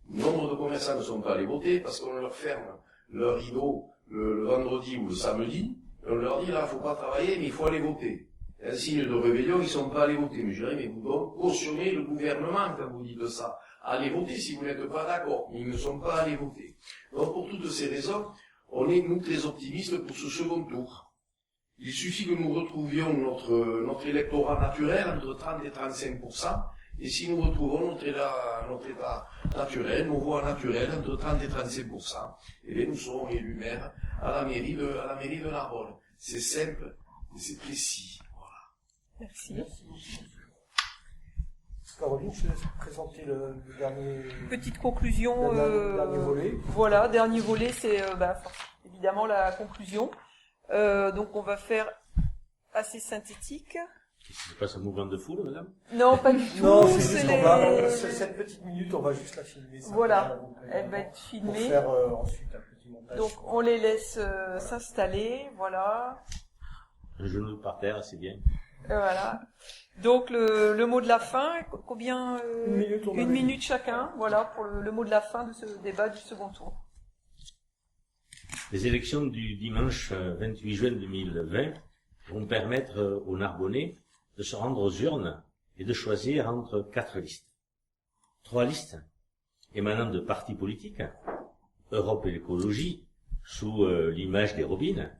Nombre de commerçants ne sont pas allés voter parce qu'on leur ferme leur rideau le vendredi ou le samedi, et on leur dit là, il ne faut pas travailler, mais il faut aller voter. Un signe de rébellion, ils ne sont pas allés voter. Mais je dirais, mais vous donc cautionnez le gouvernement quand vous dites ça. Allez voter si vous n'êtes pas d'accord. Mais ils ne sont pas allés voter. Donc pour toutes ces raisons, on est, nous, très optimistes pour ce second tour. Il suffit que nous retrouvions notre électorat naturel entre 30 et 35%. Et si nous retrouvons notre état naturel, nos voix naturelles entre 30 et 35%, et bien nous serons élus maires à la mairie de Narbonne. C'est simple et c'est précis. Merci. Caroline, je te laisse présenter le dernier. Petite conclusion. Dernier volet. Voilà, dernier volet, c'est évidemment la conclusion. Donc on va faire assez synthétique. C'est pas un mouvement de foule, madame ? Non, pas du tout. Non, c'est juste cette petite minute, on va juste la filmer. Voilà, elle va être filmée. Pour faire ensuite un petit montage. Donc on les laisse s'installer, voilà. Un genou par terre, c'est bien. Voilà. Donc le mot de la fin, combien Une minute chacun, voilà, pour le mot de la fin de ce débat du second tour. Les élections du dimanche 28 juin 2020 vont permettre aux Narbonnais de se rendre aux urnes et de choisir entre 4 listes. 3 listes émanant de partis politiques, Europe et l'écologie, sous l'image des Robines,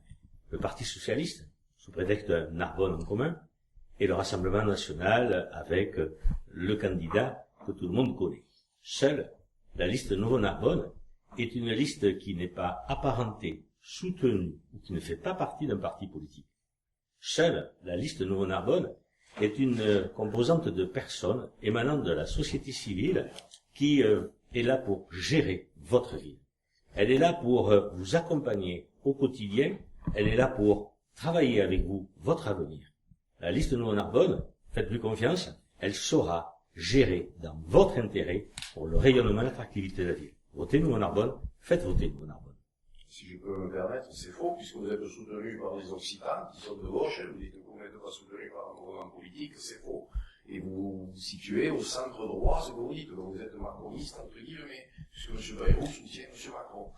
le Parti socialiste, sous prétexte de Narbonne en commun, et le Rassemblement national avec le candidat que tout le monde connaît. Seule la liste Nouveau-Narbonne est une liste qui n'est pas apparentée, soutenue ou qui ne fait pas partie d'un parti politique. Seule la liste Nouveau-Narbonne est une composante de personnes émanant de la société civile qui est là pour gérer votre ville. Elle est là pour vous accompagner au quotidien, elle est là pour travailler avec vous votre avenir. La liste Nouveau-Narbonne, faites-lui confiance, elle saura gérer dans votre intérêt pour le rayonnement et l'attractivité de la ville. Votez Nouveau-Narbonne, faites voter Nouveau-Narbonne. Si je peux me permettre, c'est faux, puisque vous êtes soutenu par des Occitans qui sont de gauche, et vous dites que vous n'êtes pas soutenu par un mouvement politique, c'est faux. Et vous vous situez au centre droit, ce que vous dites, donc vous êtes macroniste, entre guillemets, puisque M. Bayrou soutient M. Macron.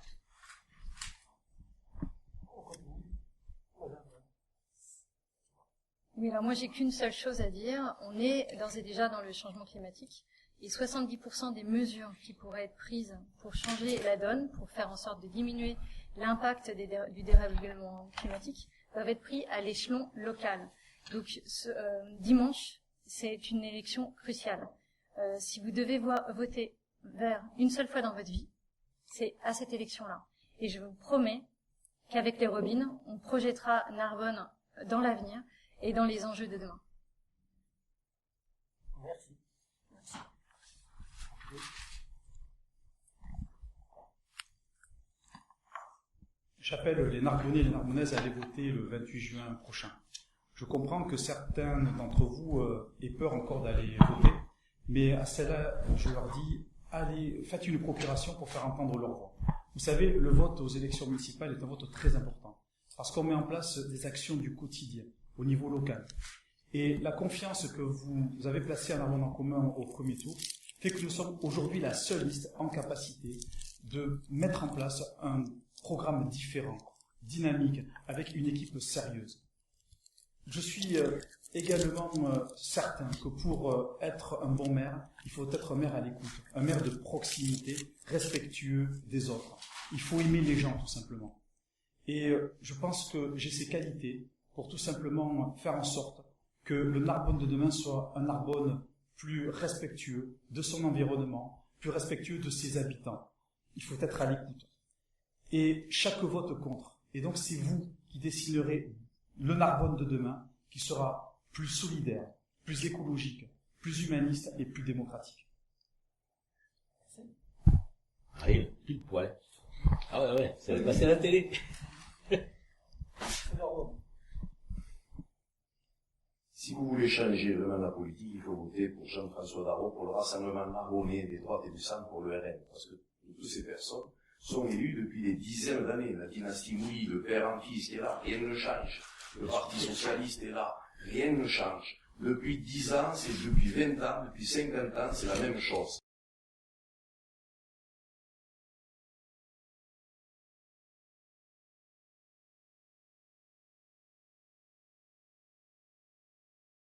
Oui, alors moi j'ai qu'une seule chose à dire, on est d'ores et déjà dans le changement climatique, et 70% des mesures qui pourraient être prises pour changer la donne, pour faire en sorte de diminuer l'impact du dérèglement climatique, doivent être pris à l'échelon local. Donc dimanche, c'est une élection cruciale. Si vous devez voter une seule fois dans votre vie, c'est à cette élection-là. Et je vous promets qu'avec les Robines, on projettera Narbonne dans l'avenir et dans les enjeux de demain. Merci. J'appelle les Narbonnais et les Narbonnaises à aller voter le 28 juin prochain. Je comprends que certains d'entre vous aient peur encore d'aller voter, mais à cela, je leur dis, allez, faites une procuration pour faire entendre leur voix. Vous savez, le vote aux élections municipales est un vote très important, parce qu'on met en place des actions du quotidien, au niveau local. Et la confiance que vous avez placée à Narbonne en commun au premier tour fait que nous sommes aujourd'hui la seule liste en capacité de mettre en place un programme différent, dynamique, avec une équipe sérieuse. Je suis également certain que pour être un bon maire, il faut être un maire à l'écoute, un maire de proximité, respectueux des autres. Il faut aimer les gens, tout simplement. Et je pense que j'ai ces qualités pour tout simplement faire en sorte que le Narbonne de demain soit un Narbonne plus respectueux de son environnement, plus respectueux de ses habitants. Il faut être à l'écoute. Et chaque vote compte. Et donc c'est vous qui dessinerez le Narbonne de demain, qui sera plus solidaire, plus écologique, plus humaniste et plus démocratique. Arrive, pile poil. Ah ouais, ça va passer à la télé. Si vous voulez changer vraiment la politique, il faut voter pour Jean-François Darro, pour le Rassemblement Narbonnais des droites et du centre, pour le RN. Parce que toutes ces personnes sont élues depuis des dizaines d'années. La dynastie Mouilly, le père en fils qui est là, rien ne change. Le Parti Socialiste est là, rien ne change. Depuis 10 ans, c'est depuis 20 ans, depuis 50 ans, c'est la même chose.